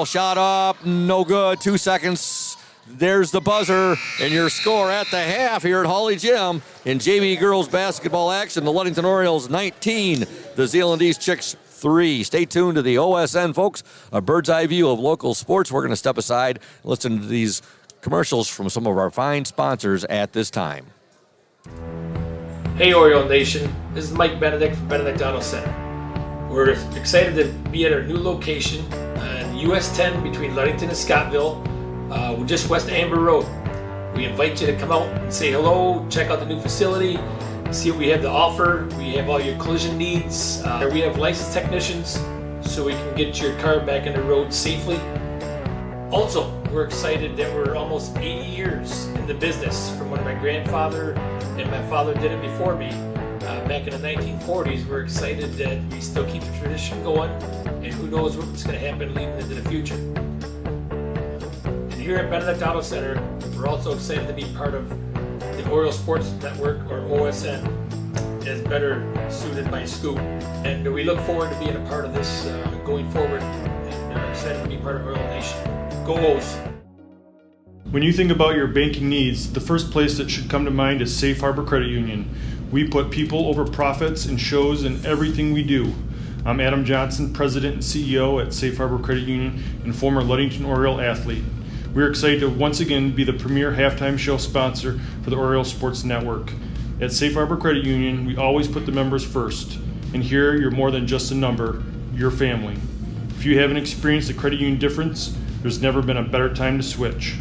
Shot up, no good, 2 seconds. There's the buzzer, and your score at the half here at Hawley Gym in JV girls basketball action. The Ludington Orioles 19, the Zeeland East Chicks 3. Stay tuned to the OSN, folks. A bird's eye view of local sports. We're going to step aside and listen to these commercials from some of our fine sponsors at this time. Hey Oriole Nation, this is Mike Benedict from Benedict Auto Center. We're excited to be at our new location on US 10 between Ludington and Scottville. We're just west of Amber Road. We invite you to come out and say hello, check out the new facility, see what we have to offer. We have all your collision needs. We have licensed technicians so we can get your car back on the road safely. Also, we're excited that we're almost 80 years in the business from when my grandfather and my father did it before me. Back in the 1940s, we're excited that we still keep the tradition going, and who knows what's going to happen leading into the future. And here at Benedict Auto Center, we're also excited to be part of the Oriole Sports Network, or OSN, as better suited by Scoop. And we look forward to being a part of this going forward, and are excited to be part of Oriole Nation. Go O's! When you think about your banking needs, the first place that should come to mind is Safe Harbor Credit Union. We put people over profits and shows in everything we do. I'm Adam Johnson, President and CEO at Safe Harbor Credit Union and former Ludington Oriole athlete. We're excited to once again be the premier halftime show sponsor for the Oriole Sports Network. At Safe Harbor Credit Union, we always put the members first. And here, you're more than just a number, you're family. If you haven't experienced the credit union difference, there's never been a better time to switch.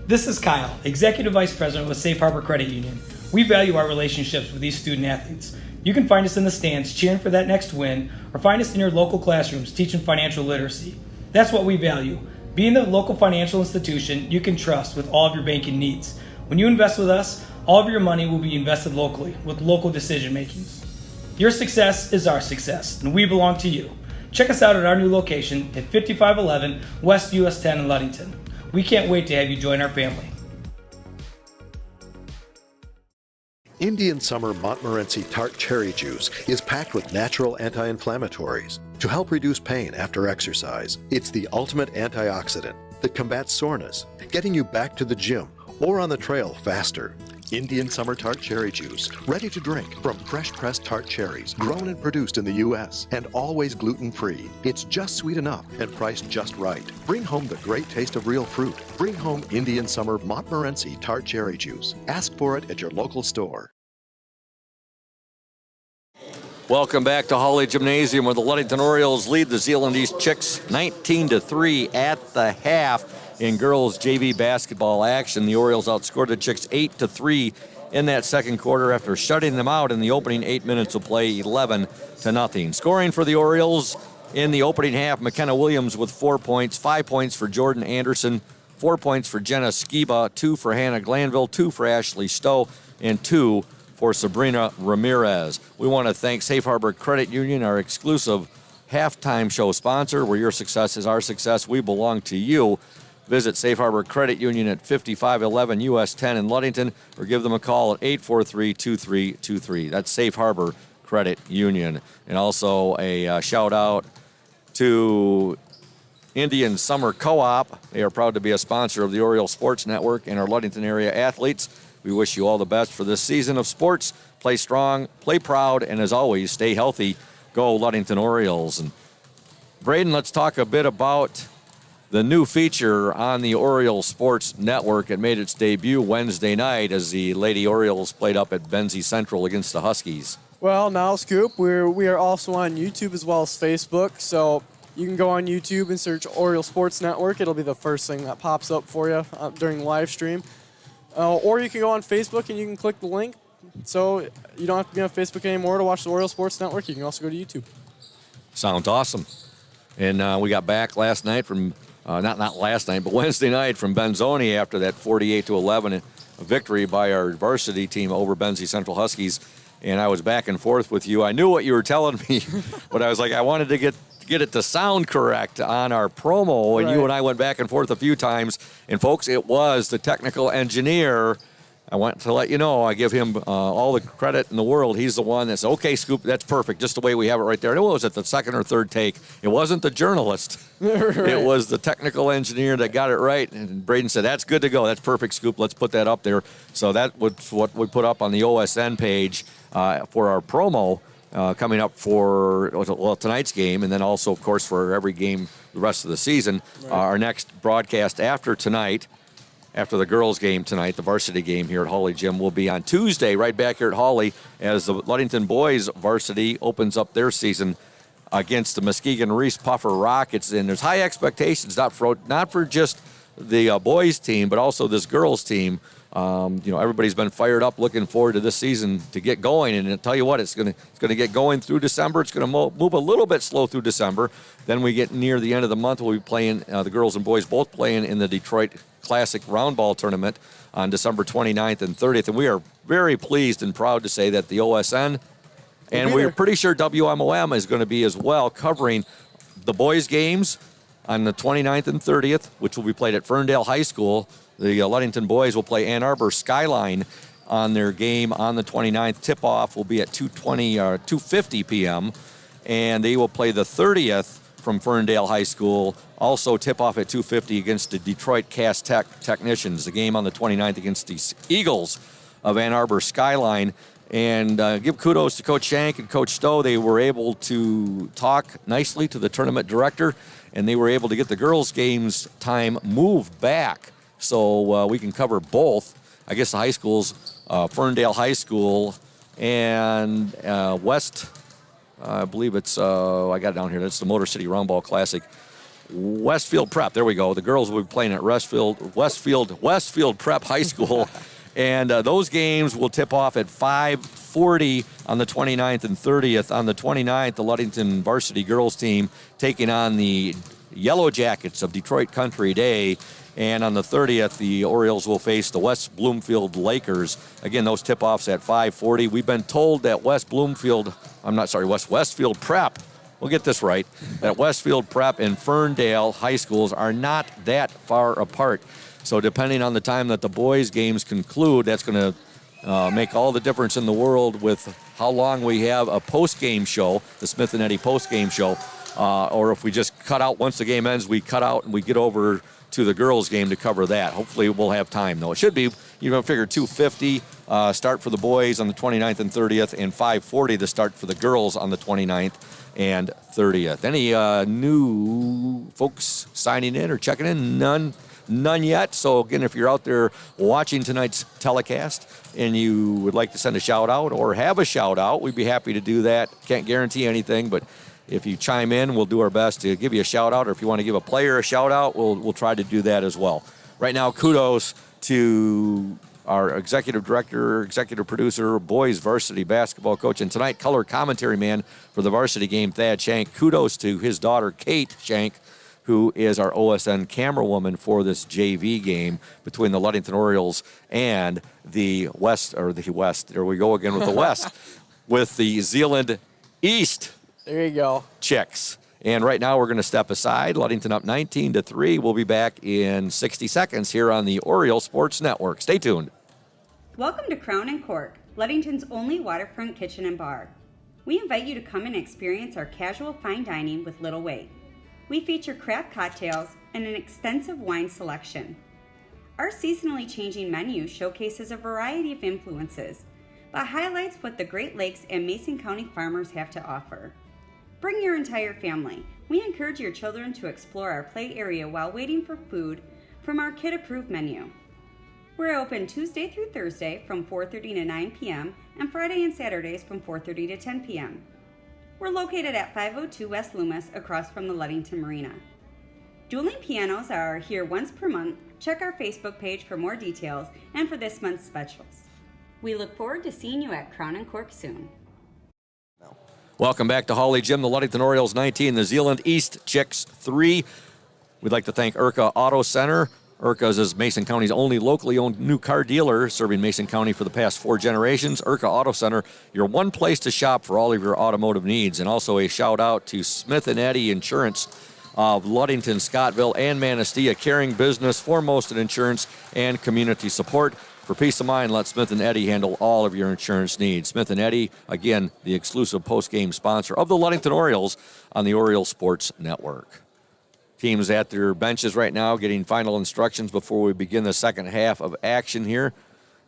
This is Kyle, Executive Vice President with Safe Harbor Credit Union. We value our relationships with these student athletes. You can find us in the stands cheering for that next win, or find us in your local classrooms teaching financial literacy. That's what we value, being the local financial institution you can trust with all of your banking needs. When you invest with us, all of your money will be invested locally with local decision making. Your success is our success, and we belong to you. Check us out at our new location at 5511 West US 10 in Ludington. We can't wait to have you join our family. Indian Summer Montmorency Tart Cherry Juice is packed with natural anti-inflammatories to help reduce pain after exercise. It's the ultimate antioxidant that combats soreness, getting you back to the gym or on the trail faster. Indian Summer Tart Cherry Juice, ready to drink from fresh-pressed tart cherries, grown and produced in the U.S., and always gluten-free. It's just sweet enough and priced just right. Bring home the great taste of real fruit. Bring home Indian Summer Montmorency Tart Cherry Juice. Ask for it at your local store. Welcome back to Hawley Gymnasium, where the Ludington Orioles lead the Zeeland East Chicks 19-3 at the half. In girls JV basketball action, the Orioles outscored the Chicks 8-3 in that second quarter after shutting them out in the opening 8 minutes of play, 11-0. Scoring for the Orioles in the opening half, McKenna Williams with 4 points, 5 points for Jordan Anderson, 4 points for Jenna Skiba, 2 for Hannah Glanville, 2 for Ashley Stowe, and 2 for Sabrina Ramirez. We want to thank Safe Harbor Credit Union, our exclusive halftime show sponsor, where your success is our success. We belong to you. Visit Safe Harbor Credit Union at 5511 US 10 in Ludington, or give them a call at 843-2323. That's Safe Harbor Credit Union. And also a shout out to Indian Summer Co-op. They are proud to be a sponsor of the Oriole Sports Network and our Ludington area athletes. We wish you all the best for this season of sports. Play strong, play proud, and as always, stay healthy. Go Ludington Orioles. And Braden, let's talk a bit about the new feature on the Oriole Sports Network. It made its debut Wednesday night as the Lady Orioles played up at Benzie Central against the Huskies. Well, now, Scoop, we are also on YouTube as well as Facebook, so you can go on YouTube and search Oriole Sports Network. It'll be the first thing that pops up for you during the live stream. Or you can go on Facebook and you can click the link, so you don't have to be on Facebook anymore to watch the Oriole Sports Network. You can also go to YouTube. Sounds awesome. And we got back last night from not last night, but Wednesday night from Benzoni after that 48-11 victory by our varsity team over Benzie Central Huskies. And I was back and forth with you. I knew what you were telling me, but I was like, I wanted to get it to sound correct on our promo. And you and I went back and forth a few times. And folks, it was the technical engineer I want to let you know, I give him all the credit in the world. He's the one that's, okay, Scoop, that's perfect, just the way we have it right there. And it was at the second or third take. It wasn't the journalist. Right. It was the technical engineer that got it right. And Braden said, that's good to go. That's perfect, Scoop. Let's put that up there. So that was what we put up on the OSN page for our promo coming up for, tonight's game, and then also, of course, for every game the rest of the season. Right. Our next broadcast after tonight, after the girls' game tonight, the varsity game here at Hawley Gym, will be on Tuesday right back here at Hawley as the Ludington boys varsity opens up their season against the Muskegon Reese Puffer Rockets. And there's high expectations, not for just the boys' team, but also this girls' team. Everybody's been fired up, looking forward to this season to get going. And I'll tell you what, it's going to get going through December. It's going to move a little bit slow through December. Then we get near the end of the month, we'll be playing, the girls and boys both playing in the Detroit Classic Round Ball Tournament on December 29th and 30th. And we are very pleased and proud to say that the OSN, and we're pretty sure WMOM is going to be as well, covering the boys' games on the 29th and 30th, which will be played at Ferndale High School. The Ludington boys will play Ann Arbor Skyline on their game on the 29th. Tip-off will be at 2:50 p.m., and they will play the 30th from Ferndale High School. Also tip-off at 2:50 against the Detroit Cast Technicians. The game on the 29th against the Eagles of Ann Arbor Skyline. And give kudos to Coach Shank and Coach Stowe. They were able to talk nicely to the tournament director, and they were able to get the girls' games time moved back so we can cover both. I guess the high schools, Ferndale High School and West, I believe it's, I got it down here, that's the Motor City Round Ball Classic. Westfield Prep, there we go. The girls will be playing at Westfield Prep High School. And those games will tip off at 5:40 on the 29th and 30th. On the 29th, the Ludington varsity girls team taking on the Yellow Jackets of Detroit Country Day. And on the 30th, the Orioles will face the West Bloomfield Lakers. Again, those tip-offs at 5:40. We've been told that Westfield Prep, we'll get this right, that Westfield Prep and Ferndale high schools are not that far apart. So depending on the time that the boys' games conclude, that's going to make all the difference in the world with how long we have a post-game show, the Smith and Eddy post-game show, or if we just cut out once the game ends, we cut out and we get over to the girls' game to cover that. Hopefully we'll have time, though. It should be, figure 2:50 start for the boys on the 29th and 30th, and 5:40 the start for the girls on the 29th and 30th. Any new folks signing in or checking in? None yet. So again, if you're out there watching tonight's telecast and you would like to send a shout out or have a shout out, we'd be happy to do that. Can't guarantee anything, but if you chime in, we'll do our best to give you a shout out, or if you want to give a player a shout out, we'll try to do that as well. Right now, kudos to our executive director, executive producer, boys varsity basketball coach, and tonight color commentary man for the varsity game, Thad Shank. Kudos to his daughter, Kate Shank, who is our OSN camera woman for this JV game between the Ludington Orioles and the West, there we go again with the West, with the Zeeland East. There you go. Chicks. And right now we're going to step aside. Ludington up 19-3. We'll be back in 60 seconds here on the Oriole Sports Network. Stay tuned. Welcome to Crown and Cork, Ludington's only waterfront kitchen and bar. We invite you to come and experience our casual fine dining with little wait. We feature craft cocktails and an extensive wine selection. Our seasonally changing menu showcases a variety of influences, but highlights what the Great Lakes and Mason County farmers have to offer. Bring your entire family. We encourage your children to explore our play area while waiting for food from our kid-approved menu. We're open Tuesday through Thursday from 4:30 to 9 p.m. and Friday and Saturdays from 4:30 to 10 p.m. We're located at 502 West Loomis across from the Ludington Marina. Dueling pianos are here once per month. Check our Facebook page for more details and for this month's specials. We look forward to seeing you at Crown and Cork soon. Welcome back to Hawley Gym. The Ludington Orioles 19, the Zeeland East Chicks 3. We'd like to thank Urca Auto Center. Urca's is Mason County's only locally owned new car dealer, serving Mason County for the past 4 generations. Urca Auto Center, your one place to shop for all of your automotive needs. And also a shout out to Smith and Eddy Insurance of Ludington, Scottville, and Manistee, a caring business foremost in insurance and community support. For peace of mind, let Smith & Eddy handle all of your insurance needs. Smith & Eddy, again, the exclusive post-game sponsor of the Ludington Orioles on the Orioles Sports Network. Teams at their benches right now getting final instructions before we begin the second half of action here.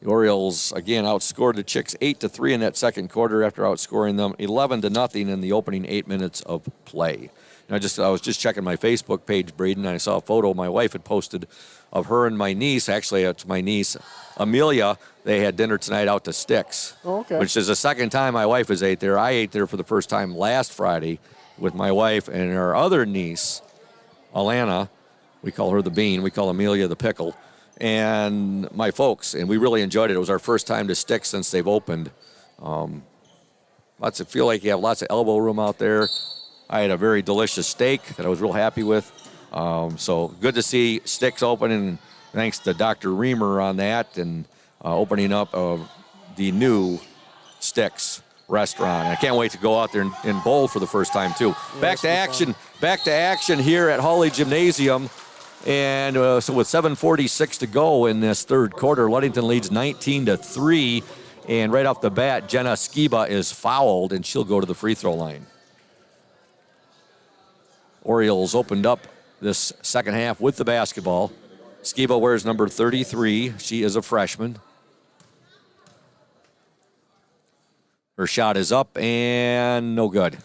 The Orioles, again, outscored the Chicks 8-3 in that second quarter after outscoring them 11-0 in the opening 8 minutes of play. And I was just checking my Facebook page, Braden, and I saw a photo my wife had posted of her and my niece. Actually, it's my niece, Amelia. They had dinner tonight out to Sticks, which is the second time my wife has ate there. I ate there for the first time last Friday with my wife and our other niece, Alana. We call her the Bean. We call Amelia the Pickle. And my folks, and we really enjoyed it. It was our first time to Sticks since they've opened. Feel like you have lots of elbow room out there. I had a very delicious steak that I was real happy with. So good to see Sticks open, and thanks to Dr. Reamer on that and opening up the new Sticks restaurant. I can't wait to go out there and bowl for the first time too. Yeah, Back to action here at Hawley Gymnasium. And so with 7:46 to go in this third quarter, Ludington leads 19-3. And right off the bat, Jenna Skiba is fouled, and she'll go to the free throw line. Orioles opened up this second half with the basketball. Skiba wears number 33. She is a freshman. Her shot is up and no good.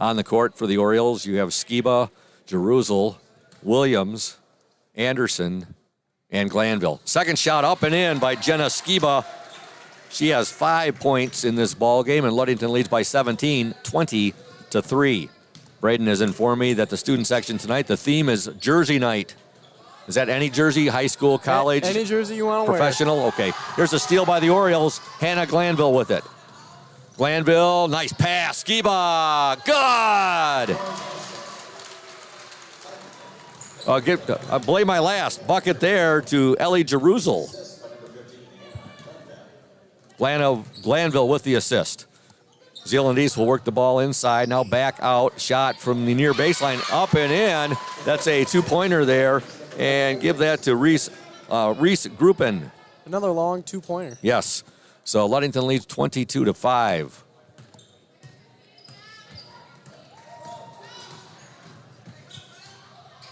On the court for the Orioles, you have Skiba, Jerusalem, Williams, Anderson, and Glanville. Second shot up and in by Jenna Skiba. She has 5 points in this ball game, and Ludington leads by 17, 20-3. Braden has informed me that the student section tonight, the theme is Jersey Night. Is that any jersey, high school, college? Any jersey you want to wear. Professional? Okay. Here's a steal by the Orioles. Hannah Glanville with it. Glanville, nice pass. Skiba, good. I blame my last bucket there to Ellie Jerusalem. Glanville with the assist. Zeeland East will work the ball inside. Now back out. Shot from the near baseline. Up and in. That's a two-pointer there. And give that to Reese Gruppen. Another long two-pointer. Yes. So Ludington leads 22-5.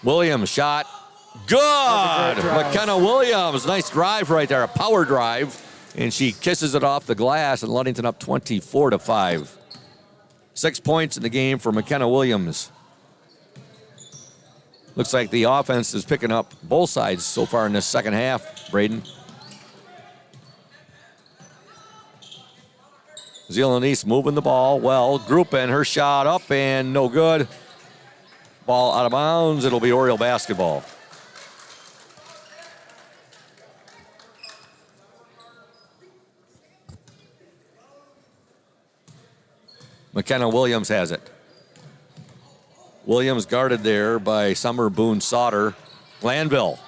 Williams shot. Good. McKenna Williams. Nice drive right there. A power drive. And she kisses it off the glass, and Ludington up 24-5. 6 points in the game for McKenna Williams. Looks like the offense is picking up both sides so far in this second half, Braden. Zeeland East moving the ball well. Gruppen, her shot up and no good. Ball out of bounds. It'll be Oriole basketball. McKenna Williams has it. Williams guarded there by Summer Boone Sauter. Glanville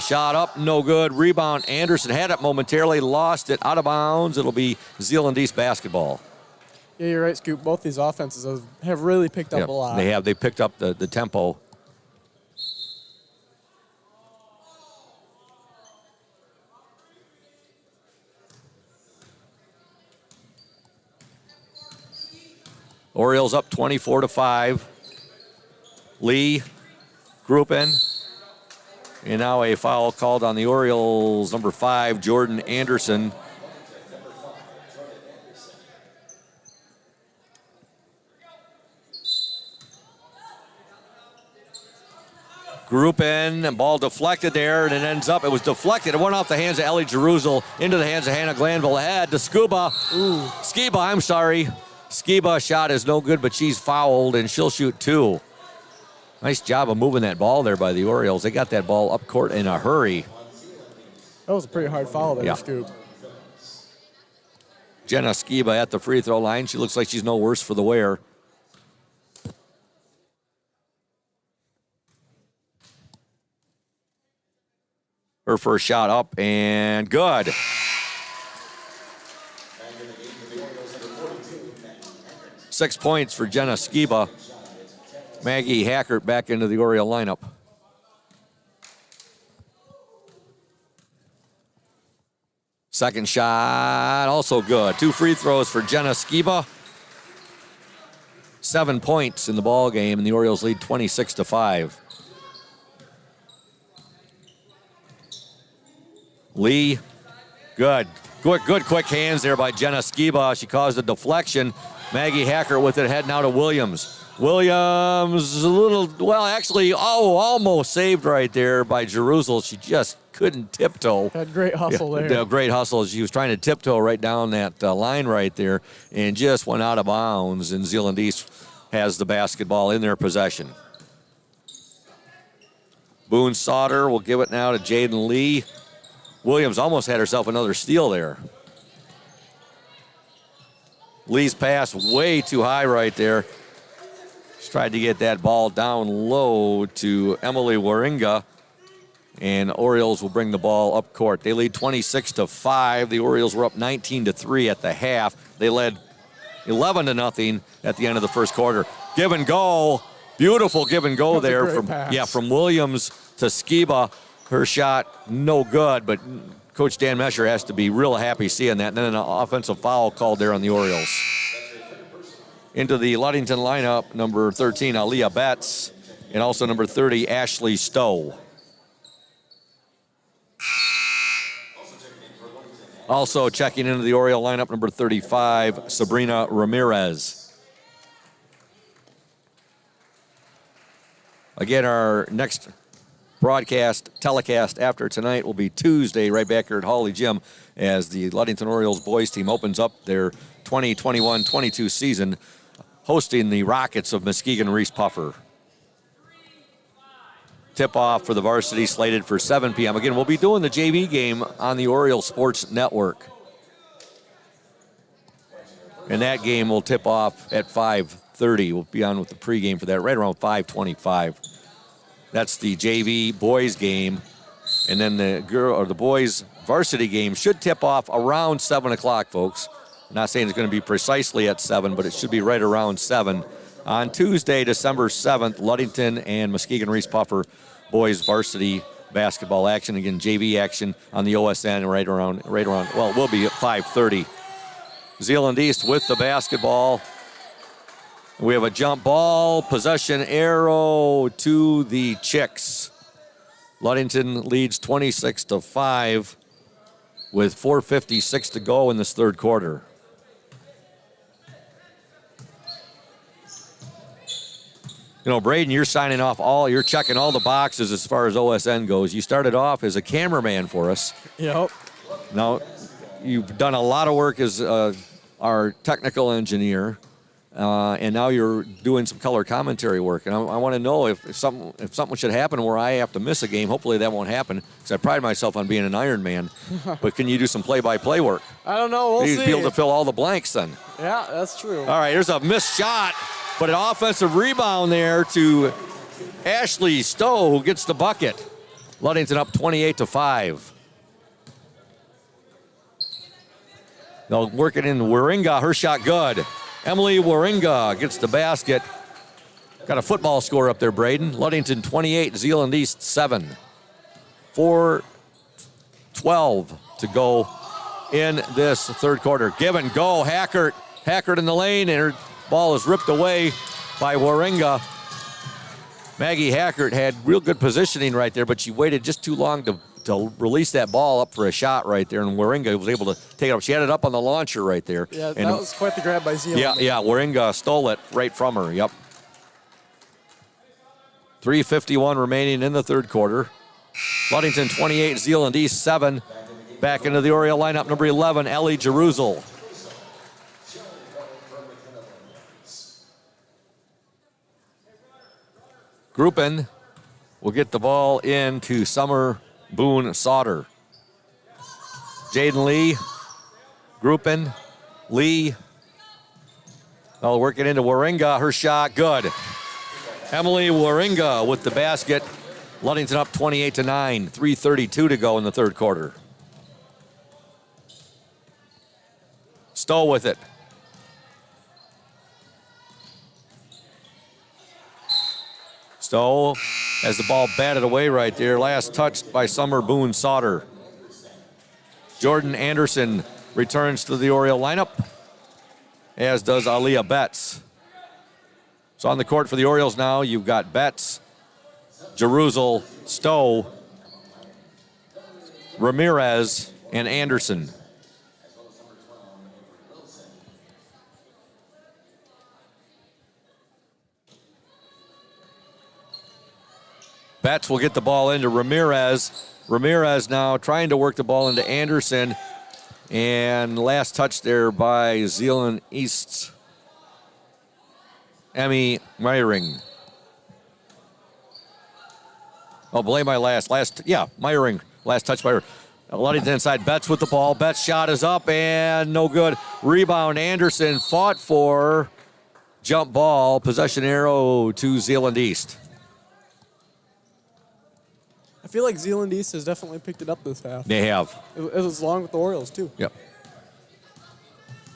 shot up, no good. Rebound, Anderson had it momentarily, lost it, out of bounds. It'll be Zeeland East basketball. Yeah, you're right, Scoop. Both these offenses have really picked up a lot. They have. They picked up the tempo. Orioles up 24-5. Lee, Gruppen, and now a foul called on the Orioles, number 5, Jordan Anderson. Gruppen, ball deflected there, and it ends up, it was deflected. It went off the hands of Ellie Jerusalem into the hands of Hannah Glanville. Ahead to Skiba, I'm sorry. Skiba shot is no good, but she's fouled, and she'll shoot 2. Nice job of moving that ball there by the Orioles. They got that ball up court in a hurry. That was a pretty hard foul there, Scoop. Jenna Skiba at the free throw line. She looks like she's no worse for the wear. Her first shot up and good. 6 points for Jenna Skiba. Maggie Hackert back into the Oriole lineup. Second shot, also good. 2 free throws for Jenna Skiba. 7 points in the ball game, and the Orioles lead 26-5. Lee, good quick hands there by Jenna Skiba. She caused a deflection. Maggie Hacker with it heading out to Williams. Williams, almost saved right there by Jerusalem. She just couldn't tiptoe. Had great hustle there. Yeah, great hustle. She was trying to tiptoe right down that line right there and just went out of bounds. And Zeeland East has the basketball in their possession. Boone Sauter will give it now to Jaden Lee. Williams almost had herself another steal there. Lee's pass way too high right there. She tried to get that ball down low to Emily Waringa, and Orioles will bring the ball up court. They lead 26-5. The Orioles were up 19-3 at the half. They led 11-0 at the end of the first quarter. Give and go, beautiful give and go there from Williams to Skiba. Her shot, no good, but Coach Dan Mesher has to be real happy seeing that. And then an offensive foul called there on the Orioles. Into the Ludington lineup, number 13, Aaliyah Betts, and also number 30, Ashley Stowe. Also checking into the Oriole lineup, number 35, Sabrina Ramirez. Again, our next telecast after tonight will be Tuesday right back here at Hawley Gym as the Ludington Orioles boys team opens up their 2021-22 season hosting the Rockets of Muskegon Reese Puffer. Tip-off for the varsity slated for 7 p.m. Again, we'll be doing the JV game on the Oriole Sports Network. And that game will tip off at 5:30. We'll be on with the pregame for that right around 5:25. That's the JV boys game. And then the boys varsity game should tip off around 7 o'clock, folks. I'm not saying it's going to be precisely at 7, but it should be right around 7. On Tuesday, December 7th, Ludington and Muskegon Reese Puffer boys varsity basketball action. Again, JV action on the OSN right around, it will be at 5:30. Zeeland East with the basketball. We have a jump ball, possession arrow to the Chicks. Ludington leads 26-5 with 4:56 to go in this third quarter. You know, Braden, you're checking all the boxes as far as OSN goes. You started off as a cameraman for us. Yep. Now, you've done a lot of work as our technical engineer. And now you're doing some color commentary work. And I want to know if something should happen where I have to miss a game. Hopefully that won't happen because I pride myself on being an Iron Man. But can you do some play-by-play work? I don't know. We'll see. You'd be able to fill all the blanks then. Yeah, that's true. All right, here's a missed shot, but an offensive rebound there to Ashley Stowe, who gets the bucket. Ludington up 28-5. They'll work it in Waringa. Her shot good. Emily Waringa gets the basket. Got a football score up there, Braden. Ludington 28, Zeeland East 7. 4:12 to go in this third quarter. Give and go. Hackert in the lane, and her ball is ripped away by Waringa. Maggie Hackert had real good positioning right there, but she waited just too long to release that ball up for a shot right there, and Waringa was able to take it up. She had it up on the launcher right there. Yeah, that was quite the grab by Zeeland. Yeah, Waringa stole it right from her, yep. 3:51 remaining in the third quarter. Ludington 28, Zeeland East 7. Back into the Oriole lineup, number 11, Ellie Jerusalem. Gruppen will get the ball into Summer Boone Sauter. Jaden Lee, Gruppen, Lee. They'll work it into Waringa. Her shot, good. Emily Waringa with the basket. Ludington up 28-9. 3:32 to go in the third quarter. Stowe with it. Stowe has the ball batted away right there. Last touched by Summer Boone Sauter. Jordan Anderson returns to the Oriole lineup, as does Aaliyah Betts. So on the court for the Orioles now, you've got Betts, Jerusalem, Stowe, Ramirez, and Anderson. Betts will get the ball into Ramirez. Ramirez now trying to work the ball into Anderson. And last touch there by Zeeland East's Emmy Meyering. Oh, blame my Meyering. Last touch by her. Ludington inside. Betts with the ball. Betts' shot is up and no good. Rebound. Anderson fought for. Jump ball. Possession arrow to Zeeland East. I feel like Zeeland East has definitely picked it up this half. They have. It was along with the Orioles, too. Yep.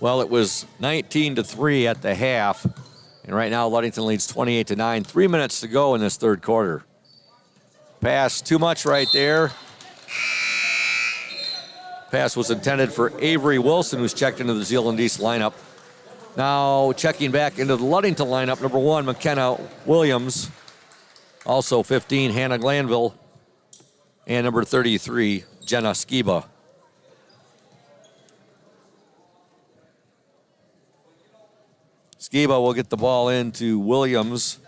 Well, it was 19-3 at the half. And right now, Ludington leads 28-9. 3 minutes to go in this third quarter. Pass too much right there. Pass was intended for Avery Wilson, who's checked into the Zeeland East lineup. Now checking back into the Ludington lineup, number 1, McKenna Williams. Also 15, Hannah Glanville. And number 33, Jenna Skiba. Skiba will get the ball into Williams.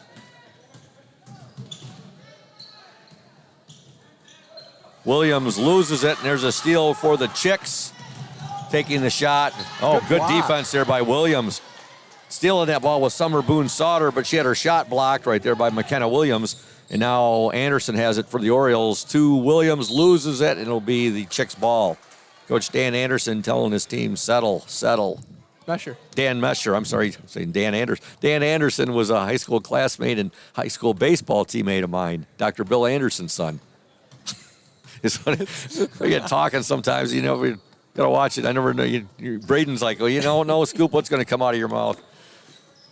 Williams loses it, and there's a steal for the Chicks. Taking the shot. Oh, good defense there by Williams. Stealing that ball was Summer Boone Sauter, but she had her shot blocked right there by McKenna Williams. And now Anderson has it for the Orioles. Williams loses it, and it'll be the Chicks' ball. Coach Dan Anderson telling his team, settle. Dan Mesher, I'm sorry, I'm saying Dan Anderson. Dan Anderson was a high school classmate and high school baseball teammate of mine, Dr. Bill Anderson's son. We get talking sometimes, we got to watch it. I never know. Braden's like, no scoop, what's going to come out of your mouth?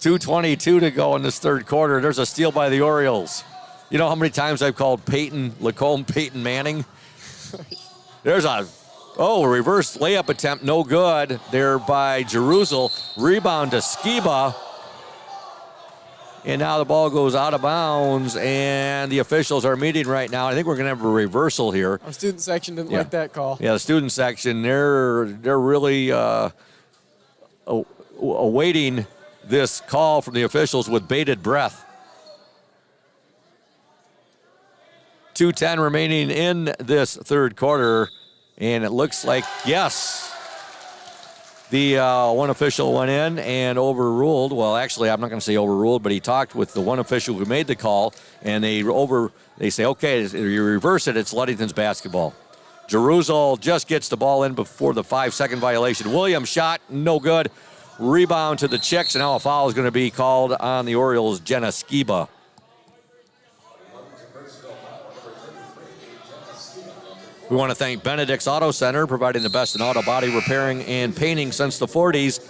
2:22 to go in this third quarter. There's a steal by the Orioles. You know how many times I've called Lacombe Peyton Manning? There's a reverse layup attempt, no good there by Jerusalem. Rebound to Skiba. And now the ball goes out of bounds, and the officials are meeting right now. I think we're going to have a reversal here. Our student section didn't like that call. Yeah, the student section, they're really awaiting this call from the officials with bated breath. 2:10 remaining in this third quarter, and it looks like, yes, the one official went in and overruled. Well, actually, I'm not going to say overruled, but he talked with the one official who made the call, and they say, okay, you reverse it, it's Ludington's basketball. Jerusalem just gets the ball in before the 5-second violation. Williams shot, no good. Rebound to the Chicks, and now a foul is going to be called on the Orioles' Jenna Skiba. We want to thank Benedict's Auto Center, providing the best in auto body repairing and painting since the 40s.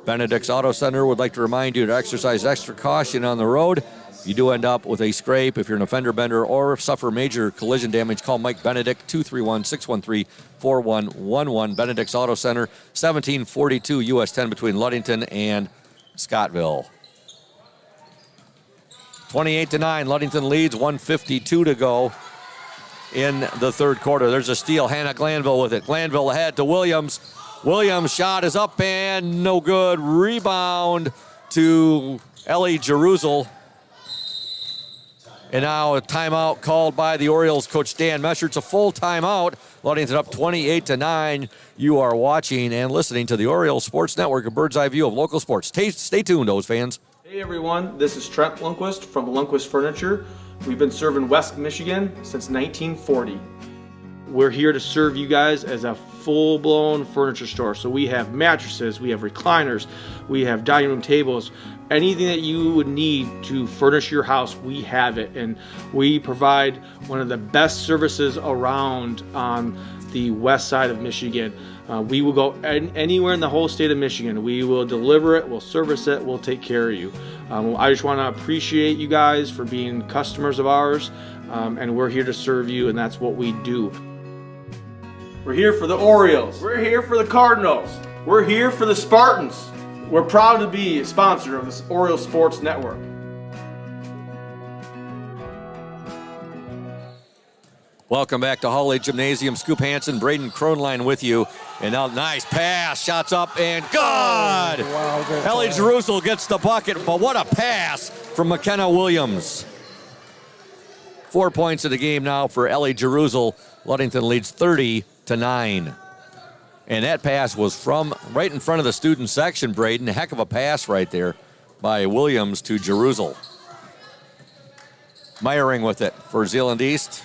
Benedict's Auto Center would like to remind you to exercise extra caution on the road. If you do end up with a scrape, if you're an offender bender, or suffer major collision damage, call Mike Benedict, 231-613-4111. Benedict's Auto Center, 1742 US 10 between Ludington and Scottville. 28-9, Ludington leads, 1:52 to go in the third quarter. There's a steal. Hannah Glanville with it. Glanville ahead to Williams. Williams' shot is up and no good. Rebound to Ellie Jerusalem. And now a timeout called by the Orioles coach Dan Mesher. It's a full timeout. Ludington up 28-9. You are watching and listening to the Orioles Sports Network, a bird's eye view of local sports. Stay tuned, those fans. Hey everyone, this is Trent Lundquist from Lundquist Furniture. We've been serving West Michigan since 1940. We're here to serve you guys as a full-blown furniture store. So we have mattresses, we have recliners, we have dining room tables. Anything that you would need to furnish your house, we have it. And we provide one of the best services around on the west side of Michigan. We will go anywhere in the whole state of Michigan. We will deliver it, we'll service it, we'll take care of you. I just want to appreciate you guys for being customers of ours, and we're here to serve you, and that's what we do. We're here for the Orioles. We're here for the Cardinals. We're here for the Spartans. We're proud to be a sponsor of this Orioles Sports Network. Welcome back to Hawley Gymnasium. Scoop Hansen, Braden Kronline with you. And now, nice pass. Shots up and good. Wow, good Ellie play. Jerusalem gets the bucket, but what a pass from McKenna Williams. 4 points in the game now for Ellie Jerusalem. Ludington leads 30-9. And that pass was from right in front of the student section, Braden. A heck of a pass right there by Williams to Jerusalem. Meyering with it for Zeeland East.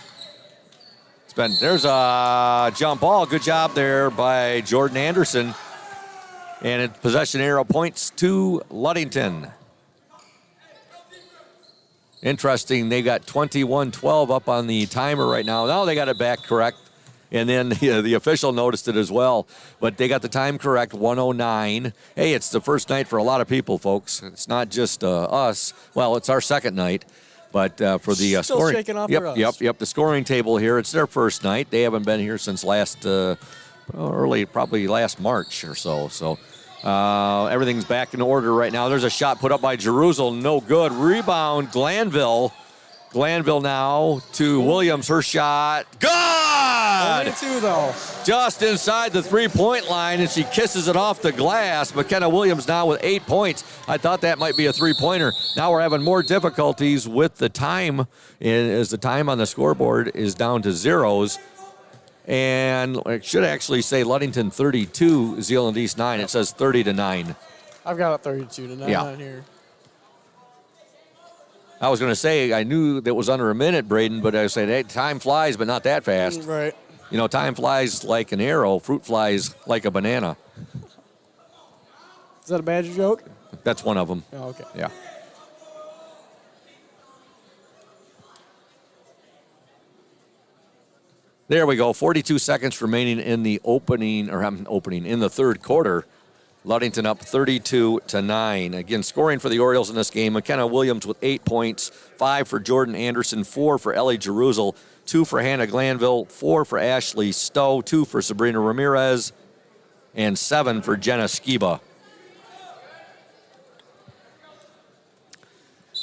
There's a jump ball. Good job there by Jordan Anderson. And possession arrow points to Ludington. Interesting, they got 21-12 up on the timer right now. Now they got it back correct. And then the official noticed it as well. But they got the time correct, 1:09. Hey, it's the first night for a lot of people, folks. It's not just us. Well, it's our second night. But for the Still scoring, shaking off the rust. Yep. The scoring table here. It's their first night. They haven't been here since probably last March or so. So everything's back in order right now. There's a shot put up by Jerusalem. No good. Rebound, Glanville. Glanville now to Williams. Her shot. Good! Only two, though. Just inside the three-point line, and she kisses it off the glass. McKenna Williams now with 8 points. I thought that might be a three-pointer. Now we're having more difficulties with the time, as the time on the scoreboard is down to zeros. And it should actually say Ludington 32, Zeeland East 9. It says 30-9. I've got a 32-9 on here. I was going to say, I knew that was under a minute, Braden, but I said, hey, time flies, but not that fast. Right. You know, time flies like an arrow. Fruit flies like a banana. Is that a Badger joke? That's one of them. Oh, okay. Yeah. There we go. 42 seconds remaining in the in the third quarter. Ludington up 32-9. Again, scoring for the Orioles in this game. McKenna Williams with 8 points, 5 for Jordan Anderson, 4 for Ellie Jerusalem, 2 for Hannah Glanville, 4 for Ashley Stowe, 2 for Sabrina Ramirez, and 7 for Jenna Skiba.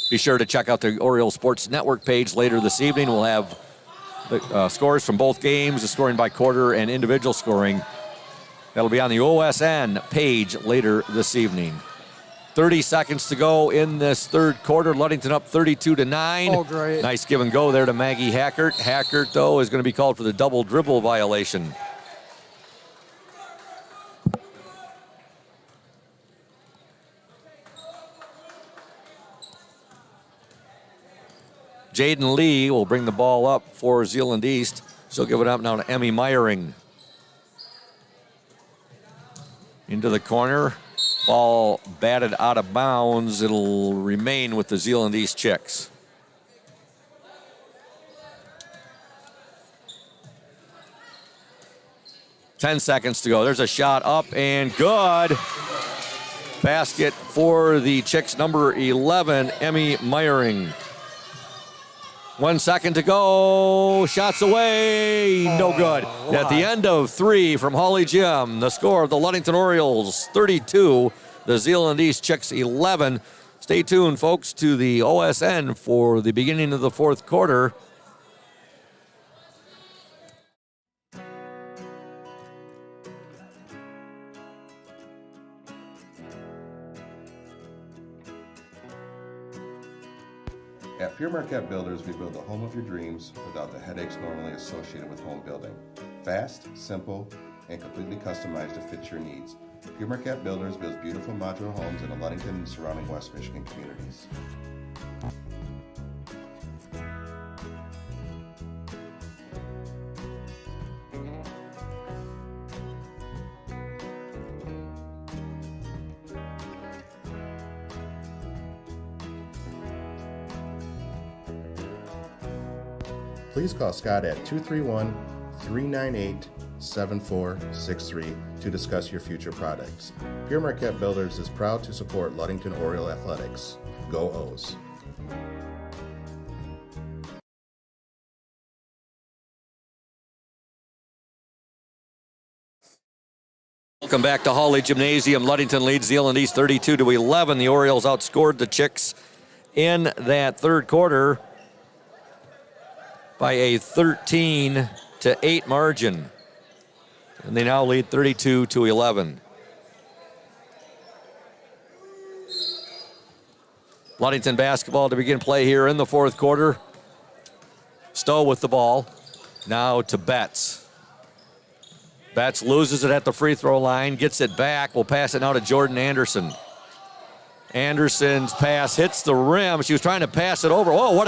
Be sure to check out the Orioles Sports Network page later this evening. We'll have the scores from both games, the scoring by quarter and individual scoring. That'll be on the OSN page later this evening. 30 seconds to go in this third quarter. Ludington up 32-9. Oh, great. Nice give and go there to Maggie Hackert. Hackert, though, is going to be called for the double dribble violation. Jaden Lee will bring the ball up for Zeeland East. She'll give it up now to Emmy Meyering. Into the corner. Ball batted out of bounds. It'll remain with the Zeeland East Chicks. Ten seconds to go. There's a shot up and good. Basket for the Chicks, number 11, Emmy Meyering. 1 second to go. Shots away. No good. At the end of 3 from Hawley Gym, the score of the Ludington Orioles 32, the Zeeland East Chicks 11. Stay tuned, folks, to the OSN for the beginning of the fourth quarter. At Pure Marquette Builders, we build the home of your dreams without the headaches normally associated with home building. Fast, simple, and completely customized to fit your needs. Pure Marquette Builders builds beautiful modular homes in the Ludington and surrounding West Michigan communities. Please call Scott at 231-398-6900 888-888-7463 to discuss your future projects. Pure Marquette Builders is proud to support Ludington Oriole Athletics. Go O's! Welcome back to Hawley Gymnasium. Ludington leads Zeeland East 32-11. The Orioles outscored the Chicks in that third quarter by a 13-8 margin. And they now lead 32-11. Ludington basketball to begin play here in the fourth quarter. Stowe with the ball. Now to Betts. Betts loses it at the free throw line, gets it back. We'll pass it now to Jordan Anderson. Anderson's pass hits the rim. She was trying to pass it over. Oh, what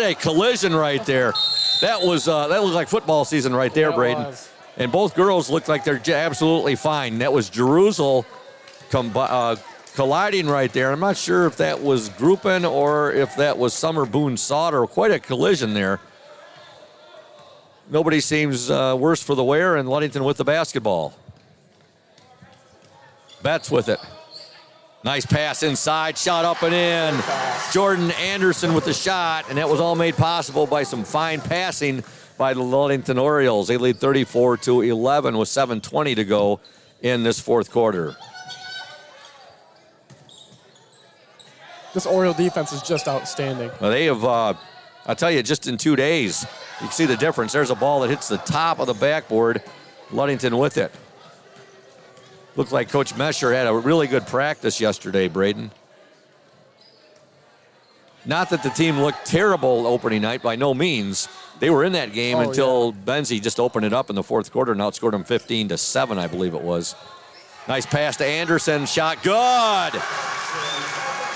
a collision right there. That looked like football season right there, Braden. And both girls looked like they're absolutely fine. That was Jerusalem colliding right there. I'm not sure if that was Gruppen or if that was Summer Boone Sauter. Quite a collision there. Nobody seems worse for the wear, and Ludington with the basketball. Betts with it. Nice pass inside, shot up and in. Jordan Anderson with the shot, and that was all made possible by some fine passing by the Ludington Orioles. They lead 34-11 with 7:20 to go in this fourth quarter. This Oriole defense is just outstanding. Well, they have, I'll tell you, just in 2 days, you can see the difference. There's a ball that hits the top of the backboard. Ludington with it. Looked like Coach Mesher had a really good practice yesterday, Braden. Not that the team looked terrible opening night, by no means. They were in that game until Benzie just opened it up in the fourth quarter and outscored them 15-7, I believe it was. Nice pass to Anderson, shot good!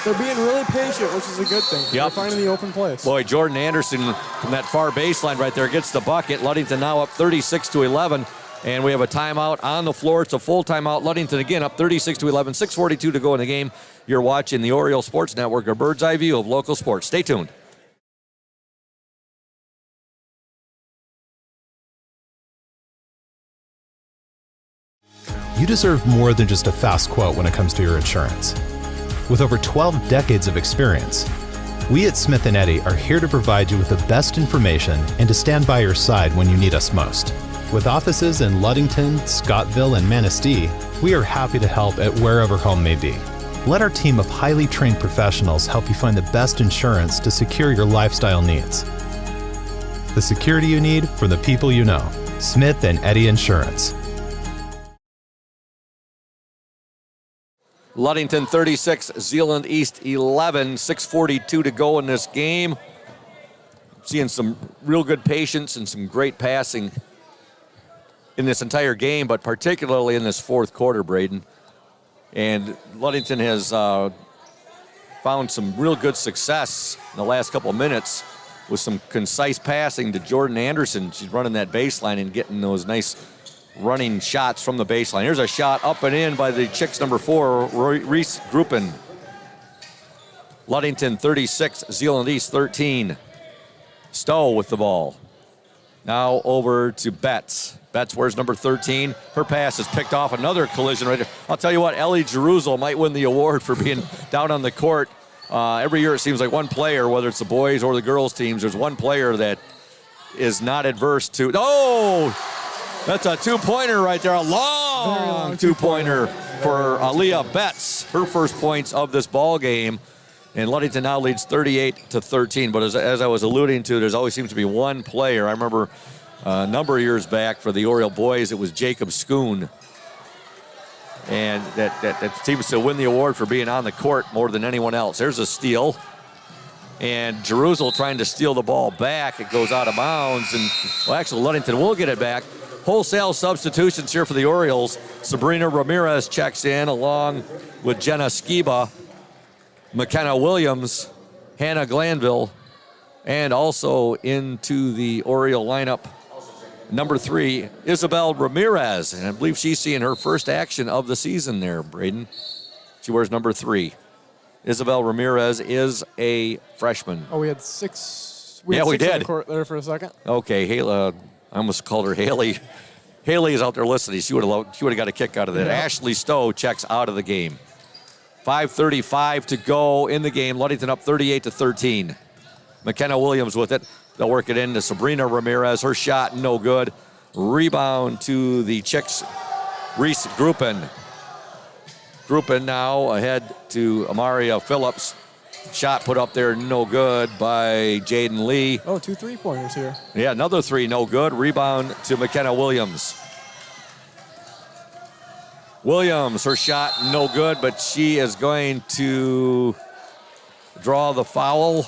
They're being really patient, which is a good thing. Yep. They're finding the open place. Boy, Jordan Anderson from that far baseline right there gets the bucket. Ludington now up 36-11, and we have a timeout on the floor. It's a full timeout. Ludington again up 36-11, 6:42 to go in the game. You're watching the Oriole Sports Network, a bird's eye view of local sports. Stay tuned. You deserve more than just a fast quote when it comes to your insurance. With over 12 decades of experience, we at Smith & Eddy are here to provide you with the best information and to stand by your side when you need us most. With offices in Ludington, Scottville, and Manistee, we are happy to help at wherever home may be. Let our team of highly trained professionals help you find the best insurance to secure your lifestyle needs. The security you need from the people you know. Smith & Eddy Insurance. Ludington 36, Zeeland East 11, 6:42 to go in this game. Seeing some real good patience and some great passing in this entire game, but particularly in this fourth quarter, Braden. And Ludington has found some real good success in the last couple of minutes with some concise passing to Jordan Anderson. She's running that baseline and getting those nice running shots from the baseline. Here's a shot up and in by the Chicks number 4, Reese Gruppen. Ludington 36, Zeeland East 13. Stowe with the ball. Now over to Betts. Betts wears number 13. Her pass is picked off. Another collision right there. I'll tell you what, Ellie Jerusalem might win the award for being down on the court. Every year it seems like one player, whether it's the boys or the girls teams, there's one player that is not adverse to. Oh! That's a two-pointer right there. A long two-pointer for Aaliyah Betts. Her first points of this ball game. And Ludington now leads 38-13. But as I was alluding to, there's always seems to be one player. I remember a number of years back for the Oriole boys, it was Jacob Schoon. And that seems to win the award for being on the court more than anyone else. There's a steal. And Jerusalem trying to steal the ball back. It goes out of bounds. And, well, actually, Ludington will get it back. Wholesale substitutions here for the Orioles. Sabrina Ramirez checks in along with Jenna Skiba, McKenna Williams, Hannah Glanville, and also into the Oriole lineup, number 3, Isabel Ramirez. And I believe she's seeing her first action of the season there, Braden. She wears number 3. Isabel Ramirez is a freshman. Oh, we had 6. We had 6 did. on the court there for a second. Okay, Haley, I almost called her Haley. Haley is out there listening. She would have got a kick out of that. Yeah. Ashley Stowe checks out of the game. 5:35 to go in the game. Ludington up 38-13. McKenna Williams with it. They'll work it into Sabrina Ramirez. Her shot no good. Rebound to the Chicks. Reese Gruppen. Gruppen now ahead to Amaria Phillips. Shot put up there no good by Jaden Lee. Oh, 2 3-pointers here. Yeah, another three no good. Rebound to McKenna Williams. Williams, her shot no good, but she is going to draw the foul,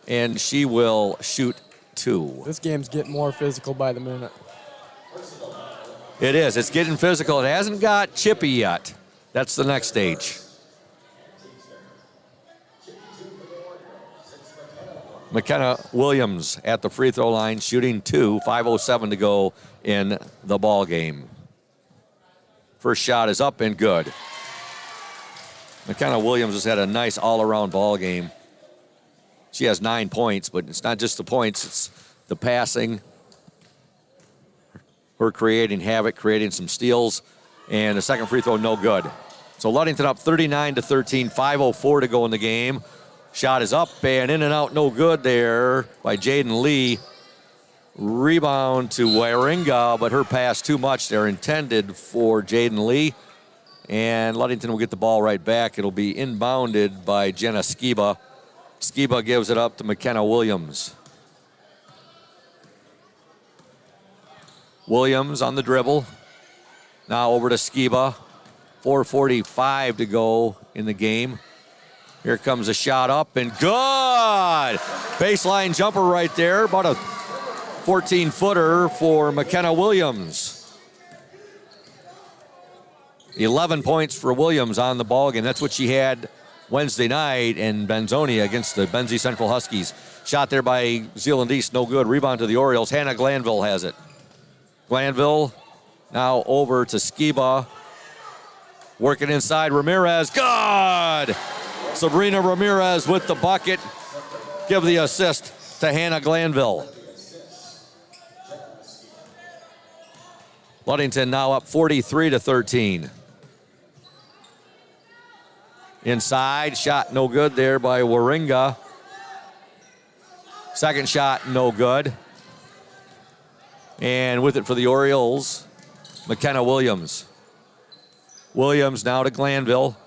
and she will shoot 2. This game's getting more physical by the minute. It is. It's getting physical. It hasn't got chippy yet. That's the next stage. McKenna Williams at the free throw line, shooting 2, 5:07 to go in the ball game. First shot is up and good. McKenna Williams has had a nice all-around ball game. She has 9 points, but it's not just the points, it's the passing. Her creating havoc, creating some steals, and the second free throw no good. So Ludington up 39-13, 5:04 to go in the game. Shot is up and in and out, no good there by Jaden Lee. Rebound to Waringa, but her pass too much there, intended for Jaden Lee. And Ludington will get the ball right back. It'll be inbounded by Jenna Skiba. Skiba gives it up to McKenna Williams. Williams on the dribble. Now over to Skiba. 4:45 to go in the game. Here comes a shot up and good! Baseline jumper right there. About a 14-footer for McKenna Williams. 11 points for Williams on the ball game. That's what she had Wednesday night in Benzonia against the Benzie Central Huskies. Shot there by Zeeland East, no good. Rebound to the Orioles. Hannah Glanville has it. Glanville now over to Skiba. Working inside, Ramirez, good! Sabrina Ramirez with the bucket. Give the assist to Hannah Glanville. Ludington now up 43-13. Inside, shot no good there by Waringa. Second shot no good. And with it for the Orioles, McKenna Williams. Williams now to Glanville.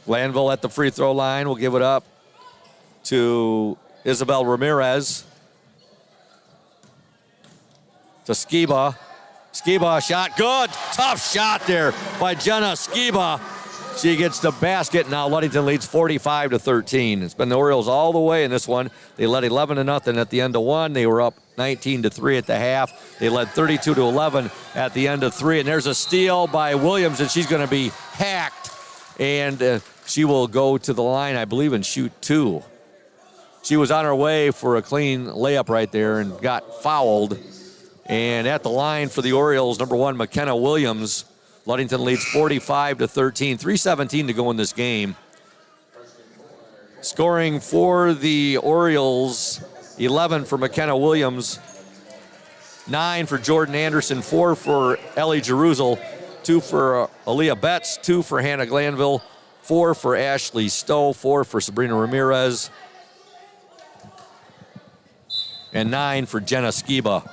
Glanville at the free throw line will give it up to Isabel Ramirez. To Skiba. Skiba shot good. Tough shot there by Jenna Skiba. She gets the basket. Now Ludington leads 45-13. It's been the Orioles all the way in this one. They led 11-0 at the end of one. They were up 19-3 at the half. They led 32-11 at the end of 3. And there's a steal by Williams, and she's going to be hacked. And she will go to the line, I believe, and shoot 2. She was on her way for a clean layup right there and got fouled. And at the line for the Orioles, number 1, McKenna Williams. Ludington leads 45-13, 3:17 to go in this game. Scoring for the Orioles, 11 for McKenna Williams, 9 for Jordan Anderson, 4 for Ellie Jerusalem, 2 for Aaliyah Betts, 2 for Hannah Glanville, 4 for Ashley Stowe, 4 for Sabrina Ramirez, and 9 for Jenna Skiba.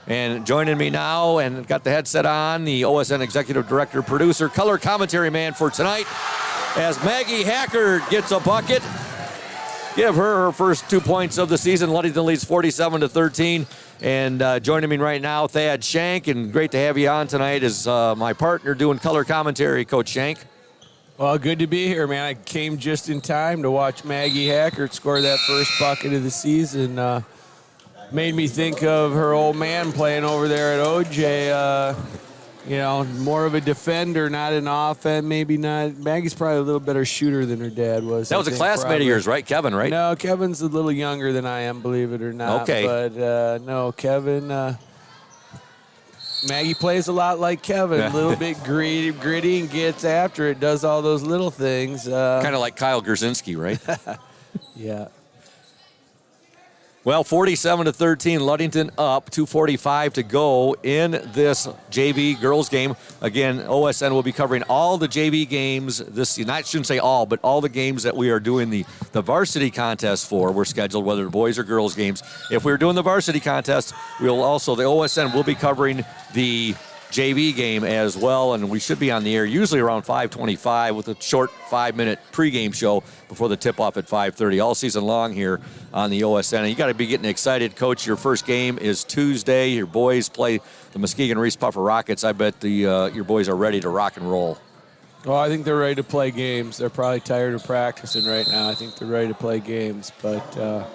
And joining me now and got the headset on, the OSN Executive Director, Producer, Color Commentary Man for tonight, as Maggie Hackert gets a bucket. Give her first 2 points of the season. Ludington leads 47-13. And joining me right now, Thad Shank, and great to have you on tonight, is my partner doing color commentary, Coach Shank. Well, good to be here, man. I came just in time to watch Maggie Hackert score that first bucket of the season. Made me think of her old man playing over there at OJ. More of a defender, not an offense. Maybe not. Maggie's probably a little better shooter than her dad was. That was a classmate of yours, right? Kevin, right? No, Kevin's a little younger than I am, believe it or not. Okay. But, no, Kevin, Maggie plays a lot like Kevin. A little bit gritty and gets after it, does all those little things. Kind of like Kyle Gerzinski, right? Yeah. Well, 47-13, Ludington up, 2:45 to go in this JV girls game. Again, OSN will be covering all the JV games this season. I shouldn't say all, but all the games that we are doing the varsity contest for. We're scheduled, whether boys or girls games. If we're doing the varsity contest, the OSN will be covering the JV game as well, and we should be on the air usually around 5:25 with a short 5-minute pregame show before the tip-off at 5:30 all season long here on the OSN. And you got to be getting excited, Coach. Your first game is Tuesday. Your boys play the Muskegon Reese Puffer Rockets. I bet your boys are ready to rock and roll. Well, I think they're ready to play games. They're probably tired of practicing right now. I think they're ready to play games, but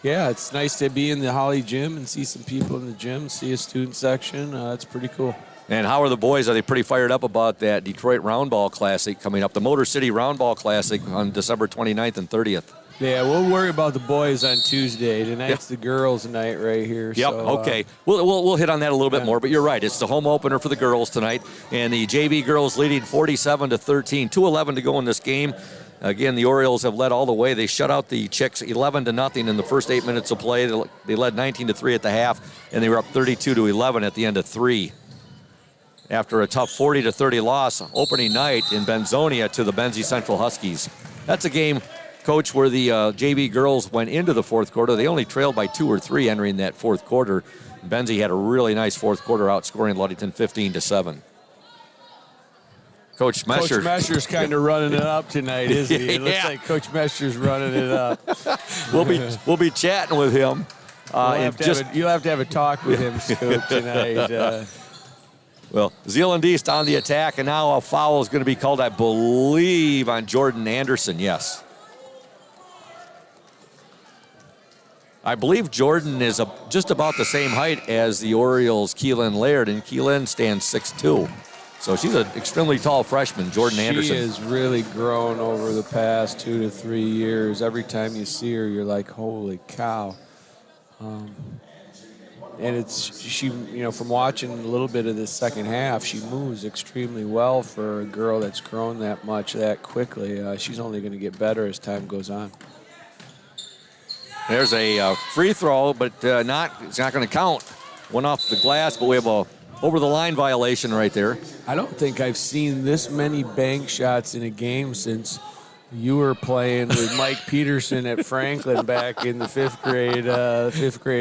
yeah, it's nice to be in the Holly gym and see some people in the gym, see a student section. That's pretty cool. And how are the boys? Are they pretty fired up about that Detroit Roundball Classic coming up? The Motor City Roundball Classic on December 29th and 30th. Yeah, we'll worry about the boys on Tuesday. Tonight's the girls' night right here. Yep, so, okay. We'll hit on that a little bit more, but you're right. It's the home opener for the girls tonight. And the JV girls leading 47-13, 2:11 to go in this game. Again, the Orioles have led all the way. They shut out the Chicks 11-0 in the first 8 minutes of play. They led 19-3 at the half, and they were up 32-11 at the end of 3. After a tough 40-30 loss opening night in Benzonia to the Benzie Central Huskies. That's a game, Coach, where the JV girls went into the fourth quarter. They only trailed by 2 or 3 entering that fourth quarter. Benzie had a really nice fourth quarter, outscoring Ludington 15-7. Coach Mesher's kind of running it up tonight, isn't he? It looks like Coach Mesher's running it up. We'll be chatting with him. You'll have to have a talk with him, Scoop, tonight. Well, Zeeland East on the attack, and now a foul is going to be called, I believe, on Jordan Anderson. Yes. I believe Jordan is just about the same height as the Orioles' Keelan Laird, and Keelan stands 6'2". So she's an extremely tall freshman, Jordan Anderson. She has really grown over the past 2 to 3 years. Every time you see her, you're like, holy cow. And she, from watching a little bit of the second half, she moves extremely well for a girl that's grown that much that quickly. She's only going to get better as time goes on. There's a free throw, but it's not going to count. One off the glass, but we have a over-the-line violation right there. I don't think I've seen this many bank shots in a game since you were playing with Mike Peterson at Franklin back in the fifth grade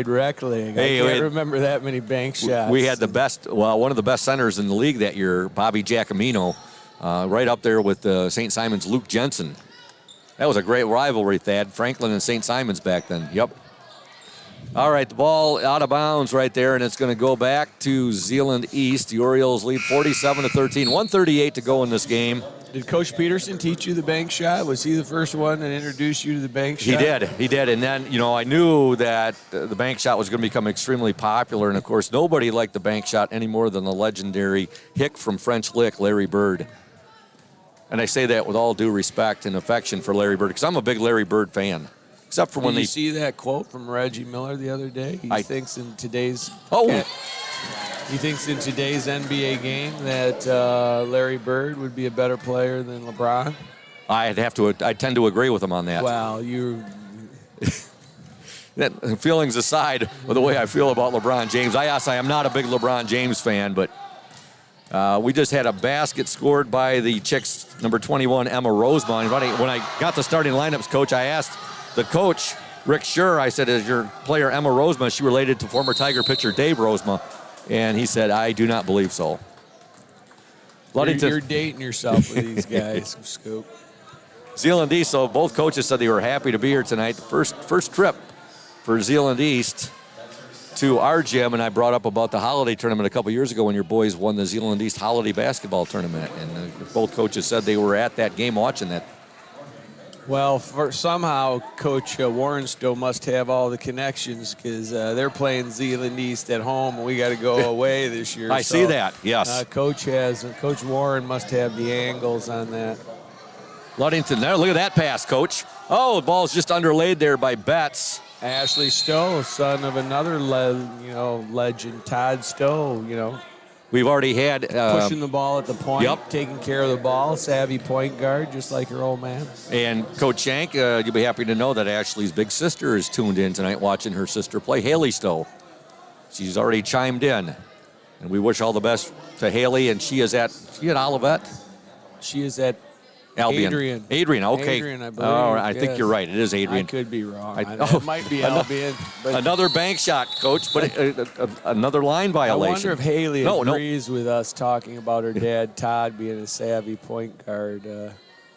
rec league. I can't remember that many bank shots. We had one of the best centers in the league that year, Bobby Giacomino, right up there with St. Simon's Luke Jensen. That was a great rivalry, Thad. Franklin and St. Simon's back then. Yep. All right, the ball out of bounds right there, and it's going to go back to Zeeland East. The Orioles lead 47-13, 1:38 to go in this game. Did Coach Peterson teach you the bank shot? Was he the first one that introduced you to the bank shot? He did. And then, I knew that the bank shot was going to become extremely popular. And, of course, nobody liked the bank shot any more than the legendary Hick from French Lick, Larry Bird. And I say that with all due respect and affection for Larry Bird, because I'm a big Larry Bird fan. Except for when Did you see that quote from Reggie Miller the other day? He thinks in today's NBA game that Larry Bird would be a better player than LeBron. I tend to agree with him on that. Wow, feelings aside with the way I feel about LeBron James, I am not a big LeBron James fan, but we just had a basket scored by the Chicks, number 21, Emma Rosemont. When I got the starting lineups, Coach, I asked the coach, Rick Schur, I said, is your player Emma Rosemont, is she related to former Tiger pitcher Dave Rosemont? And he said, I do not believe so. You're dating yourself with these guys, Scoop. Zeeland East, so both coaches said they were happy to be here tonight. The first trip for Zeeland East to our gym, and I brought up about the holiday tournament a couple years ago when your boys won the Zeeland East Holiday Basketball Tournament, and both coaches said they were at that game watching that. Well, somehow Coach Warren still must have all the connections because they're playing Zeeland East at home, and we got to go away this year. I see that, yes. Coach Warren must have the angles on that. Ludington there, look at that pass, Coach. Oh, the ball's just underlaid there by Betts. Ashley Stowe, son of another legend, Todd Stowe, We've already had Pushing the ball at the point, Yep. taking care of the ball, savvy point guard, just like her old man. And Coach Shank, you'll be happy to know that Ashley's big sister is tuned in tonight watching her sister play, Haley Stowe. She's already chimed in. And we wish all the best to Haley. And she is at Olivet? She is at Albion. Adrian, okay. Adrian, I believe. All right, I think yes. you're right. It is Adrian. I could be wrong. Oh, It might be Albion. But another bank shot, Coach, but another line I violation. wonder if Haley No. agrees with us talking about her dad, Todd, being a savvy point guard.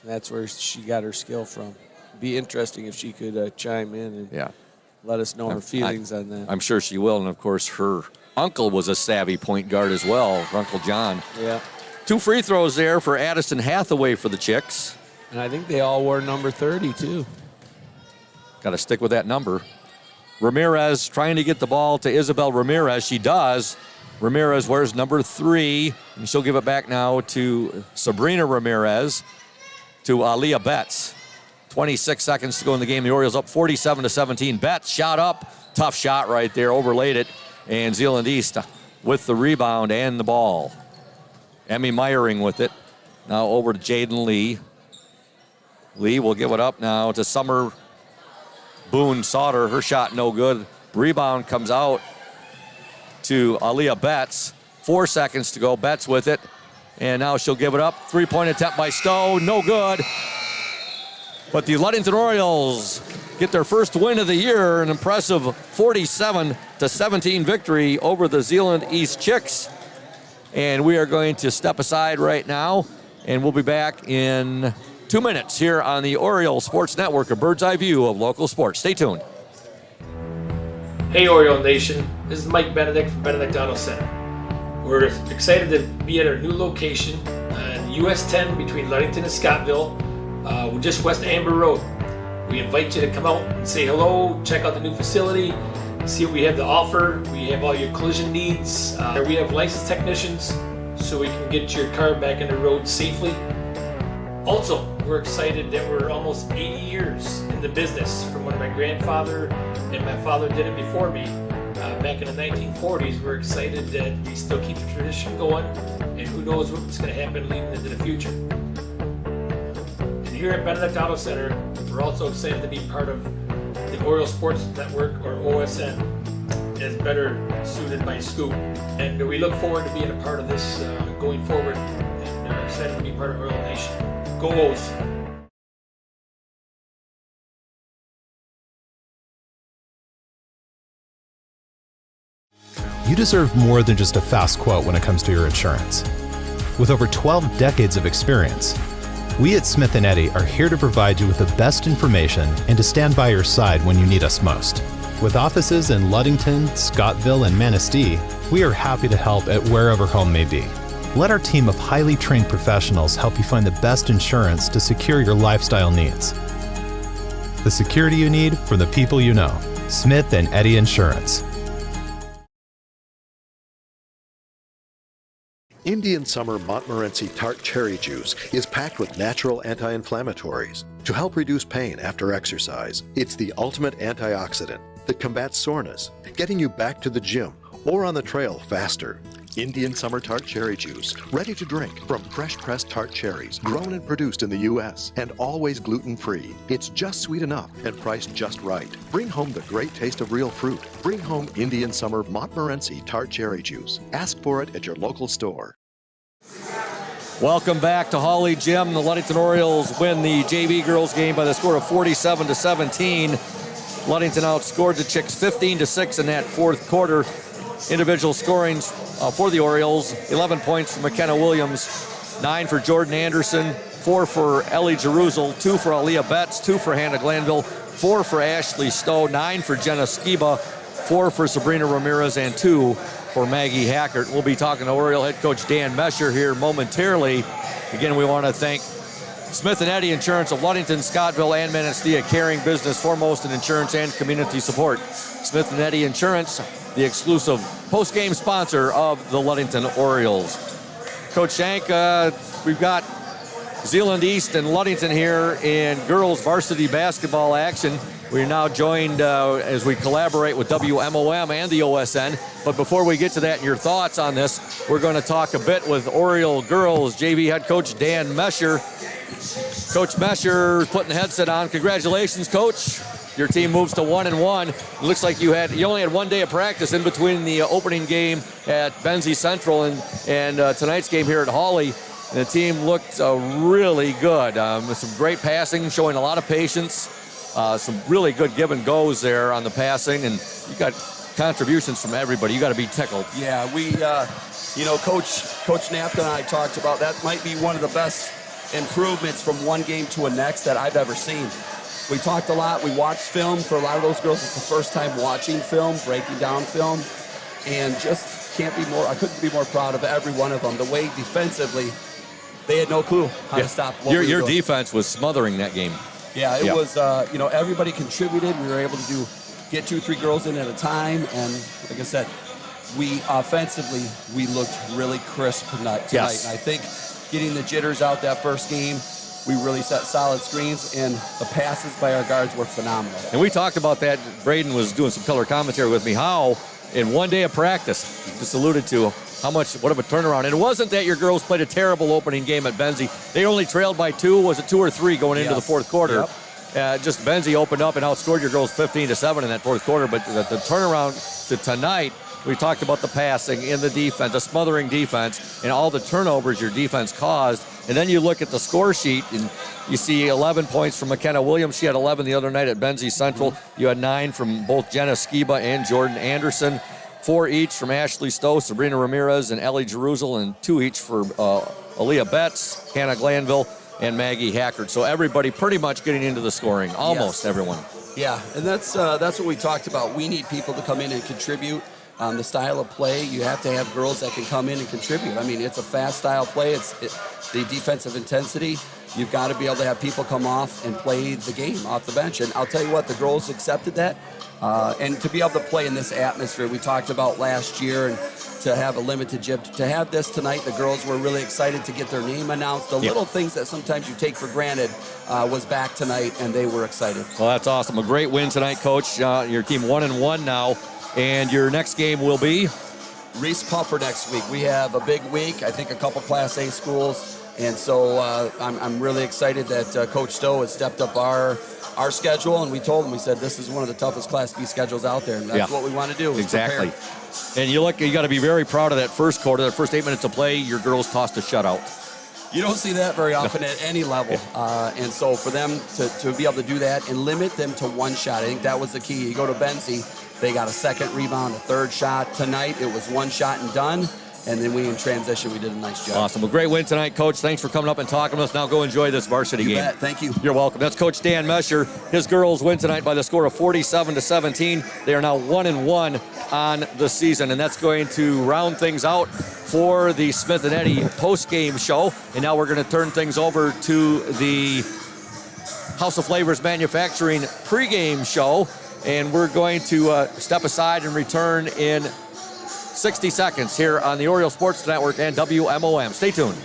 That's where she got her skill from. Be interesting if she could chime in and let us know her feelings on that. I'm sure she will. And, of course, her uncle was a savvy point guard as well, her Uncle John. Yeah. 2 free throws there for Addison Hathaway for the Chicks. And I think they all wore number 30, too. Got to stick with that number. Ramirez trying to get the ball to Isabel Ramirez. She does. Ramirez wears number 3. And she'll give it back now to Sabrina Ramirez, to Aaliyah Betts. 26 seconds to go in the game. The Orioles up 47-17. Betts shot up. Tough shot right there. Overlaid it. And Zeeland East with the rebound and the ball. Emmy Meyering with it. Now over to Jaden Lee. Lee will give it up now to Summer Boone Sauter. Her shot no good. Rebound comes out to Aaliyah Betts. 4 seconds to go. Betts with it. And now she'll give it up. 3-point attempt by Stowe. No good. But the Ludington Orioles get their first win of the year. An impressive 47-17 victory over the Zeeland East Chicks. And we are going to step aside right now. And we'll be back in 2 minutes here on the Oriole Sports Network, a bird's eye view of local sports. Stay tuned. Hey Oriole Nation, this is Mike Benedict from Benedict Auto Center. We're excited to be at our new location on US 10 between Ludington and Scottville. We're just west of Amber Road. We invite you to come out and say hello, check out the new facility, see what we have to offer. We have all your collision needs. We have licensed technicians so we can get your car back on the road safely. Also, we're excited that we're almost 80 years in the business from when my grandfather and my father did it before me. Back in the 1940s, we're excited that we still keep the tradition going, and who knows what's going to happen leading into the future. And here at Benedict Auto Center, we're also excited to be part of the Oriole Sports Network, or OSN, as better suited by Scoop. And we look forward to being a part of this going forward, and are excited to be part of Oriole Nation. Go O's! You deserve more than just a fast quote when it comes to your insurance. With over 12 decades of experience, we at Smith & Eddy are here to provide you with the best information and to stand by your side when you need us most. With offices in Ludington, Scottville, and Manistee, we are happy to help at wherever home may be. Let our team of highly trained professionals help you find the best insurance to secure your lifestyle needs. The security you need from the people you know. Smith & Eddy Insurance. Indian Summer Montmorency Tart Cherry Juice is packed with natural anti-inflammatories to help reduce pain after exercise. It's the ultimate antioxidant that combats soreness, getting you back to the gym or on the trail faster. Indian Summer Tart Cherry Juice, ready to drink from fresh pressed tart cherries, grown and produced in the U.S. and always gluten-free. It's just sweet enough and priced just right. Bring home the great taste of real fruit. Bring home Indian Summer Montmorency Tart Cherry Juice. Ask for it at your local store. Welcome back to Hawley Gym. The Ludington Orioles win the JV girls game by the score of 47-17. Ludington outscored the Chicks 15-6 in that fourth quarter. Individual scorings for the Orioles: 11 points for McKenna Williams, 9 for Jordan Anderson, 4 for Ellie Jeruzal, 2 for Aaliyah Betts, 2 for Hannah Glanville, 4 for Ashley Stowe, 9 for Jenna Skiba, 4 for Sabrina Ramirez, and 2 for Maggie Hackert. We'll be talking to Oriole head coach Dan Mesher here momentarily. Again, we want to thank Smith & Eddy Insurance of Ludington, Scottville, and Manistee, a caring business foremost in insurance and community support. Smith & Eddy Insurance, the exclusive post-game sponsor of the Ludington Orioles. Coach Shank, we've got Zeeland East and Ludington here in girls varsity basketball action. We're now joined as we collaborate with WMOM and the OSN. But before we get to that and your thoughts on this, we're going to talk a bit with Oriole girls JV head coach Dan Mesher. Coach Mesher putting the headset on. Congratulations, Coach. Your team moves to 1-1. It looks like you only had 1 day of practice in between the opening game at Benzie Central and tonight's game here at Hawley. And the team looked really good. With some great passing, showing a lot of patience. Some really good give and goes there on the passing, and you got contributions from everybody. You got to be tickled. Yeah, we, Coach Napton and I talked about that might be one of the best improvements from one game to a next that I've ever seen. We talked a lot. We watched film. For a lot of those girls, it's the first time watching film, breaking down film, and just I couldn't be more proud of every one of them. The way defensively, they had no clue how to stop what we were doing. Defense was smothering that game. Yeah, it was, everybody contributed. We were able to get 2-3 girls in at a time. And like I said, offensively, we looked really crisp tonight. Yes. And I think getting the jitters out that first game, we really set solid screens, and the passes by our guards were phenomenal. And we talked about that. Braden was doing some color commentary with me, how in 1 day of practice, just alluded to what of a turnaround. And it wasn't that your girls played a terrible opening game at Benzie. They only trailed by 2. Was it 2 or 3 going into the fourth quarter? Yep. Just Benzie opened up and outscored your girls 15-7 in that fourth quarter. But the turnaround to tonight, we talked about the passing and the defense, the smothering defense, and all the turnovers your defense caused. And then you look at the score sheet, and you see 11 points from McKenna Williams. She had 11 the other night at Benzie Central. You had 9 from both Jenna Skiba and Jordan Anderson. 4 each from Ashley Stowe, Sabrina Ramirez, and Ellie Jerusalem, and 2 each for Aaliyah Betts, Hannah Glanville, and Maggie Hackert. So everybody pretty much getting into the scoring, almost everyone. Yeah, and that's what we talked about. We need people to come in and contribute. The style of play, you have to have girls that can come in and contribute. I mean, it's a fast style play. The defensive intensity. You've got to be able to have people come off and play the game off the bench. And I'll tell you what, the girls accepted that. And to be able to play in this atmosphere we talked about last year, and to have a limited gym, to have this tonight, the girls were really excited to get their name announced. The little things that sometimes you take for granted was back tonight, and they were excited. Well, that's awesome. A great win tonight, Coach. Your team 1-1 now, and your next game will be? Reese Puffer next week. We have a big week, I think a couple Class A schools, and so I'm really excited that Coach Stowe has stepped up our schedule, and we told him, we said, this is one of the toughest Class B schedules out there, and that's what we want to do. Exactly. Prepare. And you got to be very proud of that first quarter, that first 8 minutes of play. Your girls tossed a shutout. You don't see that very often at any level, and so for them to be able to do that and limit them to one shot, I think that was the key. You go to Benzie, they got a second rebound, a third shot. Tonight, it was one shot and done. And then we, in transition, we did a nice job. Awesome. Well, great win tonight, Coach. Thanks for coming up and talking with us. Now go enjoy this varsity game. You bet. Thank you. You're welcome. That's Coach Dan Mesher. His girls win tonight by the score of 47-17. They are now 1-1 on the season, and that's going to round things out for the Smith and Eddy post-game show. And now we're going to turn things over to the House of Flavors Manufacturing pregame show, and we're going to step aside and return in 60 seconds here on the Oriole Sports Network and WMOM. Stay tuned.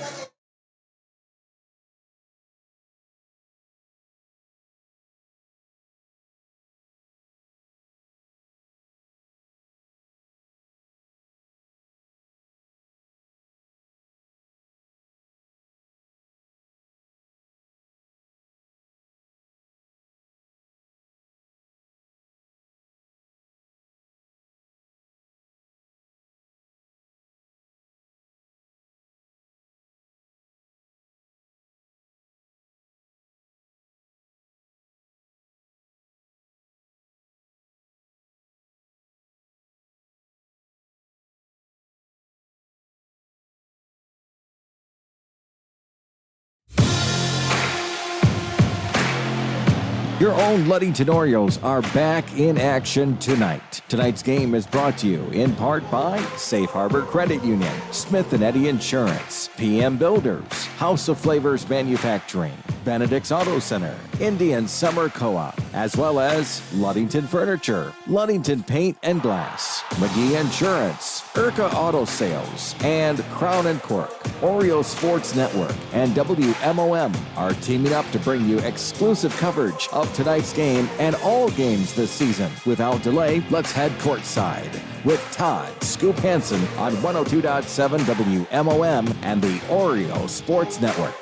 Your own Ludington Orioles are back in action tonight. Tonight's game is brought to you in part by Safe Harbor Credit Union, Smith & Eddy Insurance, PM Builders, House of Flavors Manufacturing, Benedict's Auto Center, Indian Summer Co-op, as well as Ludington Furniture, Ludington Paint and Glass, McGee Insurance, Urca Auto Sales, and Crown and Cork. Oriole Sports Network and WMOM are teaming up to bring you exclusive coverage of tonight's game and all games this season. Without delay, let's head courtside with Todd Scoop Hansen on 102.7 WMOM and the Oriole Sports Network.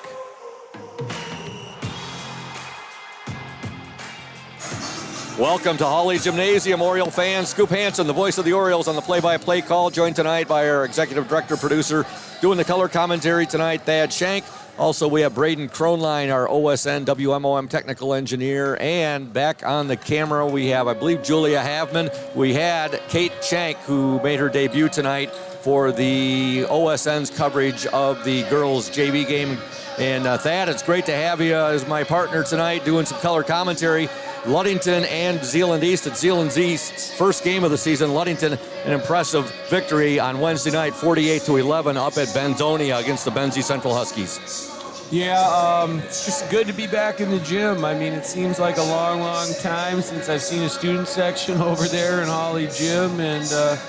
Welcome to Holly Gymnasium, Oriole fans. Scoop Hansen, the voice of the Orioles on the play-by-play call, joined tonight by our executive director, producer, doing the color commentary tonight, Thad Shank. Also, we have Braden Kronline, our OSN WMOM technical engineer. And back on the camera, we have, I believe, Julia Havman. We had Kate Shank, who made her debut tonight for the OSN's coverage of the girls' JV game. And Thad, it's great to have you as my partner tonight doing some color commentary. Ludington and Zeeland East at Zeeland East's first game of the season. Ludington, an impressive victory on Wednesday night, 48-11 up at Benzonia against the Benzie Central Huskies. Yeah, it's just good to be back in the gym. I mean, it seems like a long, long time since I've seen a student section over there in Holly Gym, and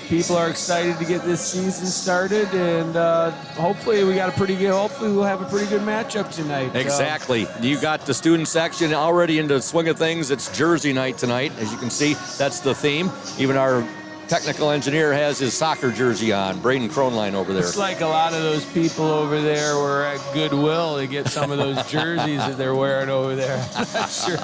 people are excited to get this season started, and hopefully we'll have a pretty good matchup tonight. Exactly. You got the student section already into the swing of things. It's jersey night tonight. As you can see, that's the theme. Even our technical engineer has his soccer jersey on. Braden Kronline over there. It's like a lot of those people over there were at Goodwill to get some of those jerseys that they're wearing over there. Sure.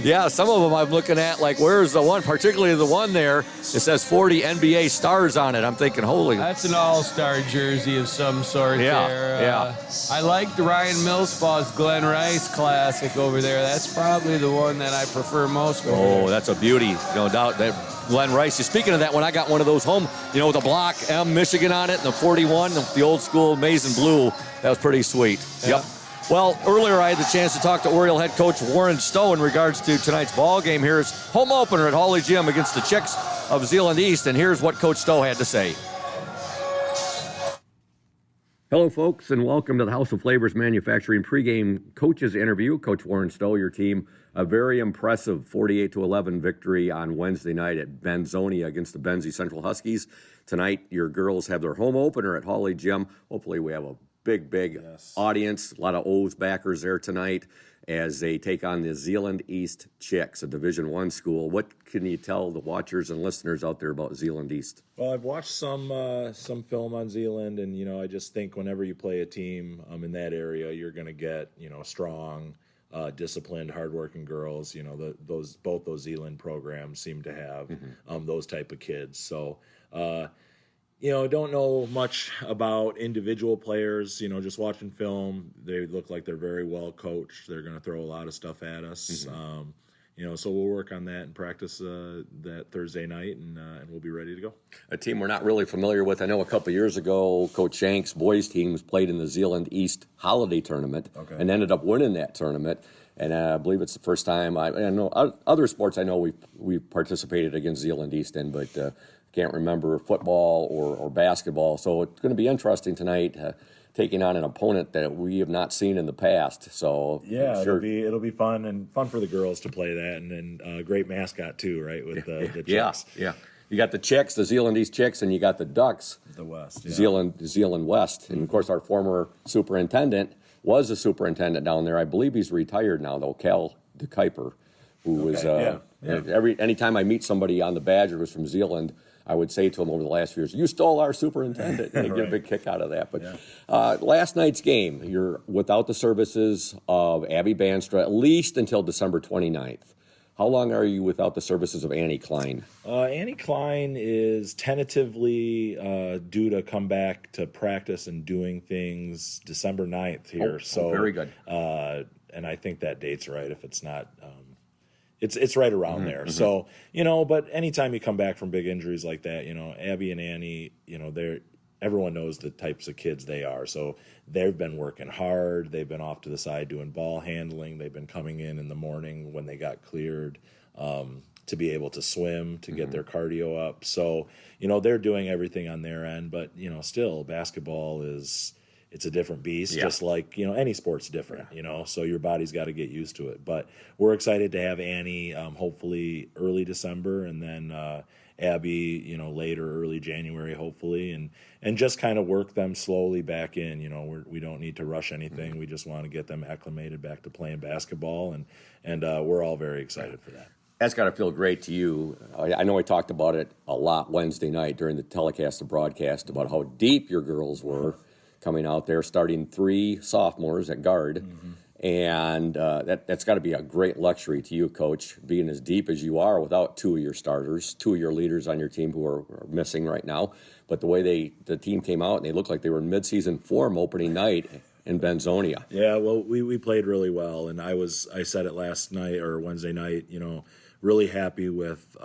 Yeah, some of them I'm looking at, like, where's the one, particularly the one there, it says 40 NBA stars on it. I'm thinking, holy. That's an all-star jersey of some sort there. Yeah. I like the Ryan Millspaugh's Glen Rice Classic over there. That's probably the one that I prefer most over there. Oh, that's a beauty. No doubt. That Glen Rice. Speaking of that one, I got one of those home, with the block M Michigan on it and the 41, the old school maize and blue. That was pretty sweet. Yeah. Yep. Well, earlier I had the chance to talk to Oriole head coach Warren Stowe in regards to tonight's ball game. Here's home opener at Holly Gym against the Chicks of Zeeland East, and here's what Coach Stowe had to say. Hello, folks, and welcome to the House of Flavors Manufacturing pregame coaches interview. Coach Warren Stowe, your team, a very impressive 48-11 victory on Wednesday night at Benzonia against the Benzie Central Huskies. Tonight, your girls have their home opener at Holly Gym. Hopefully, we have a big audience, a lot of O's backers there tonight as they take on the Zeeland East Chicks, a Division I school. What can you tell the watchers and listeners out there about Zeeland East? Well, I've watched some film on Zeeland, and I just think whenever you play a team in that area, you're going to get strong, disciplined, hardworking girls. Both those Zeeland programs seem to have those type of kids. So. Don't know much about individual players, just watching film. They look like they're very well coached. They're going to throw a lot of stuff at us. So we'll work on that and practice that Thursday night, and we'll be ready to go. A team we're not really familiar with. I know a couple years ago, Coach Shank's boys teams played in the Zeeland East Holiday Tournament and ended up winning that tournament. And I believe it's the first time I know other sports I know we've participated against Zeeland East in, but can't remember football or basketball. So it's going to be interesting tonight, taking on an opponent that we have not seen in the past. So yeah, sure. it'll be fun, and fun for the girls to play that, and then a great mascot too, right? With the Chicks. Yeah. You got the Chicks, the Zeeland East Chicks, and you got the Ducks, the West, Zeeland West, and of course our former superintendent was a superintendent down there. I believe he's retired now, though. Cal DeKuyper, who was anytime I meet somebody on the Badger who's from Zeeland, I would say to him over the last few years, "You stole our superintendent," and they get a big kick out of that. But last night's game, you're without the services of Abby Banstra at least until December 29th. How long are you without the services of Annie Klein? Annie Klein is tentatively due to come back to practice and doing things December 9th here. So very good. And I think that date's right. If it's not, it's right around there. So, but anytime you come back from big injuries like that, Abby and Annie, everyone knows the types of kids they are. So they've been working hard. They've been off to the side doing ball handling. They've been coming in the morning when they got cleared to be able to swim, to get their cardio up. So, they're doing everything on their end. But, still, basketball is it's a different beast, Yeah. just like, any sport's different, so your body's got to get used to it. But we're excited to have Annie hopefully early December, and then Abby, later, early January, hopefully, and just kind of work them slowly back in. We don't need to rush anything. We just want to get them acclimated back to playing basketball, and we're all very excited for that. That's got to feel great to you. I know I talked about it a lot Wednesday night during the telecast and broadcast about how deep your girls were coming out there, starting 3 sophomores at guard. And that's got to be a great luxury to you, Coach, being as deep as you are without 2 of your starters, 2 of your leaders on your team who are missing right now. But the way the team came out, and they looked like they were in midseason form opening night in Benzonia. Yeah, well, we played really well, and I said it last night or Wednesday night, really happy with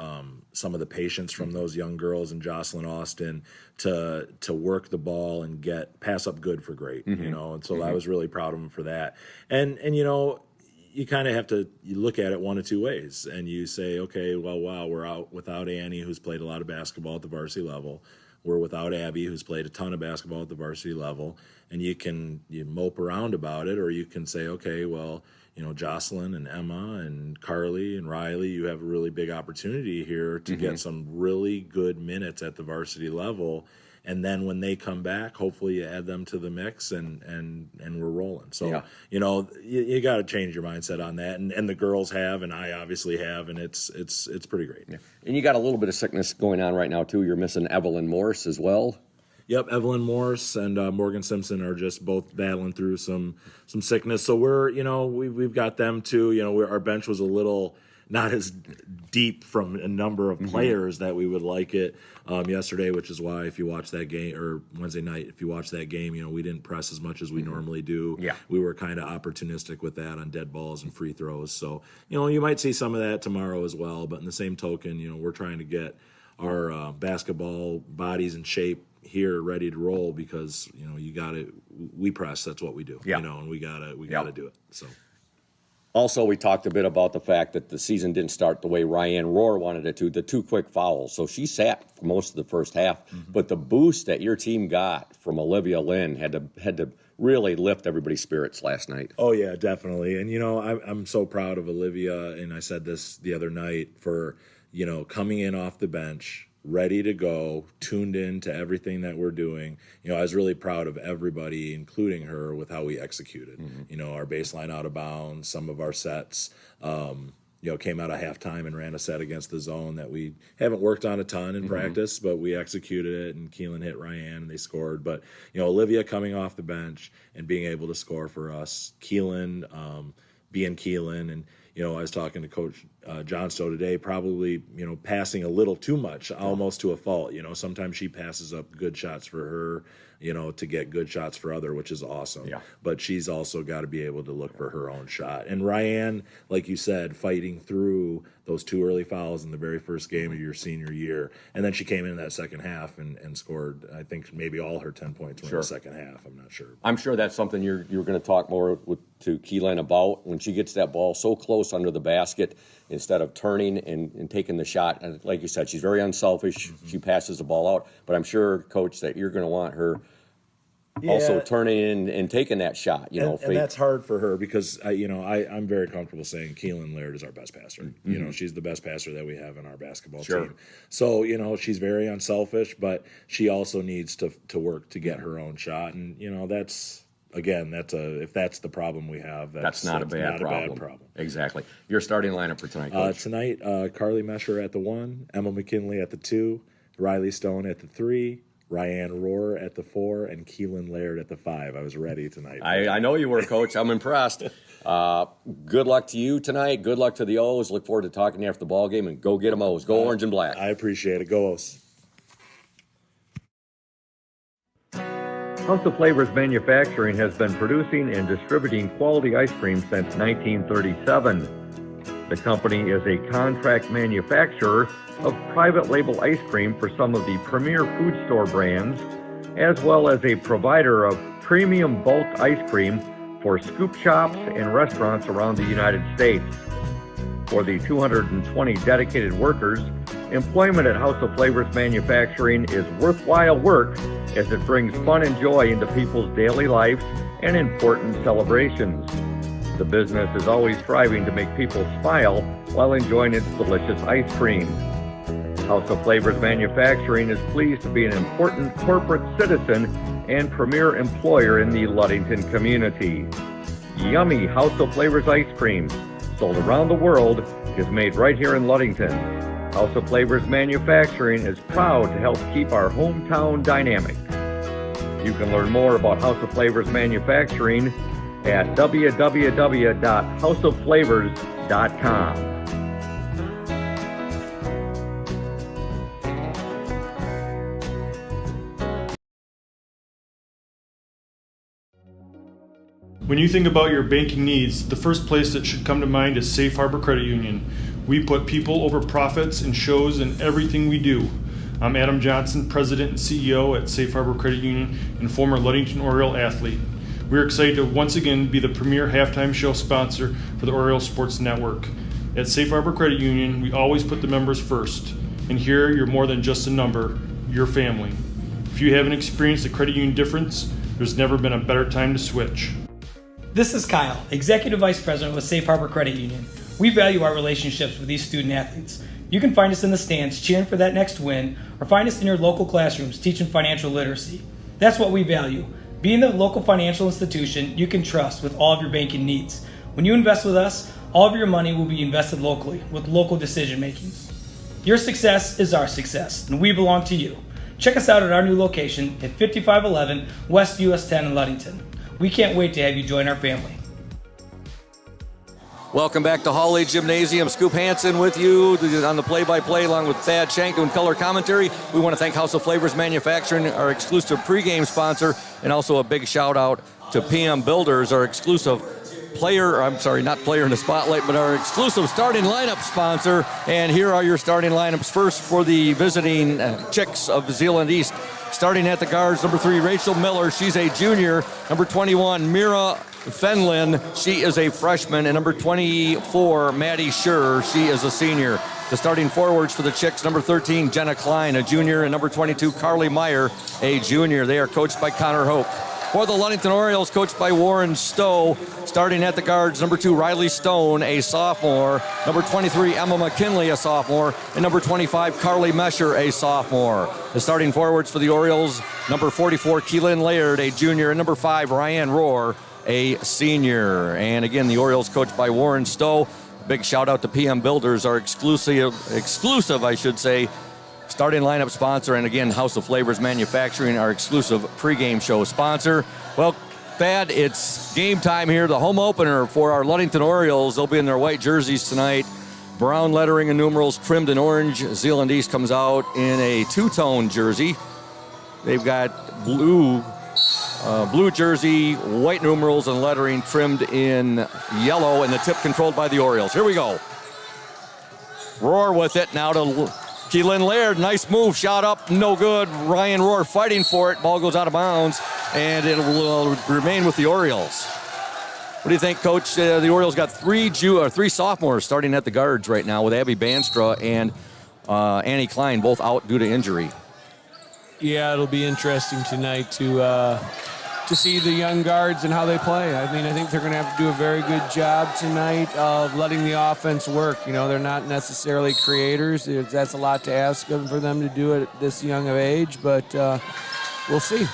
some of the patience from those young girls and Jocelyn Austin to work the ball and pass up good for great, and so I was really proud of them for that. And you kind of have to look at it one of 2 ways, and you say, okay, well, wow, we're out without Annie, who's played a lot of basketball at the varsity level. We're without Abby, who's played a ton of basketball at the varsity level, and you mope around about it, or you can say, okay, well, Jocelyn and Emma and Carly and Riley, you have a really big opportunity here to get some really good minutes at the varsity level. And then when they come back, hopefully you add them to the mix and we're rolling. So, you got to change your mindset on that. And the girls have, and I obviously have, and it's pretty great. Yeah. And you got a little bit of sickness going on right now, too. You're missing Evelyn Morse as well. Yep, Evelyn Morse and Morgan Simpson are just both battling through some sickness. So we've got them too. Our bench was a little not as deep from a number of players that we would like it yesterday, which is why if you watch that game, or Wednesday night, if you watch that game, we didn't press as much as we normally do. Yeah. We were kind of opportunistic with that on dead balls and free throws. So, you might see some of that tomorrow as well. But in the same token, we're trying to get our basketball bodies in shape here ready to roll, because we press, that's what we do. And we gotta do it. So also, we talked a bit about the fact that the season didn't start the way Ryan Rohr wanted it to, the 2 quick fouls. So she sat for most of the first half, but the boost that your team got from Olivia Lynn had to really lift everybody's spirits last night. Oh yeah, definitely. And I'm so proud of Olivia, and I said this the other night, for coming in off the bench, ready to go, tuned in to everything that we're doing. I was really proud of everybody, including her, with how we executed. Our baseline out of bounds, some of our sets, came out of halftime and ran a set against the zone that we haven't worked on a ton in practice, but we executed it, and Keelan hit Ryan and they scored. But, Olivia coming off the bench and being able to score for us, Keelan, being Keelan, and I was talking to Coach Johnstow today, probably, passing a little too much, almost to a fault. Sometimes she passes up good shots for her, to get good shots for other, which is awesome. Yeah. But she's also got to be able to look for her own shot. And Ryan, like you said, fighting through those 2 early fouls in the very first game of your senior year. And then she came in that second half and scored, I think, maybe all her 10 points were in the second half. I'm not sure. I'm sure that's something you're going to talk more to Keelan about, when she gets that ball so close under the basket, instead of turning and taking the shot. And like you said, she's very unselfish. She passes the ball out. But I'm sure, Coach, that you're going to want her also turning in and taking that shot. And that's hard for her, because I'm very comfortable saying Keelan Laird is our best passer. She's the best passer that we have in our basketball team. So she's very unselfish, but she also needs to work to get her own shot. And that's, again, if that's the problem we have, that's not a bad problem. Exactly. Your starting lineup for tonight, Coach. Tonight, Carly Mesher at the 1, Emma McKinley at the 2, Riley Stone at the 3, Ryan Rohr at the 4, and Keelan Laird at the 5. I was ready tonight. I know you were, Coach. I'm impressed. Good luck to you tonight. Good luck to the O's. Look forward to talking to you after the ball game, and go get them O's. Go orange and black. I appreciate it. Go O's. House of Flavors Manufacturing has been producing and distributing quality ice cream since 1937. The company is a contract manufacturer of private label ice cream for some of the premier food store brands, as well as a provider of premium bulk ice cream for scoop shops and restaurants around the United States. For the 220 dedicated workers, employment at House of Flavors Manufacturing is worthwhile work as it brings fun and joy into people's daily lives and important celebrations. The business is always striving to make people smile while enjoying its delicious ice cream. House of Flavors Manufacturing is pleased to be an important corporate citizen and premier employer in the Ludington community. Yummy House of Flavors ice cream, sold around the world, is made right here in Ludington. House of Flavors Manufacturing is proud to help keep our hometown dynamic. You can learn more about House of Flavors Manufacturing at www.houseofflavors.com. When you think about your banking needs, the first place that should come to mind is Safe Harbor Credit Union. We put people over profits and shows in everything we do. I'm Adam Johnson, President and CEO at Safe Harbor Credit Union and former Ludington Oriole athlete. We're excited to once again be the premier halftime show sponsor for the Oriole Sports Network. At Safe Harbor Credit Union, we always put the members first. And here, you're more than just a number, you're family. If you haven't experienced the credit union difference, there's never been a better time to switch. This is Kyle, Executive Vice President with Safe Harbor Credit Union. We value our relationships with these student athletes. You can find us in the stands cheering for that next win, or find us in your local classrooms teaching financial literacy. That's what we value. Being the local financial institution you can trust with all of your banking needs. When you invest with us, all of your money will be invested locally with local decision making. Your success is our success, and we belong to you. Check us out at our new location at 5511 West US 10 in Ludington. We can't wait to have you join our family. Welcome back to Hawley Gymnasium. Scoop Hansen with you on the play-by-play along with Thad Shank doing color commentary. We want to thank House of Flavors Manufacturing, our exclusive pregame sponsor, and also a big shout out to PM Builders, our exclusive not player in the spotlight, but our exclusive starting lineup sponsor. And here are your starting lineups. First for the visiting Chicks of Zeeland East. Starting at the guards, number 3, Rachel Miller. She's a junior. Number 21, Mira Fenlin. She is a freshman. And number 24, Maddie Schur. She is a senior. The starting forwards for the Chicks, number 13, Jenna Klein, a junior. And number 22, Carly Meyer, a junior. They are coached by Connor Hope. For the Ludington Orioles, coached by Warren Stowe. Starting at the guards, number 2, Riley Stone, a sophomore. Number 23, Emma McKinley, a sophomore. And number 25, Carly Mesher, a sophomore. The starting forwards for the Orioles, number 44, Keelan Laird, a junior. And number 5, Ryan Rohr, a senior. And again, the Orioles coached by Warren Stowe. Big shout out to PM Builders, our exclusive, starting lineup sponsor, and again, House of Flavors Manufacturing, our exclusive pregame show sponsor. Well, Thad, it's game time here, the home opener for our Ludington Orioles. They'll be in their white jerseys tonight. Brown lettering and numerals trimmed in orange. Zeeland East comes out in a two-tone jersey. They've got blue jersey, white numerals and lettering trimmed in yellow, and the tip controlled by the Orioles. Here we go. Rohr with it now to Keelan Laird, nice move, shot up, no good. Ryan Rohr fighting for it. Ball goes out of bounds, and it will remain with the Orioles. What do you think, Coach? The Orioles got three sophomores starting at the guards right now with Abby Banstra and Annie Klein, both out due to injury. Yeah, it'll be interesting tonight to see the young guards and how they play. I mean, I think they're going to have to do a very good job tonight of letting the offense work. You know, they're not necessarily creators. That's a lot to ask for them to do at this young of age, but we'll see.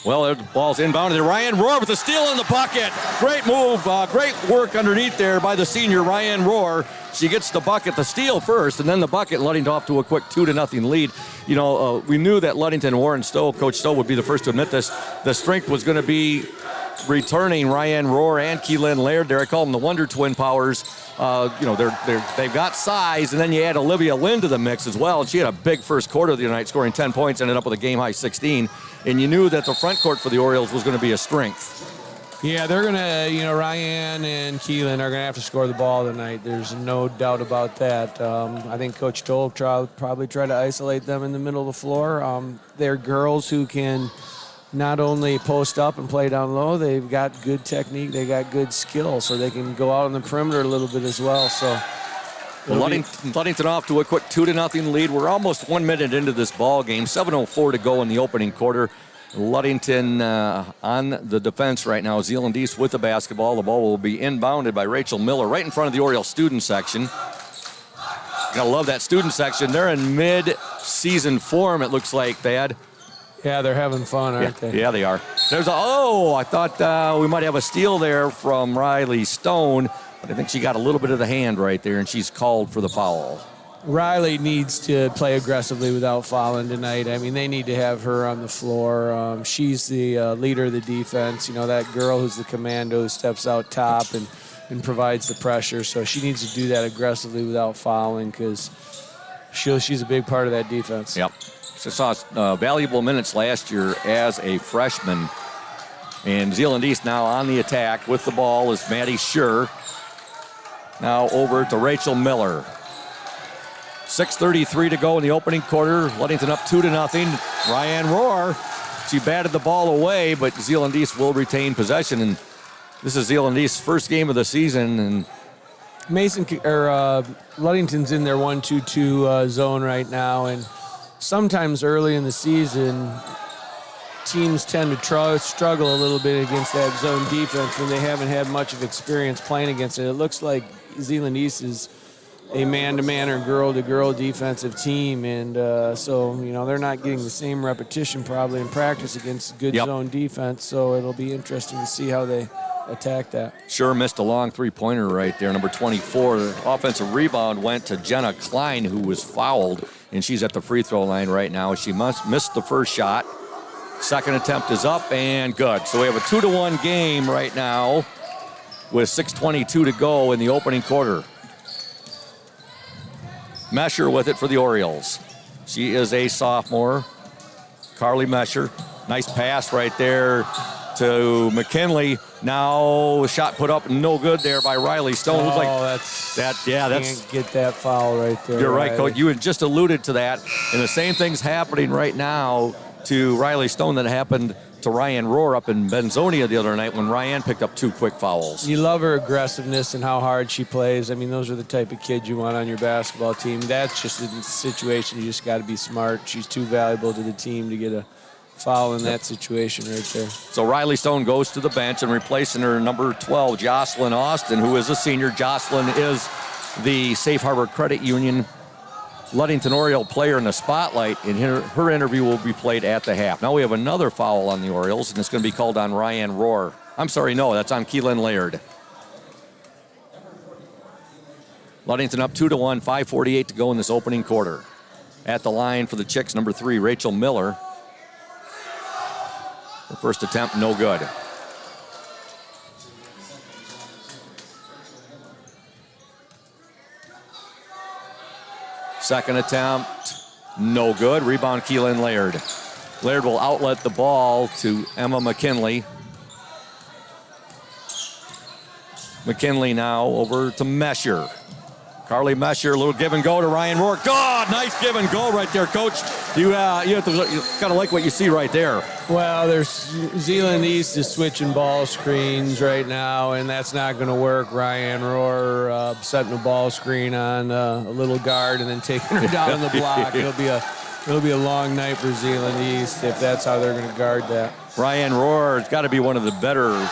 Well, the ball's inbounded. Ryan Rohr with a steal in the bucket. Great move, great work underneath there by the senior Ryan Rohr. She gets the bucket, the steal first, and then the bucket, Ludington off to a quick 2-0 lead. You know, we knew that Ludington, Warren Stowe, Coach Stowe would be the first to admit this. The strength was going to be returning Ryan Rohr and Keelan Laird there. I call them the Wonder Twin Powers. They've got size, and then you add Olivia Lynn to the mix as well. And she had a big first quarter of the night, scoring 10 points, ended up with a game-high 16. And you knew that the front court for the Orioles was going to be a strength. Yeah, they're going to, Ryan and Keelan are going to have to score the ball tonight. There's no doubt about that. I think Coach Stoll probably try to isolate them in the middle of the floor. They're girls who can not only post up and play down low, they've got good technique, they got good skill, so they can go out on the perimeter a little bit as well. So Ludington off to a quick 2-0 lead. We're almost 1 minute into this ball game. 7:04 to go in the opening quarter. Ludington on the defense right now. Zeeland East with the basketball. The ball will be inbounded by Rachel Miller right in front of the Oriole student section. Gotta love that student section. They're in mid-season form, it looks like, Thad. Yeah, they're having fun, aren't they? Yeah, they are. I thought we might have a steal there from Riley Stone, but I think she got a little bit of the hand right there, and she's called for the foul. Riley needs to play aggressively without fouling tonight. I mean, they need to have her on the floor. She's the leader of the defense. You know, that girl who's the commando who steps out top and provides the pressure. So she needs to do that aggressively without fouling because she's a big part of that defense. Yep. She saw valuable minutes last year as a freshman. And Zeeland East now on the attack with the ball is Maddie Schur. Now over to Rachel Miller. 6:33 to go in the opening quarter. Ludington up 2-0. Ryan Rohr, she batted the ball away, but Zeeland East will retain possession. And this is Zeeland East's first game of the season. And Ludington's in their 1-2-2 zone right now. And sometimes early in the season, teams tend to struggle a little bit against that zone defense when they haven't had much of experience playing against it. It looks like Zeeland East is a man-to-man or girl-to-girl defensive team, and so, you know, they're not getting the same repetition probably in practice against good zone defense, so it'll be interesting to see how they attack that. Sure missed a long three-pointer right there, number 24. The offensive rebound went to Jenna Klein, who was fouled, and she's at the free throw line right now. She missed the first shot. Second attempt is up and good. So we have a 2-1 game right now with 6:22 to go in the opening quarter. Mesher with it for the Orioles. She is a sophomore. Carly Mesher. Nice pass right there to McKinley. Now a shot put up, no good there by Riley Stone. Can't get that foul right there. You're right, Coach. You had just alluded to that. And the same thing's happening right now to Riley Stone that happened to Ryan Rohr up in Benzonia the other night when Ryan picked up 2 quick fouls. You love her aggressiveness and how hard she plays. I mean, those are the type of kids you want on your basketball team. That's just a situation you just got to be smart. She's too valuable to the team to get a foul in that situation right there. So Riley Stone goes to the bench and replacing her number 12, Jocelyn Austin, who is a senior. Jocelyn is the Safe Harbor Credit Union Ludington Oriole player in the spotlight, and her interview will be played at the half. Now we have another foul on the Orioles, and it's going to be called on Ryan Rohr. I'm sorry, no, that's on Keelan Laird. Ludington up 2-1, 5:48 to go in this opening quarter. At the line for the Chicks, number 3, Rachel Miller. Her first attempt, no good. Second attempt, no good. Rebound, Keelan Laird. Laird will outlet the ball to Emma McKinley. McKinley now over to Mesher. Carly Mesher, a little give and go to Ryan Rohr. God, nice give and go right there, Coach. You have to kind of like what you see right there. Well, there's Zeeland East is switching ball screens right now, and that's not going to work. Ryan Rohr setting a ball screen on a little guard and then taking her down the block. It'll be a long night for Zeeland East if that's how they're going to guard that. Ryan Rohr has got to be one of the better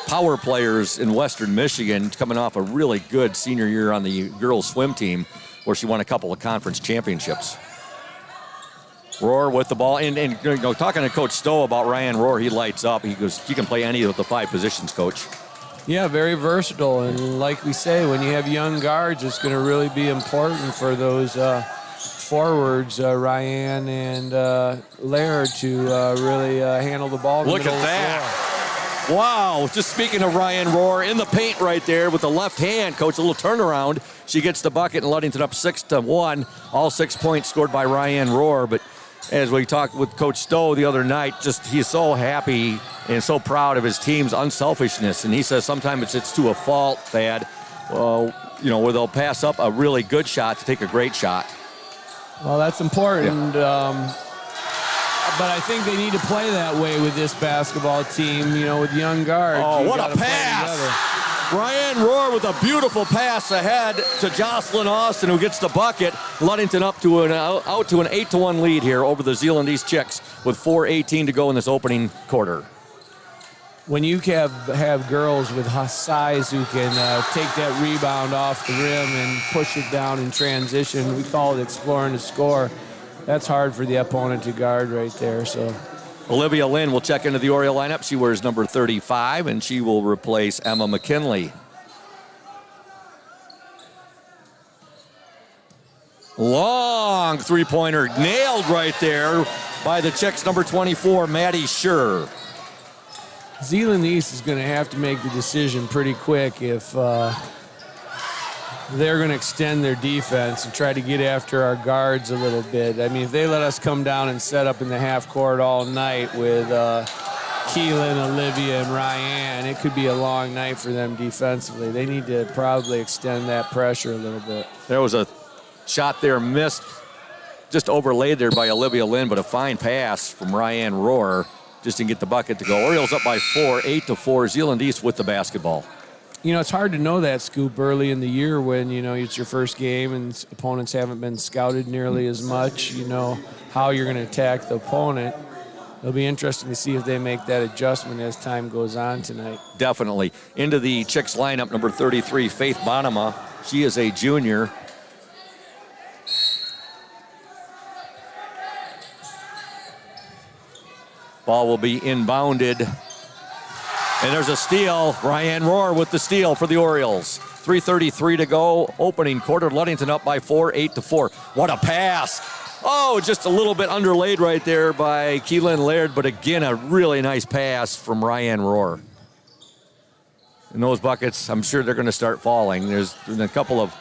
power players in Western Michigan, coming off a really good senior year on the girls swim team where she won a couple of conference championships. Rohr with the ball, and you know, talking to Coach Stowe about Ryan Rohr, he lights up. He goes, he can play any of the 5 positions, Coach. Yeah, very versatile, and like we say, when you have young guards, it's going to really be important for those forwards, Ryan and Laird, to really handle the ball. Look at that. Wow, just speaking of Ryan Rohr, in the paint right there with the left hand, Coach, a little turnaround. She gets the bucket and Ludington up 6-1. All 6 points scored by Ryan Rohr. But as we talked with Coach Stowe the other night, just he's so happy and so proud of his team's unselfishness. And he says sometimes it's to a fault, Thad, where they'll pass up a really good shot to take a great shot. Well, that's important. Yeah. But I think they need to play that way with this basketball team, with young guards. Oh, what a pass! Ryan Rohr with a beautiful pass ahead to Jocelyn Austin, who gets the bucket. Ludington up to out to an 8-1 lead here over the Zeeland East Chicks with 4:18 to go in this opening quarter. When you have girls with size who can take that rebound off the rim and push it down in transition, we call it exploring the score. That's hard for the opponent to guard right there. So Olivia Lynn will check into the Oriole lineup. She wears number 35, and she will replace Emma McKinley. Long three-pointer nailed right there by the Chicks, number 24, Maddie Schur. Zeeland East is going to have to make the decision pretty quick if they're going to extend their defense and try to get after our guards a little bit. I mean, if they let us come down and set up in the half court all night with Keelan, Olivia, and Ryan, it could be a long night for them defensively. They need to probably extend that pressure a little bit. There was a shot there missed, just overlaid there by Olivia Lynn, but a fine pass from Ryan Rohr just to get the bucket to go. Orioles up by 4, 8-4. Zeeland East with the basketball. You know, it's hard to know that, Scoop, early in the year when, you know, it's your first game and opponents haven't been scouted nearly as much. You know how you're going to attack the opponent. It'll be interesting to see if they make that adjustment as time goes on tonight. Definitely. Into the Chicks lineup, number 33, Faith Bonema. She is a junior. Ball will be inbounded. And there's a steal. Ryan Rohr with the steal for the Orioles. 3:33 to go. Opening quarter. Ludington up by 4, 8-4. What a pass. Oh, just a little bit underlaid right there by Keelan Laird. But again, a really nice pass from Ryan Rohr. And those buckets, I'm sure they're going to start falling. There's been a couple of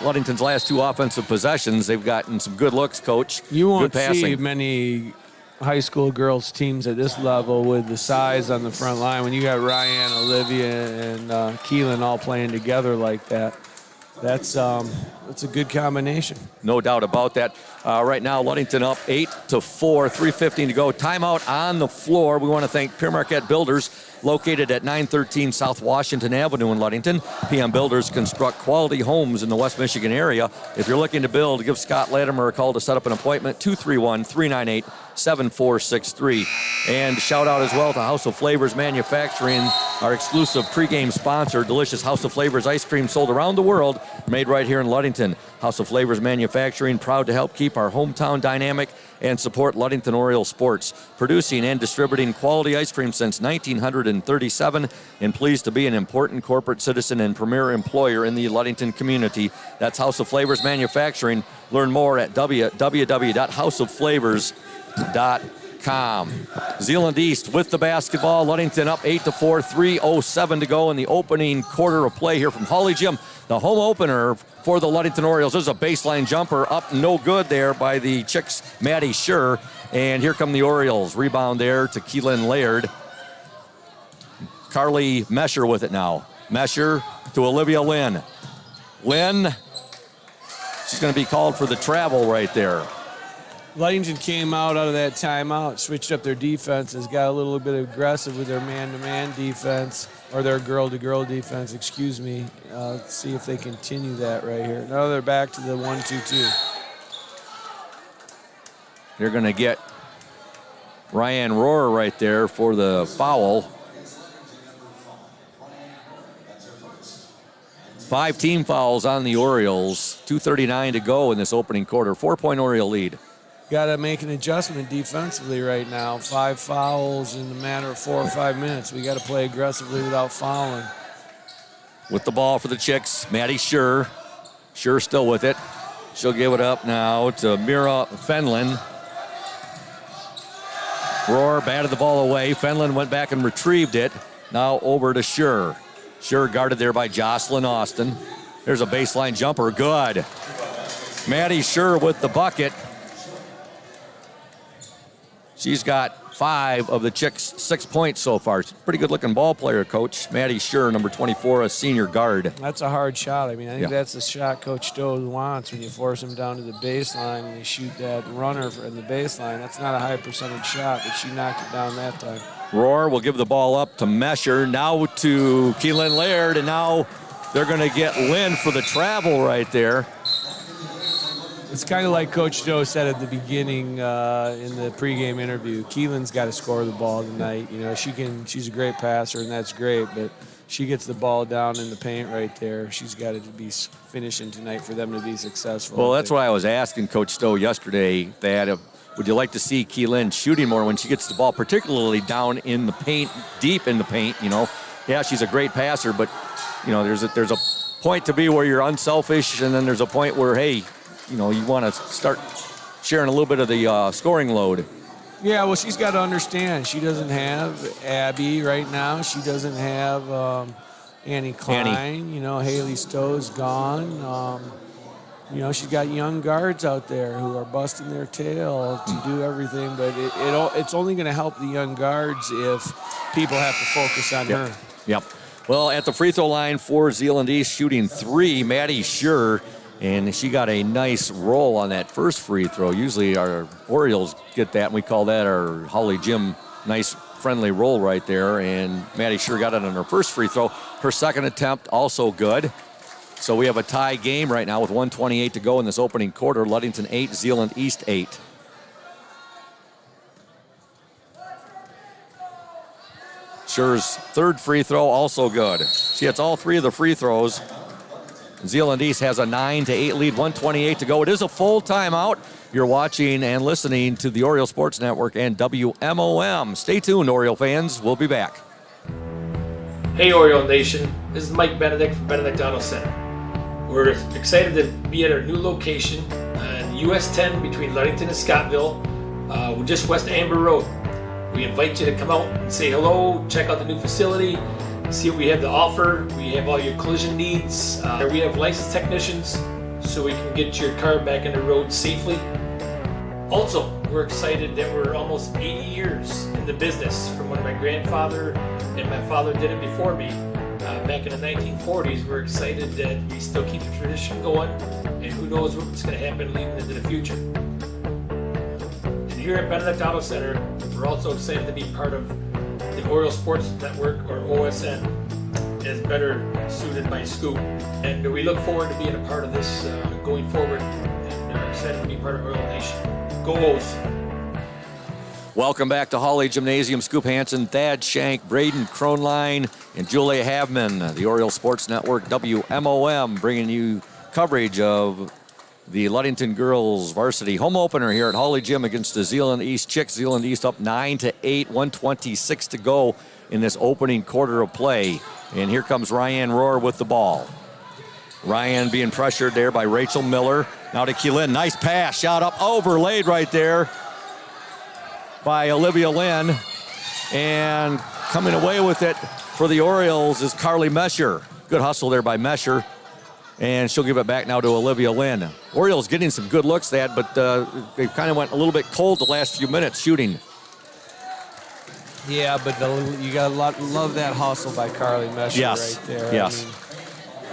Ludington's last 2 offensive possessions. They've gotten some good looks, Coach. You won't good passing. see many high school girls teams at this level with the size on the front line. When you got Ryan, Olivia, and Keelan all playing together like that, that's a good combination. No doubt about that. Right now, Ludington up 8-4, 3:15 to go. Timeout on the floor. We want to thank Pure Marquette Builders, located at 913 South Washington Avenue in Ludington. PM Builders construct quality homes in the West Michigan area. If you're looking to build, give Scott Latimer a call to set up an appointment, 231-398-7463. And shout out as well to House of Flavors Manufacturing, our exclusive pregame sponsor. Delicious House of Flavors ice cream sold around the world, made right here in Ludington. House of Flavors Manufacturing, proud to help keep our hometown dynamic and support Ludington Oriole sports, producing and distributing quality ice cream since 1937, and pleased to be an important corporate citizen and premier employer in the Ludington community. That's House of Flavors Manufacturing. Learn more at www.houseofflavors.com. Zeeland East with the basketball. Ludington up 8-4, 3:07 to go in the opening quarter of play here from Hawley Gym. The home opener for the Ludington Orioles. There's a baseline jumper up no good there by the Chicks, Maddie Schur. And here come the Orioles. Rebound there to Keelan Laird. Carly Mesher with it now. Mesher to Olivia Lynn. Lynn, she's going to be called for the travel right there. Ludington came out of that timeout, switched up their defenses, got a little bit aggressive with their man-to-man defense, or their girl-to-girl defense, excuse me. Let's see if they continue that right here. Now they're back to the 1-2-2. They're going to get Ryan Rohr right there for the foul. 5 team fouls on the Orioles. 2:39 to go in this opening quarter. 4-point Oriole lead. Got to make an adjustment defensively right now. 5 fouls in a matter of 4 or 5 minutes. We got to play aggressively without fouling. With the ball for the Chicks, Maddie Schur. Schur still with it. She'll give it up now to Mira Fenlon. Rohr batted the ball away. Fenlon went back and retrieved it. Now over to Schur. Schur guarded there by Jocelyn Austin. There's a baseline jumper. Good. Maddie Schur with the bucket. She's got 5 of the Chicks' 6 points so far. She's a pretty good-looking ball player, Coach. Maddie Schur, number 24, a senior guard. That's a hard shot. I mean, I think that's the shot Coach Stowe wants when you force him down to the baseline and you shoot that runner in the baseline. That's not a high percentage shot, but she knocked it down that time. Rohr will give the ball up to Mesher. Now to Keelan Laird, and now they're going to get Lynn for the travel right there. It's kind of like Coach Joe said at the beginning in the pregame interview. Keelan's got to score the ball tonight. You know, she's a great passer, and that's great, but she gets the ball down in the paint right there. She's got to be finishing tonight for them to be successful. Well, that's why I was asking Coach Stowe yesterday, that would you like to see Keelan shooting more when she gets the ball, particularly down in the paint, deep in the paint, you know. Yeah, she's a great passer, but, you know, there's a point to be where you're unselfish, and then there's a point where, hey, you know, you want to start sharing a little bit of the scoring load. Yeah, well, she's got to understand. She doesn't have Abby right now. She doesn't have Annie Klein. You know, Haley Stowe's gone. You know, she's got young guards out there who are busting their tail to do everything, but it's only going to help the young guards if people have to focus on her. Yep. Well, at the free throw line for Zeeland East, shooting 3, Maddie Schur, and she got a nice roll on that first free throw. Usually our Orioles get that, and we call that our Holly Gym nice friendly roll right there, and Maddie Schur got it on her first free throw. Her second attempt also good. So we have a tie game right now with 1:28 to go in this opening quarter. Ludington 8, Zeeland East 8. Schur's third free throw also good. She hits all 3 of the free throws. Zeeland East has a 9-8 lead, 1:28 to go. It is a full timeout. You're watching and listening to the Oriole Sports Network and WMOM. Stay tuned, Oriole fans. We'll be back. Hey, Oriole Nation. This is Mike Benedict from Benedict Auto Center. We're excited to be at our new location on US 10 between Ludington and Scottville. We're just west of Amber Road. We invite you to come out and say hello, check out the new facility, see what we have to offer. We have all your collision needs. We have licensed technicians so we can get your car back on the road safely. Also, we're excited that we're almost 80 years in the business from when my grandfather and my father did it before me. Back in the 1940s, we're excited that we still keep the tradition going, and who knows what's going to happen leading into the future. And here at Benedict Auto Center, we're also excited to be part of the Oriole Sports Network, or OSN, as better suited by Scoop. And we look forward to being a part of this going forward, and are excited to be part of Oriole Nation. Go O's! Welcome back to Holly Gymnasium. Scoop Hansen, Thad Shank, Braden Kronline, and Julia Havman. The Oriole Sports Network, WMOM, bringing you coverage of the Ludington girls varsity home opener here at Holly Gym against the Zeeland East Chicks. Zeeland East up 9-8, 1:26 to go in this opening quarter of play. And here comes Ryan Rohr with the ball. Ryan being pressured there by Rachel Miller. Now to Keelan. Nice pass, shot up, overlaid right there by Olivia Lynn. And coming away with it for the Orioles is Carly Mesher. Good hustle there by Mesher. And she'll give it back now to Olivia Lynn. Orioles getting some good looks at, but they kind of went a little bit cold the last few minutes shooting. Yeah, but you got to love that hustle by Carly Mesher right there. Yes. I mean,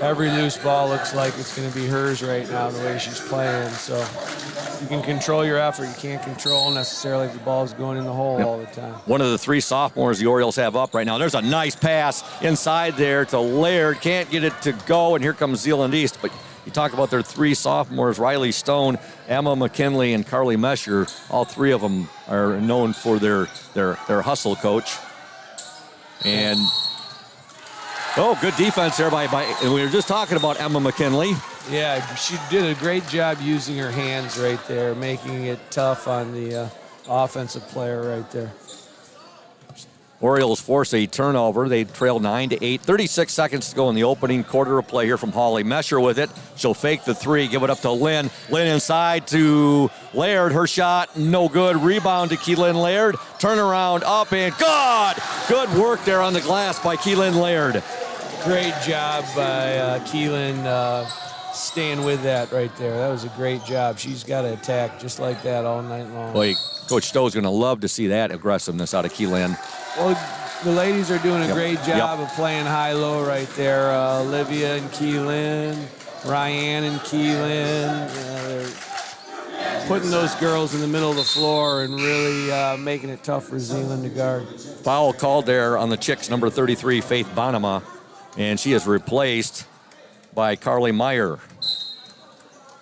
every loose ball looks like it's going to be hers right now, the way she's playing. So you can control your effort. You can't control necessarily if the ball's going in the hole all the time. One of the 3 sophomores the Orioles have up right now. There's a nice pass inside there to Laird. Can't get it to go, and here comes Zeeland East. But you talk about their 3 sophomores, Riley Stone, Emma McKinley, and Carly Mesher. All 3 of them are known for their hustle coach. And good defense there by and we were just talking about Emma McKinley. Yeah, she did a great job using her hands right there, making it tough on the offensive player right there. Orioles force a turnover. They trail 9-8. 36 seconds to go in the opening quarter of play here from Holly Mesher with it. She'll fake the 3, give it up to Lynn. Lynn inside to Laird. Her shot, no good. Rebound to Keelan Laird. Turnaround up and good! Good work there on the glass by Keelan Laird. Great job by Keelan staying with that right there. That was a great job. She's got to attack just like that all night long. Boy, Coach Stowe's going to love to see that aggressiveness out of Keelan. Well, the ladies are doing a great job of playing high-low right there. Olivia and Keelan, Ryan and Keelan. putting those girls in the middle of the floor and really making it tough for Zeeland to guard. Foul called there on the Chicks, number 33, Faith Bonema, and she is replaced by Carly Meyer.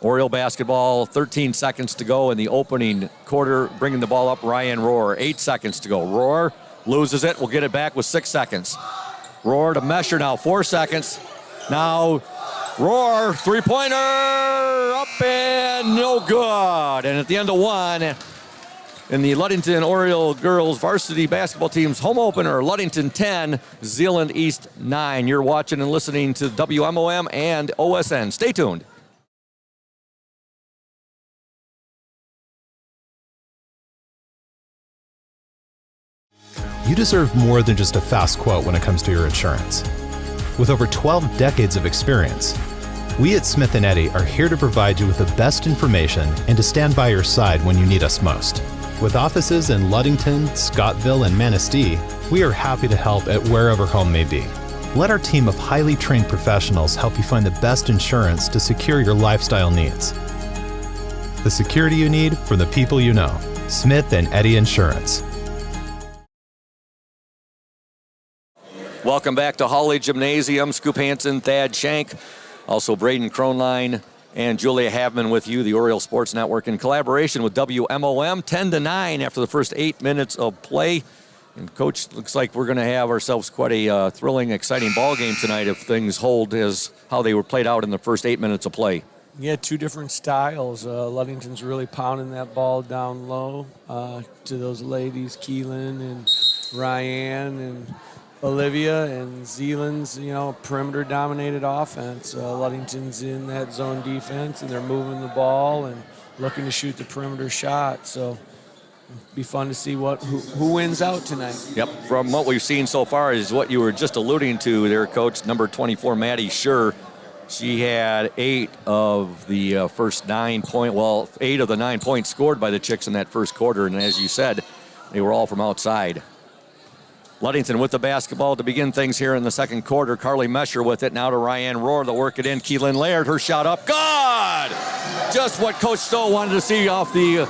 Oriole basketball, 13 seconds to go in the opening quarter. Bringing the ball up, Ryan Rohr. 8 seconds to go. Rohr loses it. We'll get it back with 6 seconds. Rohr to Mesher now, 4 seconds. Now Rohr, three-pointer, up and no good. And at the end of one, in the Ludington Oriole girls varsity basketball team's home opener, Ludington 10, Zeeland East 9. You're watching and listening to WMOM and OSN. Stay tuned. You deserve more than just a fast quote when it comes to your insurance. With over 12 decades of experience, we at Smith & Eddy are here to provide you with the best information and to stand by your side when you need us most. With offices in Ludington, Scottville, and Manistee, we are happy to help at wherever home may be. Let our team of highly trained professionals help you find the best insurance to secure your lifestyle needs. The security you need from the people you know. Smith & Eddy Insurance. Welcome back to Holly Gymnasium. Scoop Hansen, Thad Shank, also Braden Kronline and Julia Havman with you, the Oriole Sports Network, in collaboration with WMOM. 10-9 after the first 8 minutes of play. And Coach, looks like we're going to have ourselves quite a thrilling, exciting ball game tonight if things hold as how they were played out in the first 8 minutes of play. Yeah, two different styles. Ludington's really pounding that ball down low to those ladies, Keelan and Ryan and Olivia, and Zeeland's, perimeter-dominated offense. Ludington's in that zone defense, and they're moving the ball and looking to shoot the perimeter shot. So it'll be fun to see who wins out tonight. Yep, from what we've seen so far is what you were just alluding to there, Coach. Number 24, Maddie Scher. She had 8 of the first 9 points. 8 of the 9 points scored by the Chicks in that first quarter, and as you said, they were all from outside. Ludington with the basketball to begin things here in the second quarter. Carly Mesher with it. Now to Ryan Rohr. They'll work it in. Keelan Laird, her shot up. Good! Just what Coach Stowe wanted to see off the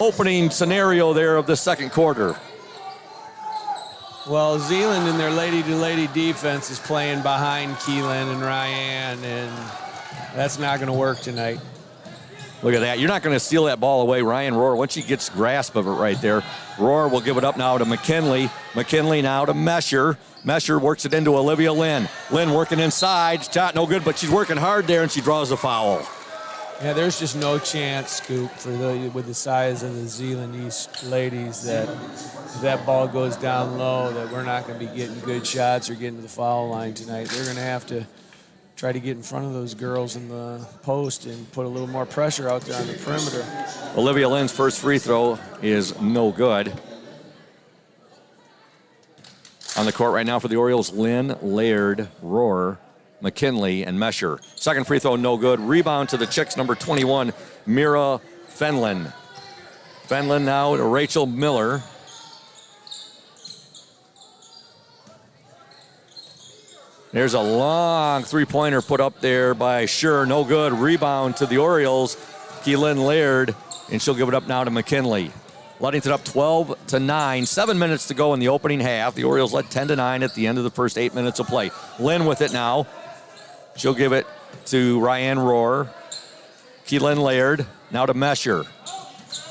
opening scenario there of the second quarter. Well, Zeeland in their lady-to-lady defense is playing behind Keelan and Ryan, and that's not going to work tonight. Look at that. You're not going to steal that ball away. Ryan Rohr, once she gets grasp of it right there. Rohr will give it up now to McKinley. McKinley now to Mesher. Mesher works it into Olivia Lynn. Lynn working inside. Shot no good, but she's working hard there, and she draws a foul. Yeah, there's just no chance, Scoop, with the size of the Zeeland East ladies that if that ball goes down low, that we're not going to be getting good shots or getting to the foul line tonight. They're going to have to try to get in front of those girls in the post and put a little more pressure out there on the perimeter. Olivia Lynn's first free throw is no good. On the court right now for the Orioles, Lynn, Laird, Rohr, McKinley, and Mesher. Second free throw, no good. Rebound to the Chicks, number 21, Mira Fenlon. Fenlon now to Rachel Miller. There's a long three-pointer put up there by Scher. No good. Rebound to the Orioles. Keelan Laird, and she'll give it up now to McKinley. Ludington up 12-9. 7 minutes to go in the opening half. The Orioles led 10-9 at the end of the first 8 minutes of play. Lynn with it now. She'll give it to Ryan Rohr. Keelan Laird now to Mesher.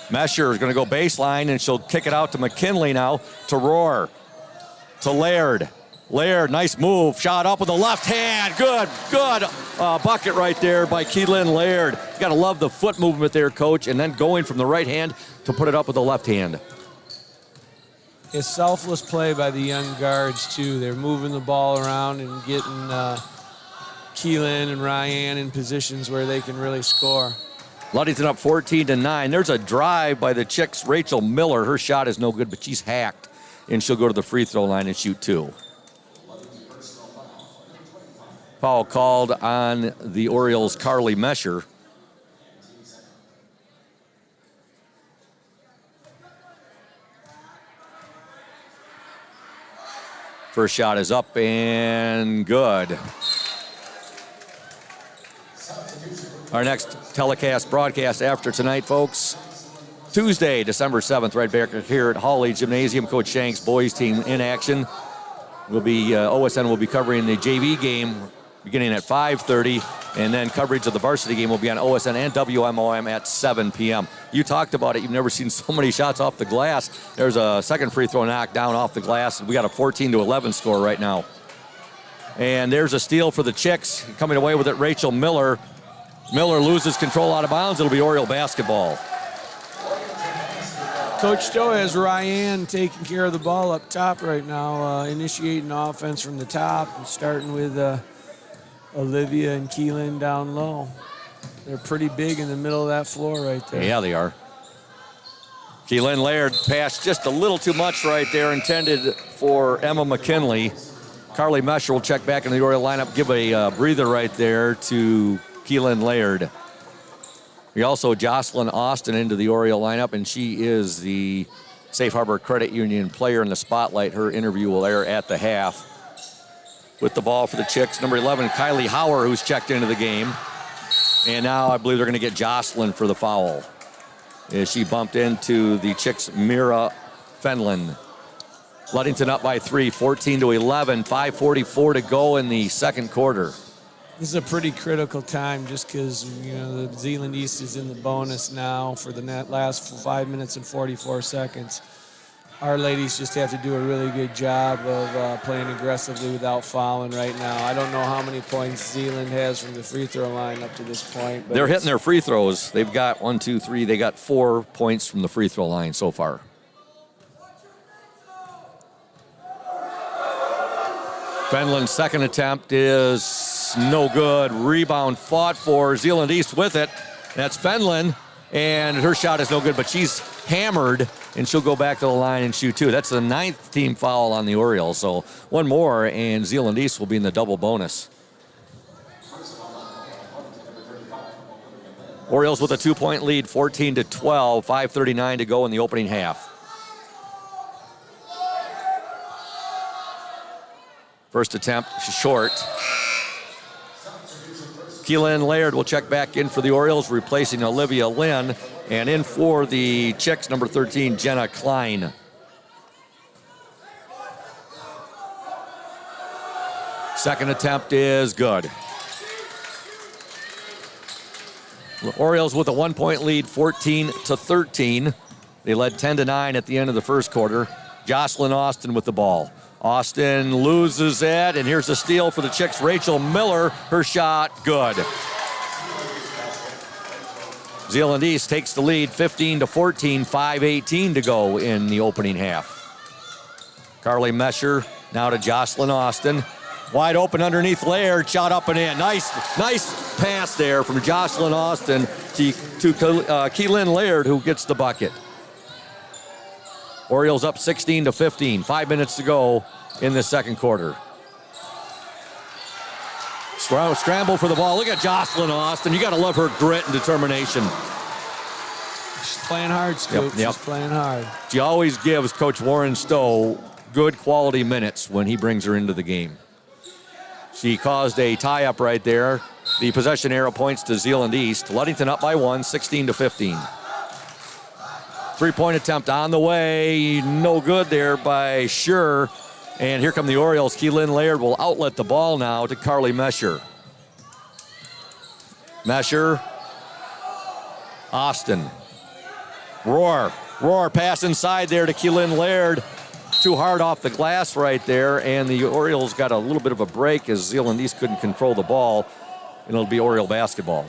Mesher is going to go baseline, and she'll kick it out to McKinley now to Rohr. To Laird. Laird, nice move. Shot up with the left hand. Good bucket right there by Keelan Laird. You got to love the foot movement there, Coach, and then going from the right hand to put it up with the left hand. It's selfless play by the young guards, too. They're moving the ball around and getting Keelan and Ryan in positions where they can really score. Ludington up 14-9. There's a drive by the Chicks, Rachel Miller. Her shot is no good, but she's hacked, and she'll go to the free throw line and shoot 2. Foul called on the Orioles' Carly Mesher. First shot is up and good. Our next telecast broadcast after tonight, folks, Tuesday, December 7th, right back here at Hawley Gymnasium. Coach Shank's boys team in action. OSN will be covering the JV game beginning at 5:30, and then coverage of the varsity game will be on OSN and WMOM at 7 p.m. You talked about it. You've never seen so many shots off the glass. There's a second free throw knocked down off the glass. We got a 14-11 score right now. And there's a steal for the Chicks. Coming away with it, Rachel Miller. Miller loses control out of bounds. It'll be Oriole basketball. Coach Stowe has Ryan taking care of the ball up top right now, initiating offense from the top, starting with Olivia and Keelan down low. They're pretty big in the middle of that floor right there. Yeah, they are. Keelan Laird passed just a little too much right there, intended for Emma McKinley. Carly Mesher will check back in the Oriole lineup, give a breather right there to Keelan Laird. We also Jocelyn Austin into the Oriole lineup, and she is the Safe Harbor Credit Union player in the spotlight. Her interview will air at the half. With the ball for the Chicks, number 11, Kylie Hauer, who's checked into the game. And now I believe they're going to get Jocelyn for the foul, as she bumped into the Chicks' Mira Fenlon. Ludington up by 3, 14-11, 5:44 to go in the second quarter. This is a pretty critical time just because, the Zeeland East is in the bonus now for the last 5 minutes and 44 seconds. Our ladies just have to do a really good job of playing aggressively without fouling right now. I don't know how many points Zeeland has from the free throw line up to this point. But they're hitting their free throws. They've got 1, 2, 3. They got 4 points from the free throw line so far. Fenlon's second attempt is no good. Rebound fought for. Zeeland East with it. That's Fenlon, and her shot is no good, but she's hammered, and she'll go back to the line and shoot 2. That's the 9th team foul on the Orioles, so one more, and Zeeland East will be in the double bonus. Orioles with a 2-point lead, 14-12, 5:39 to go in the opening half. First attempt, short. Keelan Laird will check back in for the Orioles, replacing Olivia Lynn. And in for the Chicks, number 13, Jenna Klein. Second attempt is good. Orioles with a 1-point lead, 14-13. They led 10-9 at the end of the first quarter. Jocelyn Austin with the ball. Austin loses it, and here's a steal for the Chicks. Rachel Miller, her shot, good. Zeeland East takes the lead, 15-14, 5:18 to go in the opening half. Carly Mesher now to Jocelyn Austin. Wide open underneath Laird, shot up and in. Nice pass there from Jocelyn Austin to Keelan Laird, who gets the bucket. Orioles up 16-15, 5 minutes to go in the second quarter. Scramble for the ball. Look at Jocelyn Austin. You got to love her grit and determination. She's playing hard, Scoop. Yep. She's playing hard. She always gives Coach Warren Stowe good quality minutes when he brings her into the game. She caused a tie-up right there. The possession arrow points to Zeeland East. Ludington up by 1, 16-15. Three-point attempt on the way. No good there by Schur. And here come the Orioles. Keelan Laird will outlet the ball now to Carly Mesher. Mesher. Austin. Roar pass inside there to Keelan Laird. Too hard off the glass right there. And the Orioles got a little bit of a break as Zeeland East couldn't control the ball. And it'll be Oriole basketball.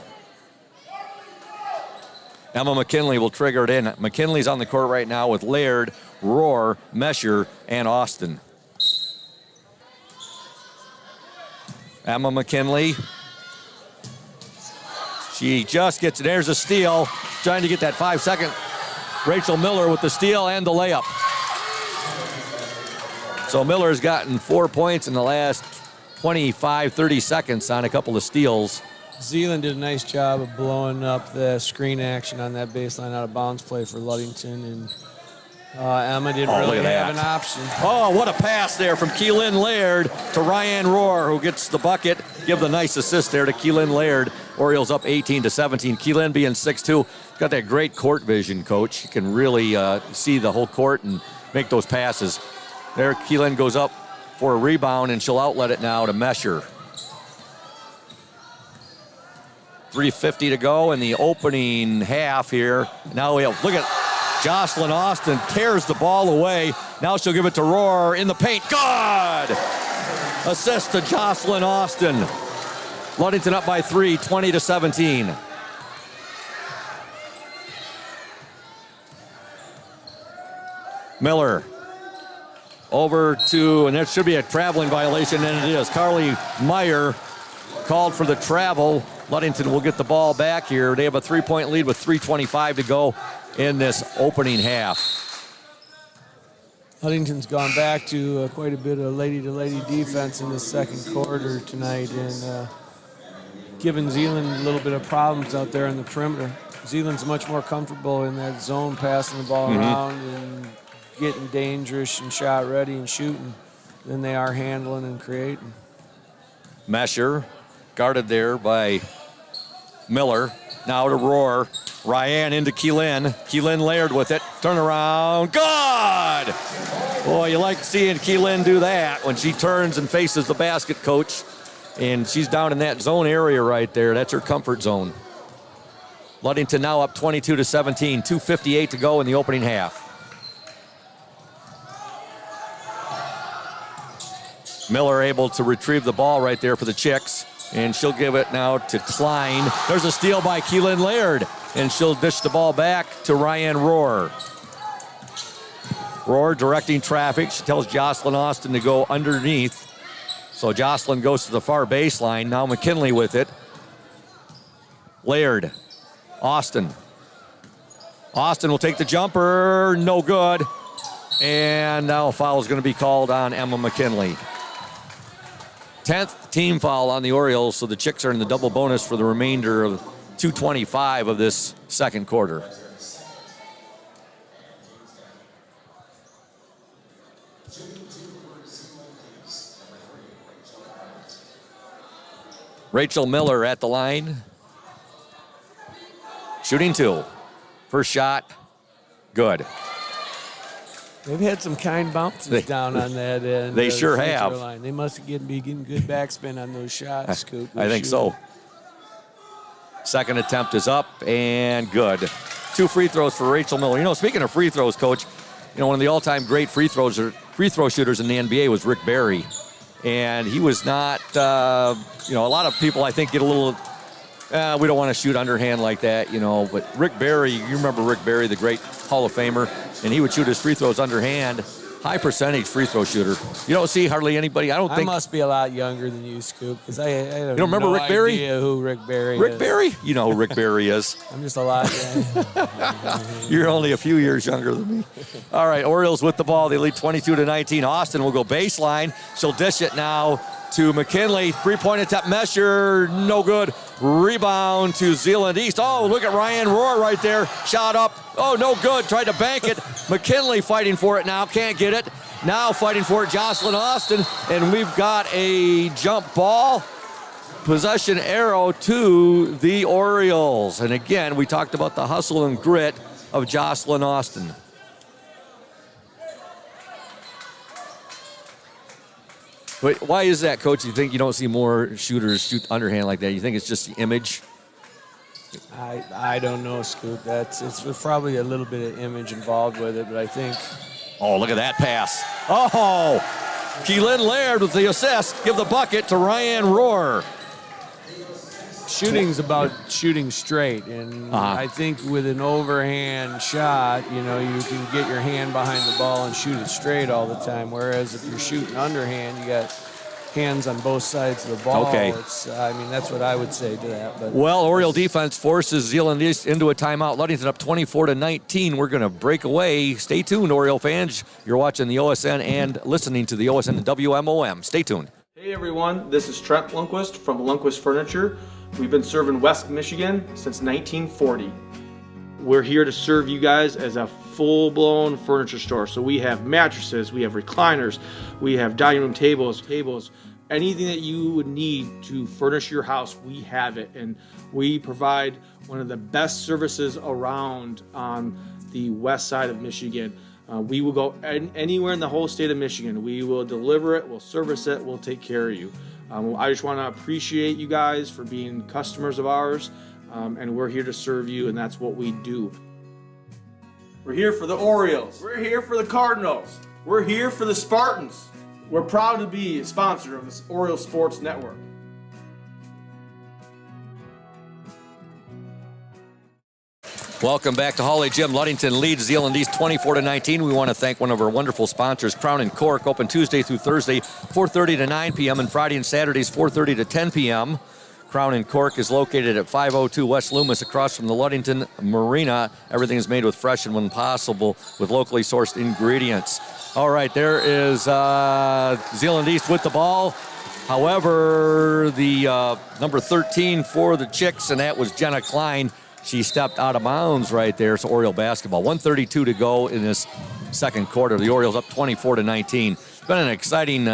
Emma McKinley will trigger it in. McKinley's on the court right now with Laird, Roar, Mesher, and Austin. Emma McKinley. She just gets it. There's a steal. Trying to get that 5-second. Rachel Miller with the steal and the layup. So Miller's gotten 4 points in the last 25, 30 seconds on a couple of steals. Zeeland did a nice job of blowing up the screen action on that baseline out of bounds play for Ludington, and Emma didn't really have an option. Oh, what a pass there from Keelan Laird to Ryan Rohr, who gets the bucket. Give the nice assist there to Keelan Laird. Orioles up 18-17. Keelan being 6'2", got that great court vision, coach. He can really see the whole court and make those passes. There, Keelan goes up for a rebound, and she'll outlet it now to Mesher. 3:50 to go in the opening half here. Now we have, look at Jocelyn Austin tears the ball away. Now she'll give it to Rohr in the paint. Good! Assist to Jocelyn Austin. Ludington up by 3, 20-17. Miller over to, and there should be a traveling violation, and it is. Carly Meyer called for the travel. Ludington will get the ball back here. They have a 3-point lead with 3:25 to go in this opening half. Ludington's gone back to quite a bit of lady-to-lady defense in the second quarter tonight, and giving Zeeland a little bit of problems out there in the perimeter. Zeeland's much more comfortable in that zone, passing the ball around and getting dangerous and shot ready and shooting than they are handling and creating. Mesher guarded there by Miller. Now to Rohr. Ryan into Keelan. Keelan Laird with it. Turn around. Good! Boy, you like seeing Keelan do that when she turns and faces the basket, coach. And she's down in that zone area right there. That's her comfort zone. Ludington now up 22-17. 2:58 to go in the opening half. Miller able to retrieve the ball right there for the Chicks. And she'll give it now to Klein. There's a steal by Keelan Laird. And she'll dish the ball back to Ryan Rohr. Rohr directing traffic. She tells Jocelyn Austin to go underneath. So Jocelyn goes to the far baseline. Now McKinley with it. Laird. Austin. Austin will take the jumper. No good. And now a foul is going to be called on Emma McKinley. 10th team foul on the Orioles, so the Chicks are in the double bonus for the remainder of 2:25 of this second quarter. Rachel Miller at the line. Shooting 2. First shot, good. They've had some kind bounces down on that end. They sure have. Line. They must be getting good backspin on those shots, Scoop. I think so. Second attempt is up and good. 2 free throws for Rachel Miller. You know, speaking of free throws, Coach, you know, one of the all-time great free throw shooters in the NBA was Rick Barry. And he was not, you know, a lot of people I think get a little, we don't want to shoot underhand like that, you know. But Rick Barry, you remember Rick Barry, the great Hall of Famer, and he would shoot his free throws underhand. High percentage free throw shooter. You don't see hardly anybody. I must be a lot younger than you, Scoop, because I don't you don't remember no Rick Barry? Idea who Rick Barry is. Rick Barry? You know who Rick Barry is. I'm just a lot younger. You're only a few years younger than me. All right, Orioles with the ball. They lead 22-19. Austin will go baseline. She'll dish it now to McKinley. 3-point attempt. Mesher, no good. Rebound to Zeeland East. Oh, look at Ryan Rohr right there. Shot up. Oh, no good. Tried to bank it. McKinley fighting for it now. Can't get it. Now fighting for it, Jocelyn Austin. And we've got a jump ball. Possession arrow to the Orioles. And again, we talked about the hustle and grit of Jocelyn Austin. But why is that, Coach? You think you don't see more shooters shoot underhand like that? You think it's just the image? I don't know, Scoop. It's probably a little bit of image involved with it, but I think. Oh, look at that pass. Oh, Keelan Laird with the assist. Give the bucket to Ryan Rohr. Shooting's about shooting straight, and I think with an overhand shot, you know, you can get your hand behind the ball and shoot it straight all the time, whereas if you're shooting underhand, you got hands on both sides of the ball. Okay. I mean, that's what I would say to that. But well, Oriole defense forces Zeeland East into a timeout. Ludington up 24-19. We're going to break away. Stay tuned, Oriole fans. You're watching the OSN and listening to the OSN and WMOM. Stay tuned. Hey everyone, this is Trent Lundquist from Lundquist Furniture. We've been serving West Michigan since 1940. We're here to serve you guys as a full-blown furniture store. So we have mattresses, we have recliners, we have dining room tables, anything that you would need to furnish your house, we have it. And we provide one of the best services around on the west side of Michigan. We will go anywhere in the whole state of Michigan. We will deliver it, we'll service it, we'll take care of you. I just want to appreciate you guys for being customers of ours, and we're here to serve you, and that's what we do. We're here for the Orioles. We're here for the Cardinals. We're here for the Spartans. We're proud to be a sponsor of this Orioles Sports Network. Welcome back to Holly Gym. Ludington leads Zeeland East 24-19. We want to thank one of our wonderful sponsors, Crown and Cork, open Tuesday through Thursday, 4:30 to 9 p.m. and Friday and Saturdays, 4:30 to 10 p.m. Crown and Cork is located at 502 West Loomis, across from the Ludington Marina. Everything is made with fresh and, when possible, with locally sourced ingredients. All right, there is Zeeland East with the ball. However, the number 13 for the Chicks, and that was Jenna Klein, she stepped out of bounds right there. So Oriole basketball. 1:32 to go in this second quarter. The Orioles up 24-19. It's been an exciting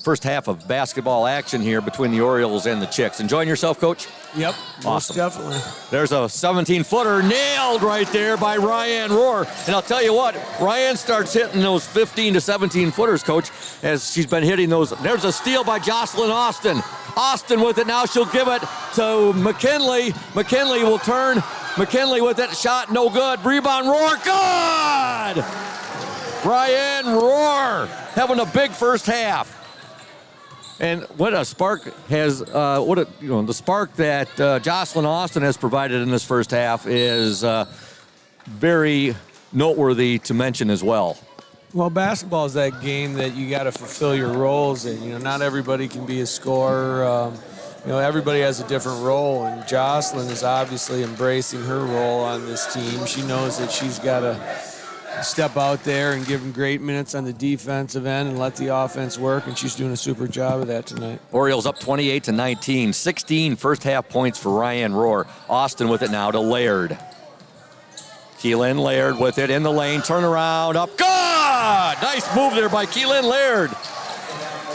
first half of basketball action here between the Orioles and the Chicks. Enjoying yourself, Coach? Yep, awesome. Most definitely. There's a 17-footer nailed right there by Ryan Rohr. And I'll tell you what, Ryan starts hitting those 15 to 17-footers, Coach, as she's been hitting those. There's a steal by Jocelyn Austin. Austin with it now. She'll give it to McKinley. McKinley will turn. McKinley with it. Shot no good. Rebound Rohr. Good! Ryan Rohr having a big first half. And what a spark has, the spark that Jocelyn Austin has provided in this first half is very noteworthy to mention as well. Well, basketball is that game that you got to fulfill your roles in. You know, not everybody can be a scorer. Everybody has a different role, and Jocelyn is obviously embracing her role on this team. She knows that she's got to step out there and give them great minutes on the defensive end and let the offense work, and she's doing a super job of that tonight. Orioles up 28-19. 16 first half points for Ryan Rohr. Austin with it now to Laird. Keelan Laird with it in the lane. Turnaround up. Good! Nice move there by Keelan Laird.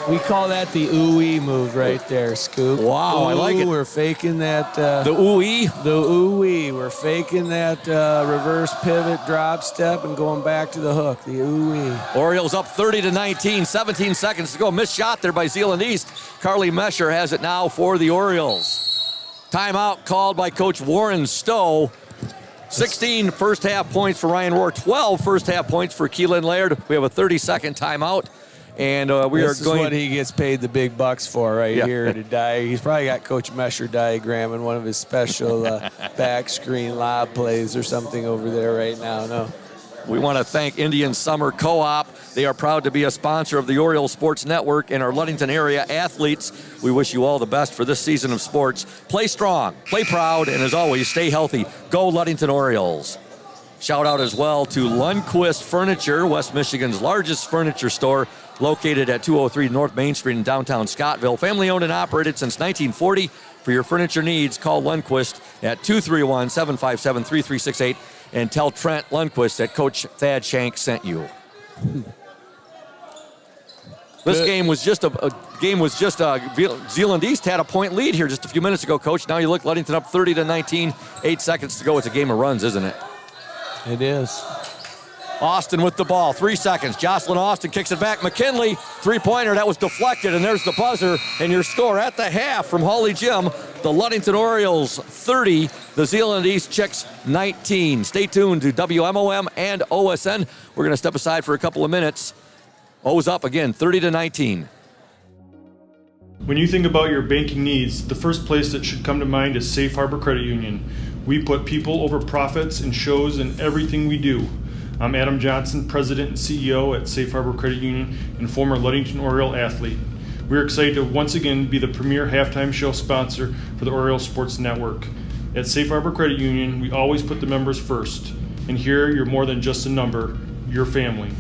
We call that the ooh-wee move right there, Scoop. Wow, I like it. We're faking that. The ooh-wee? The ooh-wee. We're faking that reverse pivot drop step and going back to the hook, the ooh-wee. Orioles up 30-19, 17 seconds to go. Missed shot there by Zeeland East. Carly Mesher has it now for the Orioles. Timeout called by Coach Warren Stowe. 16 first half points for Ryan Rohr, 12 first half points for Keelan Laird. We have a 30-second timeout. And this is what he gets paid the big bucks for here to He's probably got Coach Mesher diagramming one of his special back screen lob plays or something over there right now. No. We want to thank Indian Summer Co-op. They are proud to be a sponsor of the Orioles Sports Network and our Ludington area athletes. We wish you all the best for this season of sports. Play strong, play proud, and as always, stay healthy. Go Ludington Orioles. Shout out as well to Lundquist Furniture, West Michigan's largest furniture store, located at 203 North Main Street in downtown Scottville. Family owned and operated since 1940. For your furniture needs, call Lundquist at 231-757-3368 and tell Trent Lundquist that Coach Thad Shank sent you. This game was just Zeeland East had a point lead here just a few minutes ago, Coach. Now you look, Ludington up 30-19, 8 seconds to go. It's a game of runs, isn't it? It is. Austin with the ball, 3 seconds. Jocelyn Austin kicks it back. McKinley, three-pointer, that was deflected, and there's the buzzer. And your score at the half from Holly Gym, the Ludington Orioles 30, the Zeeland East Chicks 19. Stay tuned to WMOM and OSN. We're going to step aside for a couple of minutes. O's up again, 30-19. When you think about your banking needs, the first place that should come to mind is Safe Harbor Credit Union. We put people over profits and shows in everything we do. I'm Adam Johnson, President and CEO at Safe Harbor Credit Union and former Ludington Oriole athlete. We're excited to once again be the premier halftime show sponsor for the Oriole Sports Network. At Safe Harbor Credit Union, we always put the members first. And here, you're more than just a number, you're family.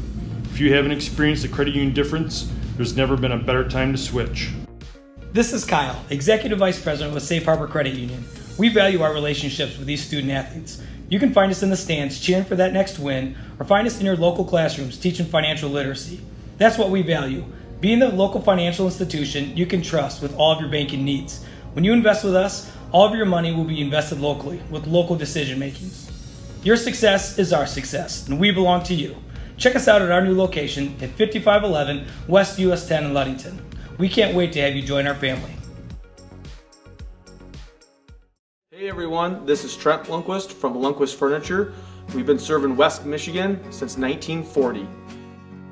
If you haven't experienced the credit union difference, there's never been a better time to switch. This is Kyle, Executive Vice President with Safe Harbor Credit Union. We value our relationships with these student athletes. You can find us in the stands cheering for that next win, or find us in your local classrooms teaching financial literacy. That's what we value, being the local financial institution you can trust with all of your banking needs. When you invest with us, all of your money will be invested locally with local decision making. Your success is our success, and we belong to you. Check us out at our new location at 5511 West US 10 in Ludington. We can't wait to have you join our family. Hey everyone, this is Trent Lundquist from Lundquist Furniture. We've been serving West Michigan since 1940.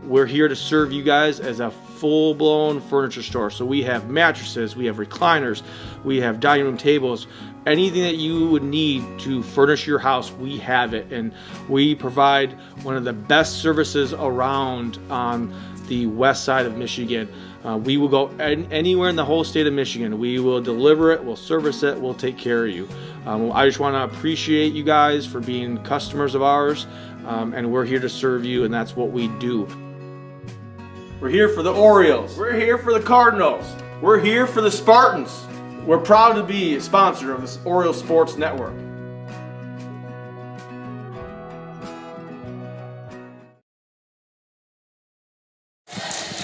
We're here to serve you guys as a full-blown furniture store. So we have mattresses, we have recliners, we have dining room tables, anything that you would need to furnish your house, we have it. And we provide one of the best services around on the west side of Michigan. We will go anywhere in the whole state of Michigan. We will deliver it, we'll service it, we'll take care of you. I just want to appreciate you guys for being customers of ours, and we're here to serve you, and that's what we do. We're here for the Orioles. We're here for the Cardinals. We're here for the Spartans. We're proud to be a sponsor of this Orioles Sports Network.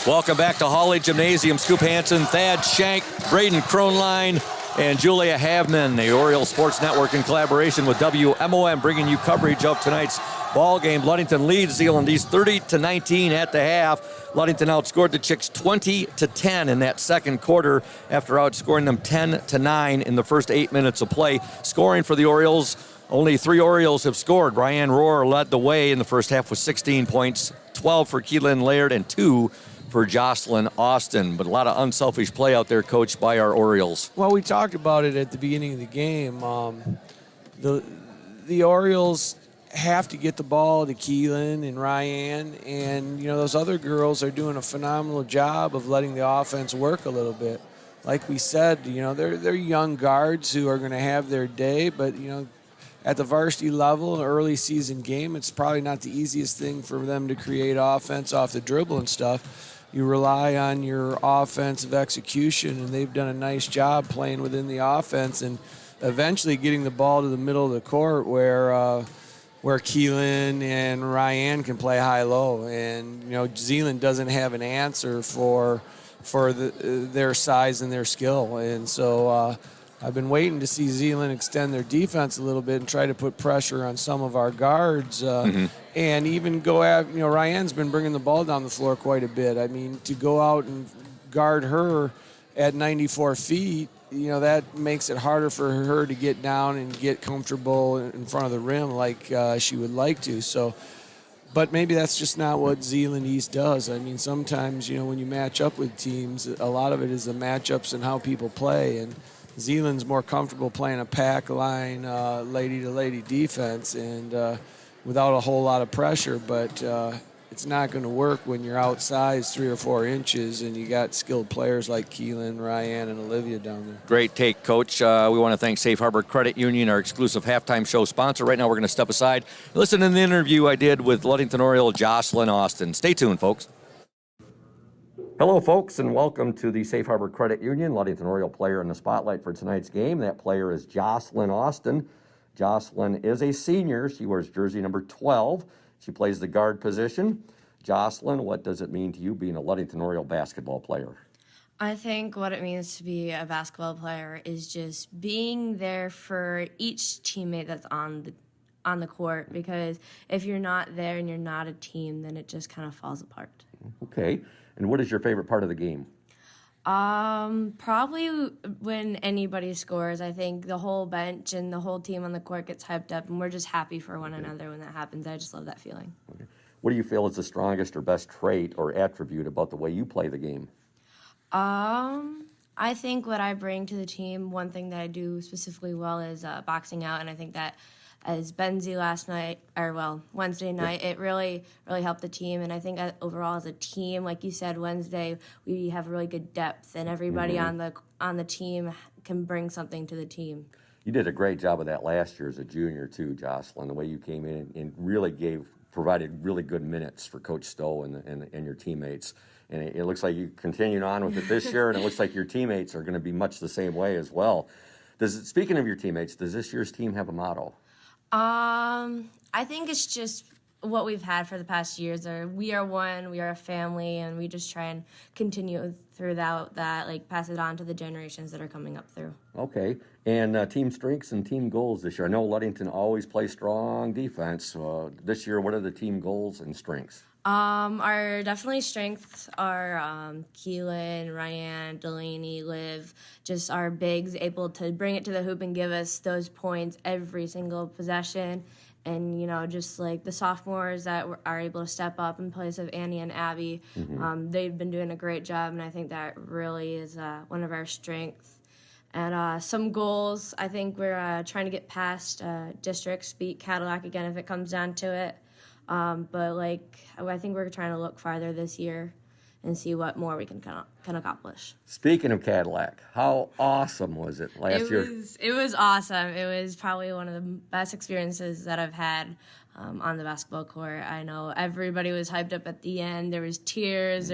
Welcome back to Hawley Gymnasium. Scoop Hansen, Thad Shank, Braden Kronline, and Julia Havman. The Orioles Sports Network in collaboration with WMOM bringing you coverage of tonight's ball game. Ludington leads Zeeland East 30-19 at the half. Ludington outscored the Chicks 20-10 in that second quarter after outscoring them 10-9 in the first 8 minutes of play. Scoring for the Orioles, only 3 Orioles have scored. Ryan Rohr led the way in the first half with 16 points, 12 for Keelan Laird and 2 for Jocelyn Austin. But a lot of unselfish play out there, coached by our Orioles. Well, we talked about it at the beginning of the game. The Orioles have to get the ball to Keelan and Ryan, and those other girls are doing a phenomenal job of letting the offense work a little bit. Like we said, they're young guards who are going to have their day, but at the varsity level, an early season game, it's probably not the easiest thing for them to create offense off the dribble and stuff. You rely on your offensive execution, and they've done a nice job playing within the offense and eventually getting the ball to the middle of the court where Keelan and Ryan can play high-low. And, Zeeland doesn't have an answer for their size and their skill. And so I've been waiting to see Zeeland extend their defense a little bit and try to put pressure on some of our guards and even go at, Ryan's been bringing the ball down the floor quite a bit. I mean, to go out and guard her at 94 feet, that makes it harder for her to get down and get comfortable in front of the rim like she would like to. So, but maybe that's just not what Zeeland East does. I mean, sometimes, when you match up with teams, a lot of it is the matchups and how people play. And Zeeland's more comfortable playing a pack line, lady-to-lady defense and without a whole lot of pressure. But it's not going to work when you're outsized 3 or 4 inches and you got skilled players like Keelan, Ryan, and Olivia down there. Great take, Coach. We want to thank Safe Harbor Credit Union, our exclusive halftime show sponsor. Right now, we're going to step aside. Listen to the interview I did with Ludington Oriole Jocelyn Austin. Stay tuned, folks. Hello, folks, and welcome to the Safe Harbor Credit Union. Ludington Oriole player in the spotlight for tonight's game. That player is Jocelyn Austin. Jocelyn is a senior. She wears jersey number 12. She plays the guard position. Jocelyn, what does it mean to you being a Ludington Oriole basketball player? I think what it means to be a basketball player is just being there for each teammate that's on the court, because if you're not there and you're not a team, then it just kind of falls apart. Okay. And what is your favorite part of the game? Probably when anybody scores. I think the whole bench and the whole team on the court gets hyped up, and we're just happy for one another when that happens. I just love that feeling. Okay. What do you feel is the strongest or best trait or attribute about the way you play the game? I think what I bring to the team, one thing that I do specifically well is boxing out, and I think that as Benzie Wednesday night, it really helped the team. And I think overall as a team, like you said, Wednesday, we have really good depth, and everybody on the team can bring something to the team. You did a great job of that last year as a junior too, Jocelyn, the way you came in and really provided really good minutes for Coach Stowe and your teammates. And it looks like you continued on with it this year, and it looks like your teammates are going to be much the same way as well. Speaking of your teammates, does this year's team have a motto? I think it's just what we've had for the past years. We are one, we are a family, and we just try and continue throughout that, like pass it on to the generations that are coming up through. Okay. And team strengths and team goals this year. I know Ludington always plays strong defense. This year, what are the team goals and strengths? Our definitely strengths are Keelan, Ryan, Delaney, Liv, just our bigs able to bring it to the hoop and give us those points every single possession. And, just like the sophomores that are able to step up in place of Annie and Abby, they've been doing a great job, and I think that really is one of our strengths. And some goals, I think we're trying to get past districts, beat Cadillac again if it comes down to it. But I think we're trying to look farther this year and see what more we can accomplish. Speaking of Cadillac, how awesome was it last year? It was awesome. It was probably one of the best experiences that I've had on the basketball court. I know everybody was hyped up at the end. There was tears.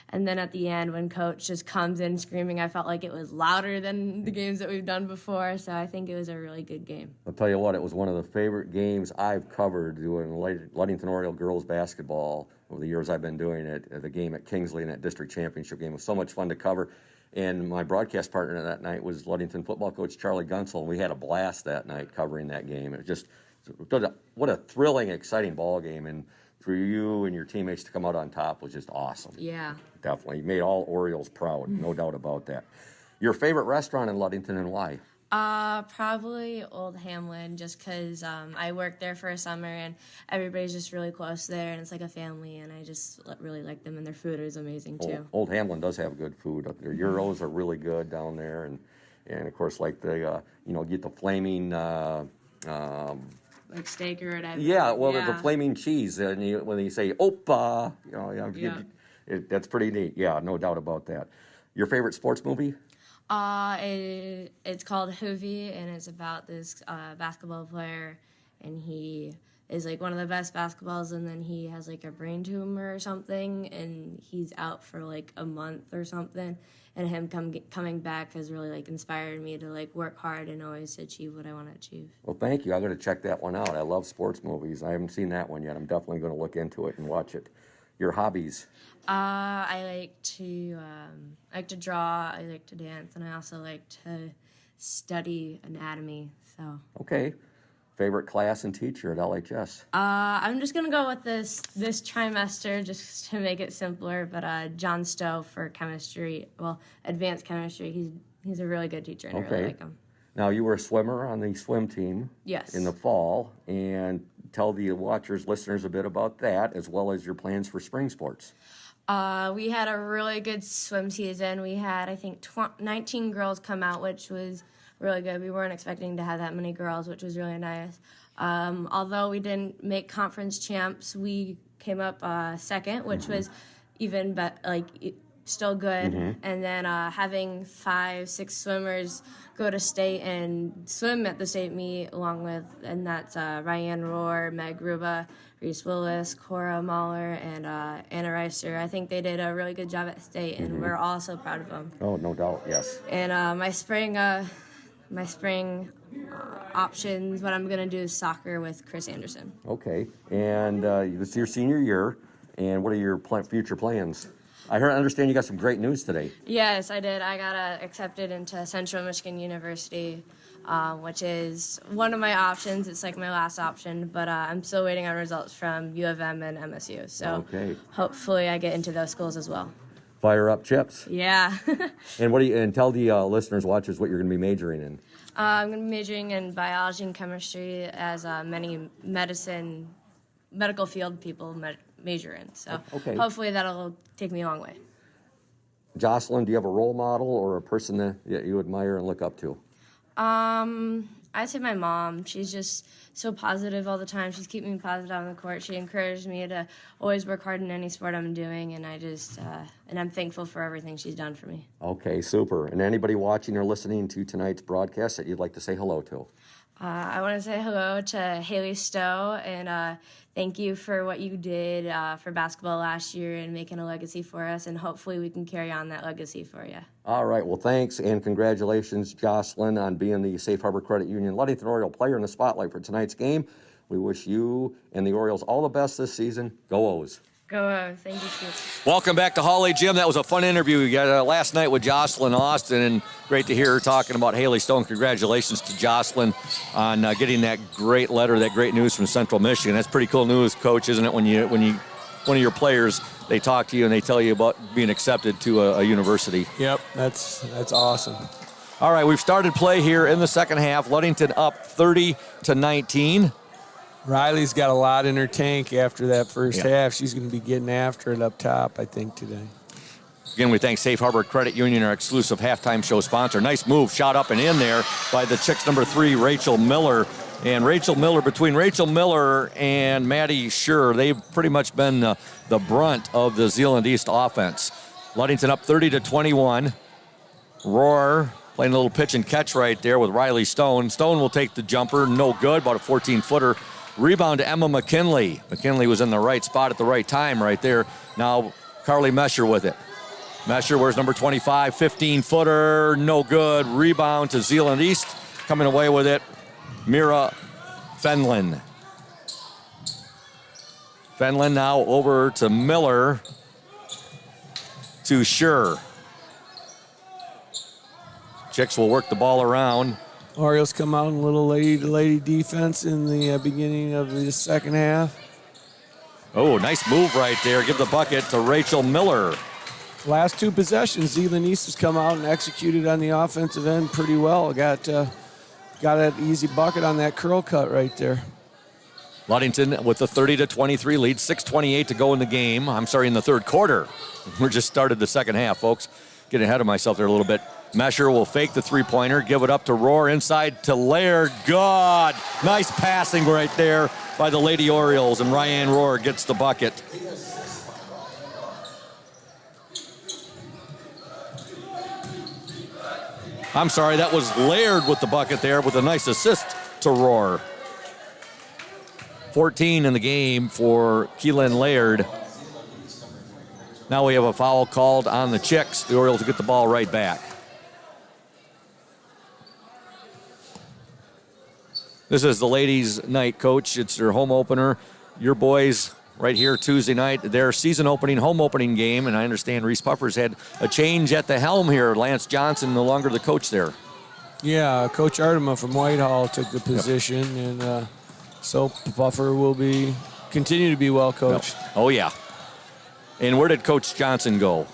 And then at the end when Coach just comes in screaming, I felt like it was louder than the games that we've done before. So I think it was a really good game. I'll tell you what, it was one of the favorite games I've covered doing Ludington Oriole girls basketball over the years I've been doing it. The game at Kingsley in that district championship game was so much fun to cover. And my broadcast partner that night was Ludington football coach Charlie Gunsel, and we had a blast that night covering that game. It was just, what a thrilling, exciting ball game. And for you and your teammates to come out on top was just awesome. Yeah. Definitely. You made all Orioles proud, no doubt about that. Your favorite restaurant in Ludington and why? Probably Old Hamlin, just because I worked there for a summer and everybody's just really close there and it's like a family, and I just really like them, and their food is amazing too. Old Hamlin does have good food up there. Euros are really good down there, and of course like the get the flaming like steak or whatever. Yeah, well the flaming cheese, and when you say Opa, that's pretty neat. Yeah, no doubt about that. Your favorite sports movie? It's called Hoovy, and it's about this basketball player, and he is like one of the best basketballs, and then he has like a brain tumor or something, and he's out for like a month or something, and him coming back has really like inspired me to like work hard and always achieve what I want to achieve. Well, thank you. I'm going to check that one out. I love sports movies. I haven't seen that one yet. I'm definitely going to look into it and watch it. Your hobbies? I like to draw. I like to dance, and I also like to study anatomy. So. Okay. Favorite class and teacher at LHS? I'm just gonna go with this trimester just to make it simpler. But John Stowe for chemistry, advanced chemistry. He's a really good teacher, and I really like him. Now, you were a swimmer on the swim team. Yes. In the fall, and tell the listeners a bit about that, as well as your plans for spring sports. We had a really good swim season. We had, I think, 19 girls come out, which was really good. We weren't expecting to have that many girls, which was really nice. Although we didn't make conference champs, we came up second, which was even still good. And then having 5-6 swimmers go to state and swim at the state meet, and that's Ryan Rohr, Meg Ruba, Reese Willis, Cora Mahler, and Anna Reister. I think they did a really good job at state, and we're all so proud of them. Oh, no doubt, yes. And my spring options, what I'm going to do is soccer with Chris Anderson. Okay, and this is your senior year, and what are your future plans? I understand you got some great news today. Yes, I did. I got accepted into Central Michigan University, which is one of my options. It's like my last option, but I'm still waiting on results from U of M and MSU. So hopefully I get into those schools as well. Fire up chips. Yeah. And tell the watchers what you're going to be majoring in. I'm going to be majoring in biology and chemistry, as many medical field people major in. So hopefully that'll take me a long way. Jocelyn, do you have a role model or a person that you admire and look up to? I'd say my mom. She's just so positive all the time. She's keeping me positive on the court. She encouraged me to always work hard in any sport I'm doing, and and I'm thankful for everything she's done for me. Okay, super. And anybody watching or listening to tonight's broadcast that you'd like to say hello to? I want to say hello to Haley Stowe and thank you for what you did for basketball last year and making a legacy for us, and hopefully we can carry on that legacy for you. All right, well, thanks, and congratulations, Jocelyn, on being the Safe Harbor Credit Union Ludington Oriole player in the spotlight for tonight's game. We wish you and the Orioles all the best this season. Go O's. Go O's. Thank you, Scoop. Welcome back to Hawley Gym. That was a fun interview we got last night with Jocelyn Austin, and great to hear her talking about Haley Stone. Congratulations to Jocelyn on getting that great letter, that great news from Central Michigan. That's pretty cool news, Coach, isn't it? When one of your players, they talk to you and they tell you about being accepted to a university. Yep, that's awesome. All right, we've started play here in the second half. Ludington up 30-19. Riley's got a lot in her tank after that first half. She's going to be getting after it up top, I think, today. Again, we thank Safe Harbor Credit Union, our exclusive halftime show sponsor. Nice move, shot up and in there by the Chicks number 3, Rachel Miller. And between Rachel Miller and Maddie Schur, they've pretty much been the brunt of the Zeeland East offense. Ludington up 30-21. Roar playing a little pitch and catch right there with Riley Stone. Stone will take the jumper, no good, about a 14-footer. Rebound to Emma McKinley. McKinley was in the right spot at the right time right there. Now Carly Mesher with it. Mesher, where's number 25? 15-footer, no good. Rebound to Zeeland East. Coming away with it, Mira Fenlon. Fenlon now over to Miller. To Schur. Chicks will work the ball around. Orioles come out in a little lady defense in the beginning of the second half. Oh, nice move right there. Give the bucket to Rachel Miller. Last two possessions, Zeeland East has come out and executed on the offensive end pretty well. Got an easy bucket on that curl cut right there. Ludington with the 30-23 lead, 6:28 to go in the game. I'm sorry, in the third quarter. We just started the second half, folks. Getting ahead of myself there a little bit. Mesher will fake the three-pointer, give it up to Roar, inside to Laird. God, nice passing right there by the Lady Orioles, and Ryan Roar gets the bucket. I'm sorry, that was Laird with the bucket there with a nice assist to Roar. 14 in the game for Keelan Laird. Now we have a foul called on the Chicks. The Orioles get the ball right back. This is the ladies' night, Coach. It's their home opener. Your boys right here Tuesday night, their season opening, home opening game. And I understand Reese Puffers had a change at the helm here. Lance Johnson no longer the coach there. Yeah, Coach Artema from Whitehall took the position, and so Puffer will continue to be well coached. Yep. Oh, yeah. And where did Coach Johnson go?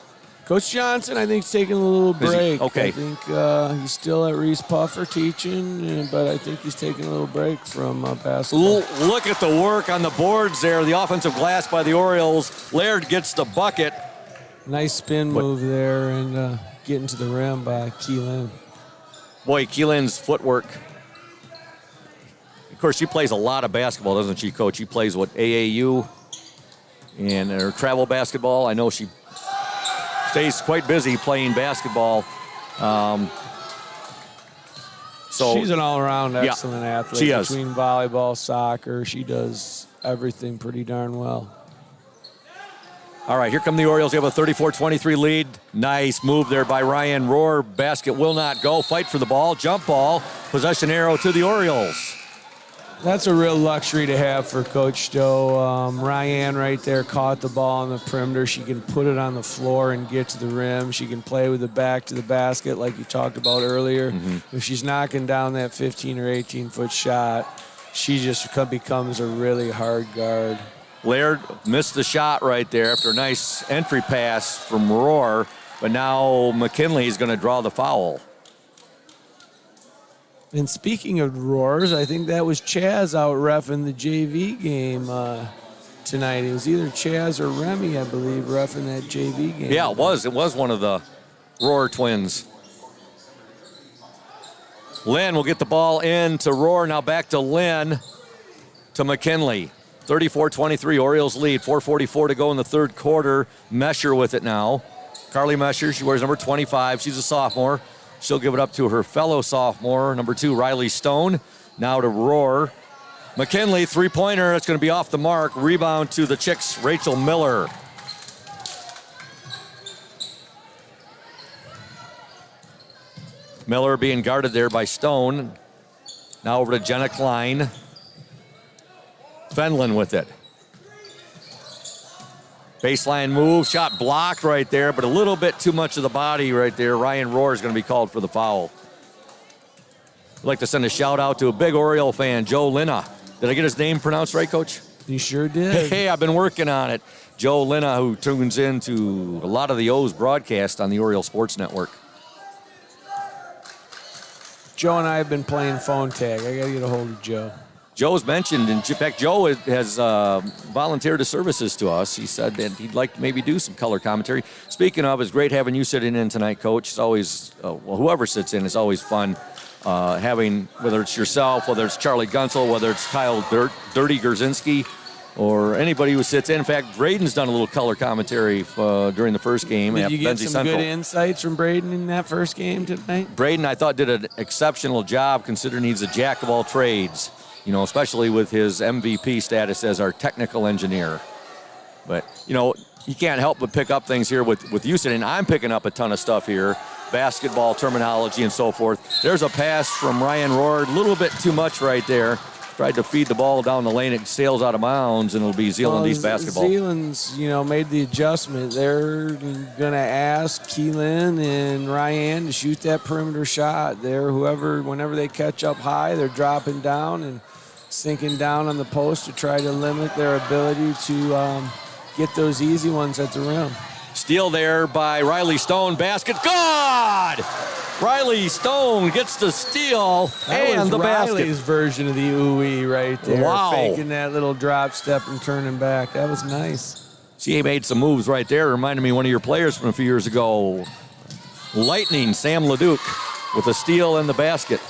Coach Johnson, I think, is taking a little break. Okay. I think he's still at Reese Puffer teaching, but I think he's taking a little break from basketball. Look at the work on the boards there. The offensive glass by the Orioles. Laird gets the bucket. Nice spin move there and getting to the rim by Keelan. Boy, Keelan's footwork. Of course, she plays a lot of basketball, doesn't she, Coach? She plays, AAU and her travel basketball. I know she stays quite busy playing basketball. So she's an all-around excellent athlete. She is. Between volleyball, soccer, she does everything pretty darn well. All right, here come the Orioles. They have a 34-23 lead. Nice move there by Ryan Roar. Basket will not go. Fight for the ball. Jump ball. Possession arrow to the Orioles. That's a real luxury to have for Coach Stowe. Ryan right there caught the ball on the perimeter. She can put it on the floor and get to the rim. She can play with the back to the basket like you talked about earlier. Mm-hmm. If she's knocking down that 15 or 18-foot shot, she just becomes a really hard guard. Laird missed the shot right there after a nice entry pass from Roar, but now McKinley is going to draw the foul. And speaking of roars, I think that was Chaz out reffing the JV game tonight. It was either Chaz or Remy, I believe, reffing that JV game. Yeah, it was. It was one of the Roar twins. Lynn will get the ball in to Roar. Now back to Lynn to McKinley. 34-23, Orioles lead. 4:44 to go in the third quarter. Mesher with it now. Carly Mesher, she wears number 25. She's a sophomore. She'll give it up to her fellow sophomore, number 2, Riley Stone. Now to Rohr. McKinley, three-pointer. It's going to be off the mark. Rebound to the Chicks, Rachel Miller. Miller being guarded there by Stone. Now over to Jenna Klein. Fenlon with it. Baseline move, shot blocked right there, but a little bit too much of the body right there. Ryan Rohr is going to be called for the foul. I'd like to send a shout out to a big Oriole fan, Joe Linna. Did I get his name pronounced right, Coach? You sure did. Hey, I've been working on it. Joe Linna, who tunes into a lot of the O's broadcast on the Oriole Sports Network. Joe and I have been playing phone tag. I got to get a hold of Joe. Joe's mentioned, and in fact, Joe has volunteered his services to us. He said that he'd like to maybe do some color commentary. Speaking of, it's great having you sitting in tonight, Coach. It's always, whoever sits in, it's always fun having, whether it's yourself, whether it's Charlie Gunsel, whether it's Kyle Dirty Gerzinski, or anybody who sits in. In fact, Braden's done a little color commentary during the first game. Did at you get Benzie some Central. good insights from Braden in that first game tonight? Braden, I thought, did an exceptional job considering he's a jack of all trades. You know, especially with his MVP status as our technical engineer. But, you know, you can't help but pick up things here with you sitting. I'm picking up a ton of stuff here, basketball terminology and so forth. There's a pass from Ryan Rohr, a little bit too much right there. Tried to feed the ball down the lane. It sails out of bounds, and it'll be Zeeland East basketball. Zeeland's, made the adjustment. They're going to ask Keelan and Ryan to shoot that perimeter shot there. Whenever they catch up high, they're dropping down and sinking down on the post to try to limit their ability to get those easy ones at the rim. Steal there by Riley Stone. Basket. God! Riley Stone gets the steal and the basket. Riley's version of the ooey right there. Wow. Faking that little drop step and turning back. That was nice. She made some moves right there. Reminded me of one of your players from a few years ago. Lightning Sam Leduc with a steal and the basket.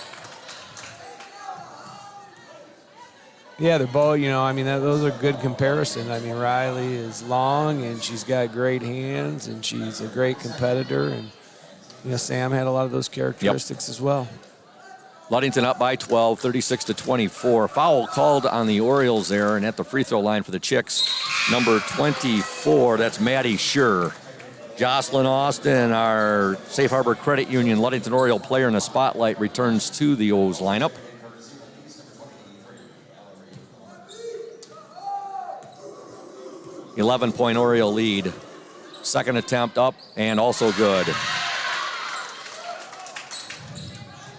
Yeah, they're both, those are good comparison. Riley is long, and she's got great hands, and she's a great competitor. And, Sam had a lot of those characteristics as well. Ludington up by 12, 36-24. Foul called on the Orioles there, and at the free throw line for the Chicks, number 24, that's Maddie Schur. Jocelyn Austin, our Safe Harbor Credit Union Ludington Oriole player in the spotlight, returns to the O's lineup. .11 Oriole lead. Second attempt up and also good.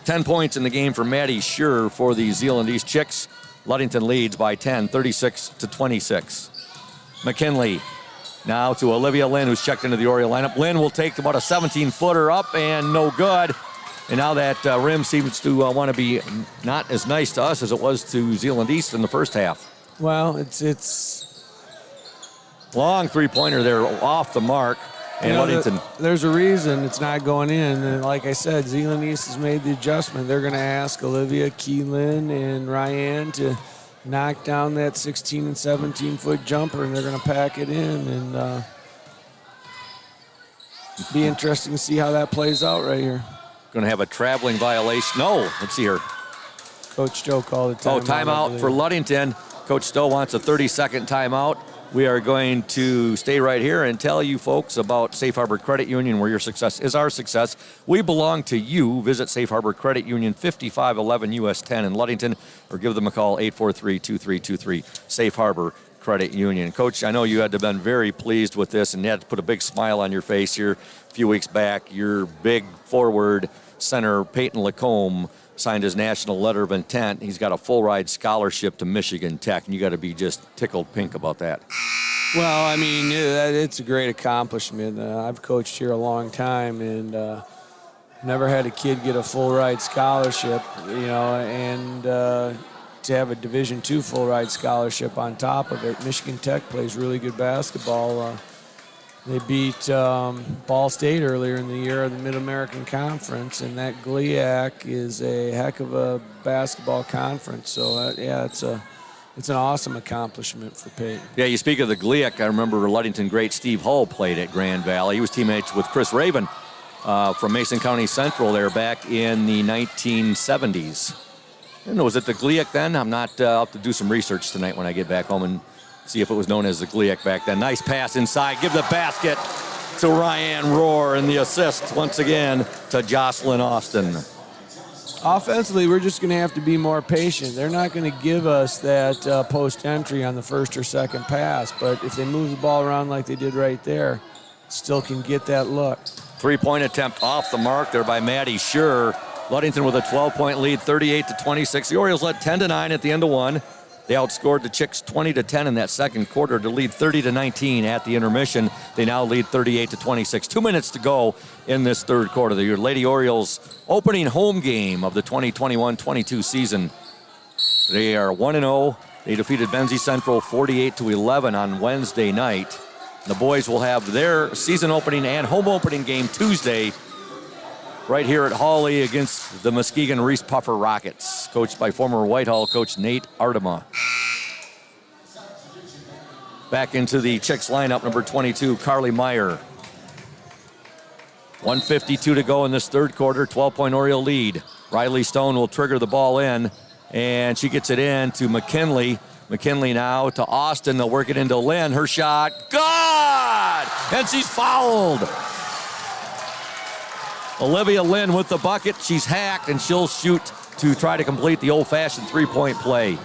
10 points in the game for Maddie Schur for the Zeeland East Chicks. Ludington leads by 10, 36-26. McKinley now to Olivia Lynn, who's checked into the Oriole lineup. Lynn will take about a 17-footer up and no good. And now that rim seems to want to be not as nice to us as it was to Zeeland East in the first half. Well, it's long three-pointer there off the mark. And Ludington. There's a reason it's not going in. And like I said, Zeeland East has made the adjustment. They're going to ask Olivia, Keelan, and Ryan to knock down that 16 and 17-foot jumper, and they're going to pack it in. And be interesting to see how that plays out right here. Going to have a traveling violation. No, let's see here. Coach Stowe called a timeout. Timeout for Ludington. Coach Stowe wants a 30-second timeout. We are going to stay right here and tell you folks about Safe Harbor Credit Union, where your success is our success. We belong to you. Visit Safe Harbor Credit Union, 5511 US 10 in Ludington, or give them a call, 843-2323, Safe Harbor Credit Union. Coach, I know you had to have been very pleased with this, and you had to put a big smile on your face here a few weeks back. Your big forward center, Peyton Lacombe, signed his national letter of intent. He's got a full ride scholarship to Michigan Tech, and you got to be just tickled pink about that. Well, it's a great accomplishment. I've coached here a long time, and never had a kid get a full ride scholarship, and to have a Division II full ride scholarship on top of it. Michigan Tech plays really good basketball. They beat Ball State earlier in the year in the Mid-American Conference, and that GLIAC is a heck of a basketball conference. So, it's an awesome accomplishment for Peyton. Yeah, you speak of the GLIAC. I remember Ludington great Steve Hull played at Grand Valley. He was teammates with Chris Raven from Mason County Central there back in the 1970s. And was it the Gliec then? I'm not, I'll have to do some research tonight when I get back home and see if it was known as the Gliec back then. Nice pass inside, give the basket to Ryan Rohr, and the assist once again to Jocelyn Austin. Offensively, we're just going to have to be more patient. They're not going to give us that post entry on the first or second pass, but if they move the ball around like they did right there, still can get that look. 3-point attempt off the mark there by Maddie Schur. Ludington with a 12-point lead, 38-26. The Orioles led 10-9 at the end of one. They outscored the Chicks 20-10 in that second quarter to lead 30-19 at the intermission. They now lead 38-26. 2 minutes to go in this third quarter. The Lady Orioles opening home game of the 2021-22 season. They are 1-0. They defeated Benzie Central 48-11 on Wednesday night. The boys will have their season opening and home opening game Tuesday right here at Hawley against the Muskegon Reese Puffer Rockets, coached by former Whitehall coach Nate Artema. Back into the Chicks lineup, number 22, Carly Meyer. 1:52 to go in this third quarter, 12-point Oriole lead. Riley Stone will trigger the ball in, and she gets it in to McKinley. McKinley now to Austin. They'll work it into Lynn. Her shot, good! And she's fouled. Olivia Lynn with the bucket. She's hacked, and she'll shoot to try to complete the old-fashioned three-point play.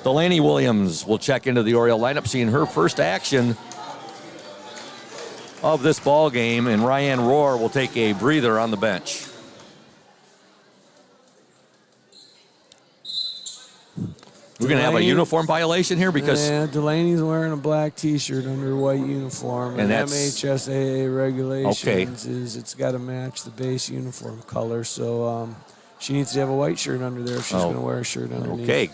Delaney Williams will check into the Oriole lineup, seeing her first action of this ball game, and Ryan Rohr will take a breather on the bench. We're going to have a uniform violation here because... Yeah, Delaney's wearing a black T-shirt under a white uniform. And that's... MHSAA regulations is it's got to match the base uniform color. So she needs to have a white shirt under there if she's going to wear a shirt underneath. Okay.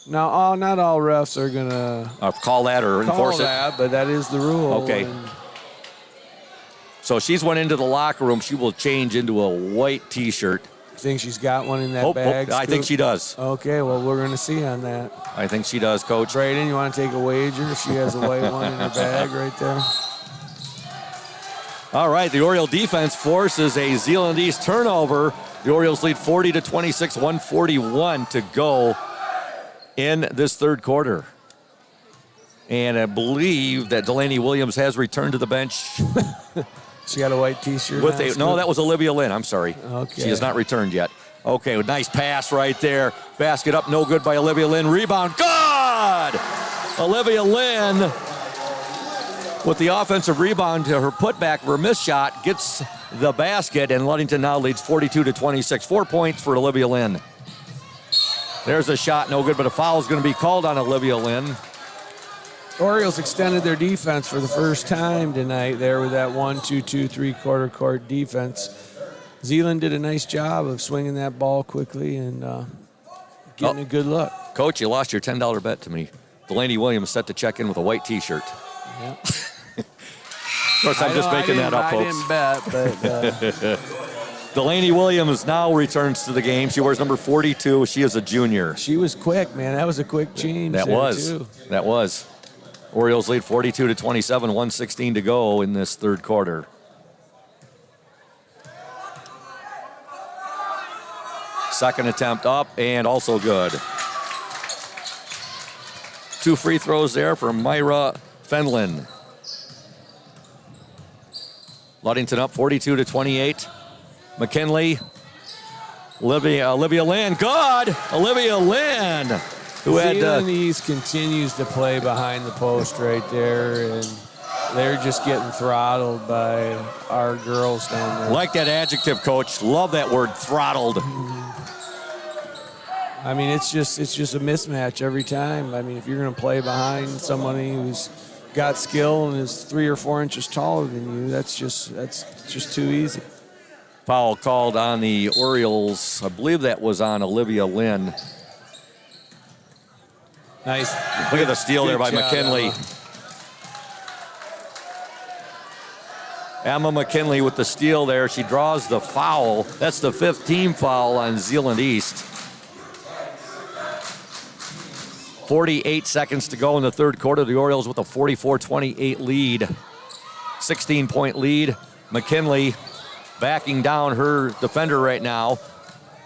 Now, not all refs are going to... call that or enforce it. That, but that is the rule. Okay. So she's went into the locker room. She will change into a white T-shirt. Think she's got one in that bag? I think she does. Okay, well, we're going to see on that. I think she does, Coach. Brayden, you want to take a wager if she has a white one in her bag right there? All right, the Oriole defense forces a Zeeland East turnover. The Orioles lead 40-26, 1:41 to go in this third quarter. And I believe that Delaney Williams has returned to the bench. She got a white T-shirt. No, that was Olivia Lynn. I'm sorry. Okay. She has not returned yet. Okay, nice pass right there. Basket up, no good by Olivia Lynn. Rebound, good! Olivia Lynn with the offensive rebound to her putback of her missed shot gets the basket, and Ludington now leads 42-26. 4 points for Olivia Lynn. There's a shot, no good, but a foul is going to be called on Olivia Lynn. Orioles extended their defense for the first time tonight there with that 1-2-2 3/4 court defense. Zeeland did a nice job of swinging that ball quickly and getting a good look. Coach, you lost your $10 bet to me. Delaney Williams set to check in with a white T-shirt. Yeah. Of course, I'm just making that up, folks. I didn't bet, but... Delaney Williams now returns to the game. She wears number 42. She is a junior. She was quick, man. That was a quick change. That was. Orioles lead 42-27, 1:16 to go in this third quarter. Second attempt up and also good. 2 free throws there for Myra Fenlin. Ludington up 42-28. McKinley, Olivia Lynn, good! Olivia Lynn! Zeeland East continues to play behind the post right there, and they're just getting throttled by our girls down there. Like that adjective, Coach. Love that word, throttled. I mean, it's just a mismatch every time. I mean, if you're going to play behind somebody who's got skill and is 3 or 4 inches taller than you, that's just too easy. Foul called on the Orioles. I believe that was on Olivia Lynn. Nice. Look at the steal there by McKinley. Emma McKinley with the steal there. She draws the foul. That's the 5th team foul on Zeeland East. 48 seconds to go in the third quarter. The Orioles with a 44-28 lead. 16-point lead. McKinley backing down her defender right now.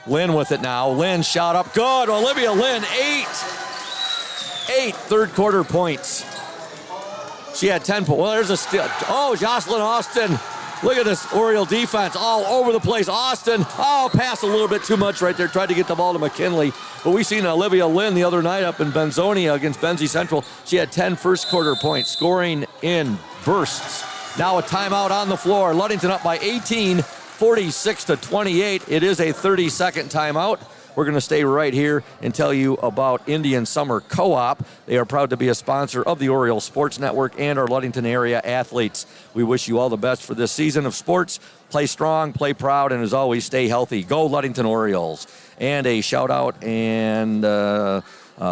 Lynn with it now. Lynn shot up good. Olivia Lynn, 8 third quarter points. She had 10 points. Well, there's a steal. Oh, Jocelyn Austin. Look at this Oriole defense all over the place. Austin, passed a little bit too much right there. Tried to get the ball to McKinley. But we seen Olivia Lynn the other night up in Benzonia against Benzie Central. She had 10 first quarter points, scoring in bursts. Now a timeout on the floor. Ludington up by 18, 46-28. It is a 30-second timeout. We're going to stay right here and tell you about Indian Summer Co-op. They are proud to be a sponsor of the Oriole Sports Network and our Ludington area athletes. We wish you all the best for this season of sports. Play strong, play proud, and as always, stay healthy. Go Ludington Orioles. And a shout out and a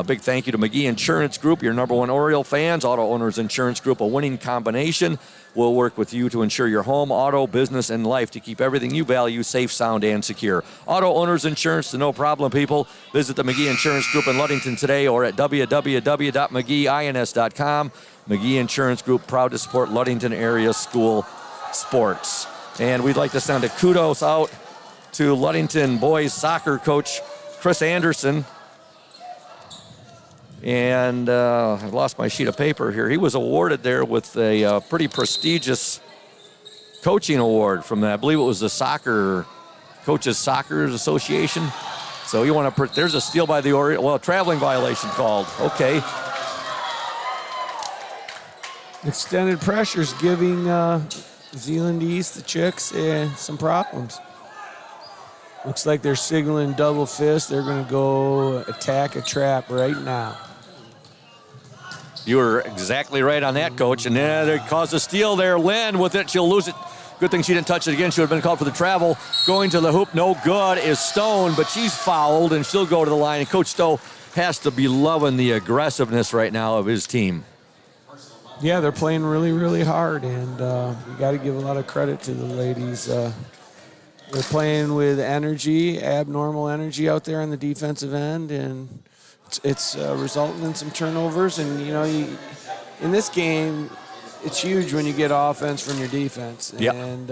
big thank you to McGee Insurance Group, your number one Oriole fans. Auto Owners Insurance Group, a winning combination. We'll work with you to ensure your home, auto, business, and life to keep everything you value safe, sound, and secure. Auto Owners Insurance, the no problem people. Visit the McGee Insurance Group in Ludington today or at www.mcgeeins.com. McGee Insurance Group, proud to support Ludington area school sports. And we'd like to send a kudos out to Ludington boys soccer coach Chris Anderson. And I lost my sheet of paper here. He was awarded there with a pretty prestigious coaching award from that. I believe it was the Coaches Soccer Association. So you want to, there's a steal by the Orioles. Well, traveling violation called. Okay. Extended pressure's giving Zeeland East, the Chicks, some problems. Looks like they're signaling double fist. They're going to go attack a trap right now. You were exactly right on that, Coach. And then they caused a steal there. Lynn with it. She'll lose it. Good thing she didn't touch it again. She would have been called for the travel. Going to the hoop, no good, is Stone, but she's fouled, and she'll go to the line. And Coach Stowe has to be loving the aggressiveness right now of his team. Yeah, they're playing really, really hard, and we got to give a lot of credit to the ladies. They're playing with energy, abnormal energy out there on the defensive end, and it's resulting in some turnovers. And, in this game, it's huge when you get offense from your defense. Yep. And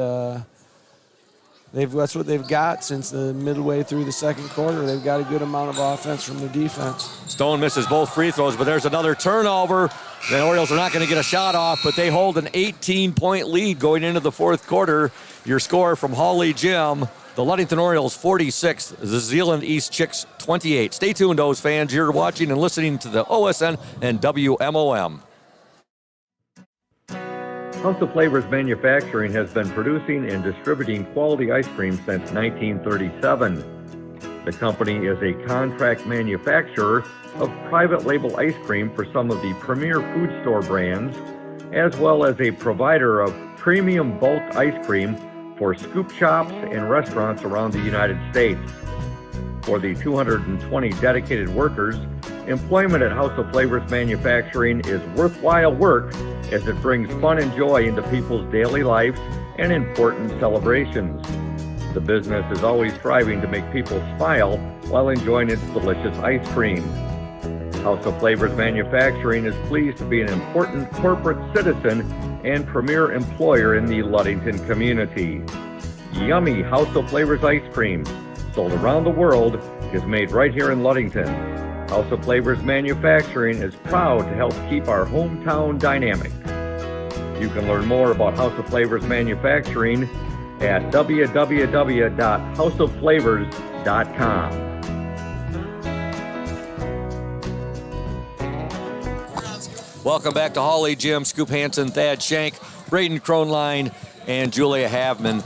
that's what they've got since the midway through the second quarter. They've got a good amount of offense from their defense. Stone misses both free throws, but there's another turnover. The Orioles are not going to get a shot off, but they hold an 18-point lead going into the fourth quarter. Your score from Hawley Gym, the Ludington Orioles 46, the Zeeland East Chicks 28. Stay tuned, O's fans. You're watching and listening to the OSN and WMOM. House of Flavors Manufacturing has been producing and distributing quality ice cream since 1937. The company is a contract manufacturer of private label ice cream for some of the premier food store brands, as well as a provider of premium bulk ice cream for scoop shops and restaurants around the United States. For the 220 dedicated workers, employment at House of Flavors Manufacturing is worthwhile work as it brings fun and joy into people's daily lives and important celebrations. The business is always striving to make people smile while enjoying its delicious ice cream. House of Flavors Manufacturing is pleased to be an important corporate citizen and premier employer in the Ludington community. Yummy House of Flavors ice cream, sold around the world, is made right here in Ludington. House of Flavors Manufacturing is proud to help keep our hometown dynamic. You can learn more about House of Flavors Manufacturing at www.houseofflavors.com. Welcome back to Hawley Gym. Scoop Hansen, Thad Shank, Braden Kronline, and Julia Havman.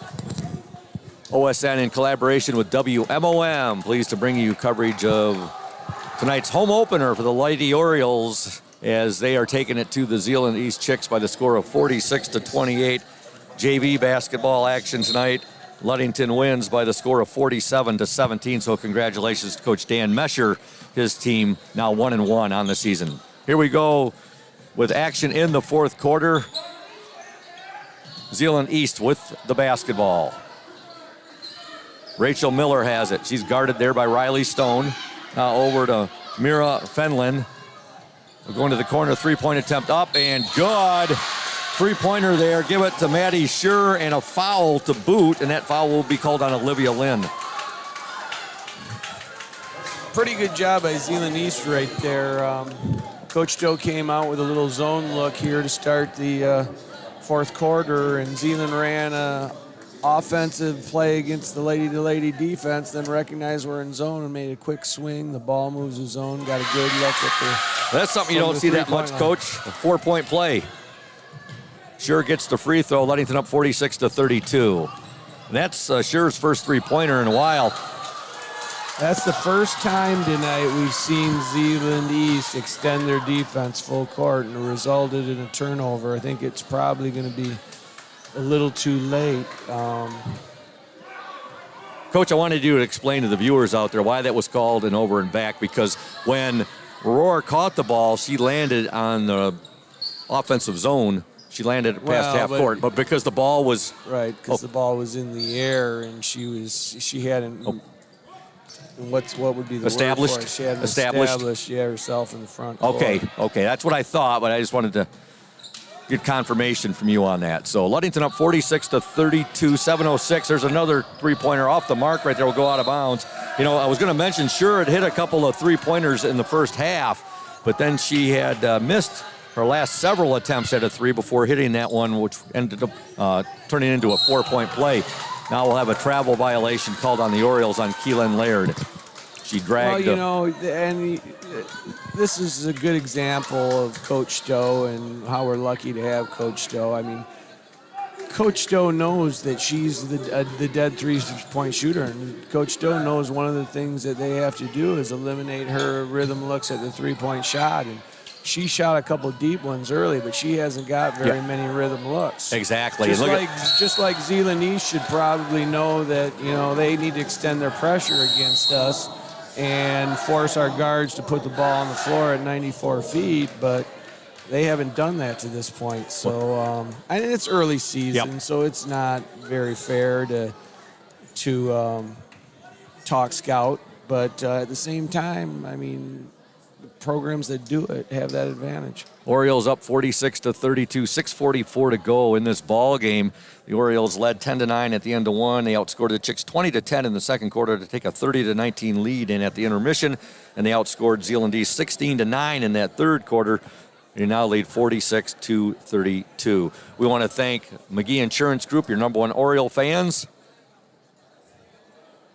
OSN in collaboration with WMOM. Pleased to bring you coverage of tonight's home opener for the Lady Orioles as they are taking it to the Zeeland East Chicks by the score of 46-28. JV basketball action tonight. Ludington wins by the score of 47-17. So congratulations to Coach Dan Mesher. His team now 1-1 on the season. Here we go with action in the fourth quarter. Zeeland East with the basketball. Rachel Miller has it. She's guarded there by Riley Stone. Now over to Mira Fenlon. Going to the corner, three-point attempt up and good. Three-pointer there. Give it to Maddie Scher and a foul to boot, and that foul will be called on Olivia Lynn. Pretty good job by Zeeland East right there. Coach Joe came out with a little zone look here to start the fourth quarter, and Zeeland ran a offensive play against the lady-to-lady defense, then recognized we're in zone and made a quick swing. The ball moves the zone, got a good look at the... That's something you don't see that much, Coach. A 4-point play. Scher gets the free throw, Ludington up 46-32. That's Scher's first three-pointer in a while. That's the first time tonight we've seen Zeeland East extend their defense full court, and it resulted in a turnover. I think it's probably going to be a little too late. Coach, I wanted you to explain to the viewers out there why that was called an over and back, because when Roar caught the ball, she landed on the offensive zone. She landed past half court, but because the ball was... Right, because the ball was in the air, and she hadn't... What would be the established? Word for it? She hadn't established herself in the front court. Okay, that's what I thought, but I just wanted to get confirmation from you on that. So Ludington up 46-32, 7:06. There's another three-pointer off the mark right there. Will go out of bounds. You know, I was going to mention, sure, it hit a couple of three-pointers in the first half, but then she had missed her last several attempts at a three before hitting that one, which ended up turning into a 4-point play. Now we'll have a travel violation called on the Orioles on Keelan Laird. She dragged. Well, and this is a good example of Coach Stowe and how we're lucky to have Coach Stowe. I mean, Coach Stowe knows that she's the dead three-point shooter, and Coach Stowe knows one of the things that they have to do is eliminate her rhythm looks at the three-point shot. And she shot a couple deep ones early, but she hasn't got very many rhythm looks. Exactly. Just like Zeeland East should probably know that, you know, they need to extend their pressure against us and force our guards to put the ball on the floor at 94 feet, but they haven't done that to this point. So, and it's early season, so it's not very fair to talk scout, but at the same time, I mean, programs that do it have that advantage. Orioles up 46-32, 6:44 to go in this ball game. The Orioles led 10-9 at the end of one. They outscored the Chicks 20-10 in the second quarter to take a 30-19 lead in at the intermission, and they outscored Zeeland East 16-9 in that third quarter. They now lead 46-32. We want to thank McGee Insurance Group, your number one Oriole fans.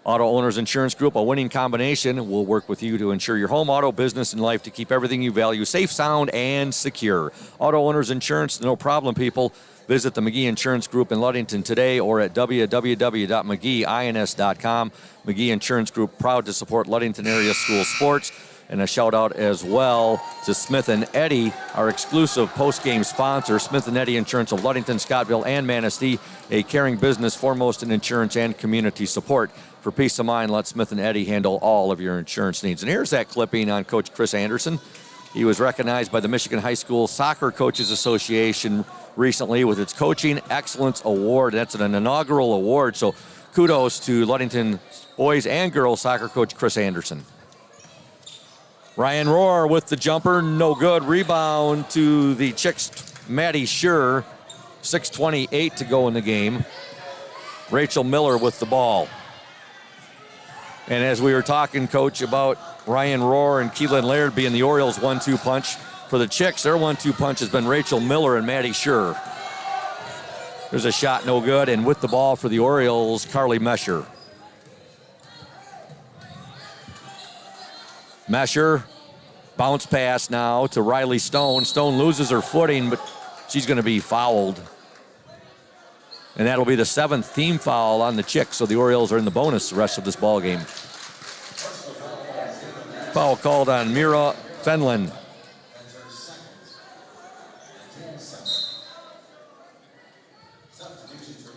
Auto Owners Insurance Group, a winning combination. We'll work with you to insure your home, auto, business, and life to keep everything you value safe, sound, and secure. Auto Owners Insurance, no problem, people. Visit the McGee Insurance Group in Ludington today or at www.mcgeeins.com. McGee Insurance Group, proud to support Ludington area school sports. And a shout out as well to Smith & Eddy, our exclusive post-game sponsor. Smith & Eddy Insurance of Ludington, Scottville, and Manistee, a caring business foremost in insurance and community support. For peace of mind, let Smith & Eddy handle all of your insurance needs. And here's that clipping on Coach Chris Anderson. He was recognized by the Michigan High School Soccer Coaches Association recently with its Coaching Excellence Award. That's an inaugural award, so kudos to Ludington boys and girls soccer coach Chris Anderson. Ryan Rohr with the jumper, no good. Rebound to the Chicks, Maddie Scher. 6:28 to go in the game. Rachel Miller with the ball. And as we were talking, Coach, about Ryan Rohr and Keelan Laird being the Orioles' 1-2 punch, for the Chicks, their 1-2 punch has been Rachel Miller and Maddie Scher. There's a shot, no good. And with the ball for the Orioles, Carly Mesher. Mesher, bounce pass now to Riley Stone. Stone loses her footing, but she's going to be fouled. And that'll be the 7th team foul on the Chicks, so the Orioles are in the bonus the rest of this ball game. Foul called on Mira Fenlon.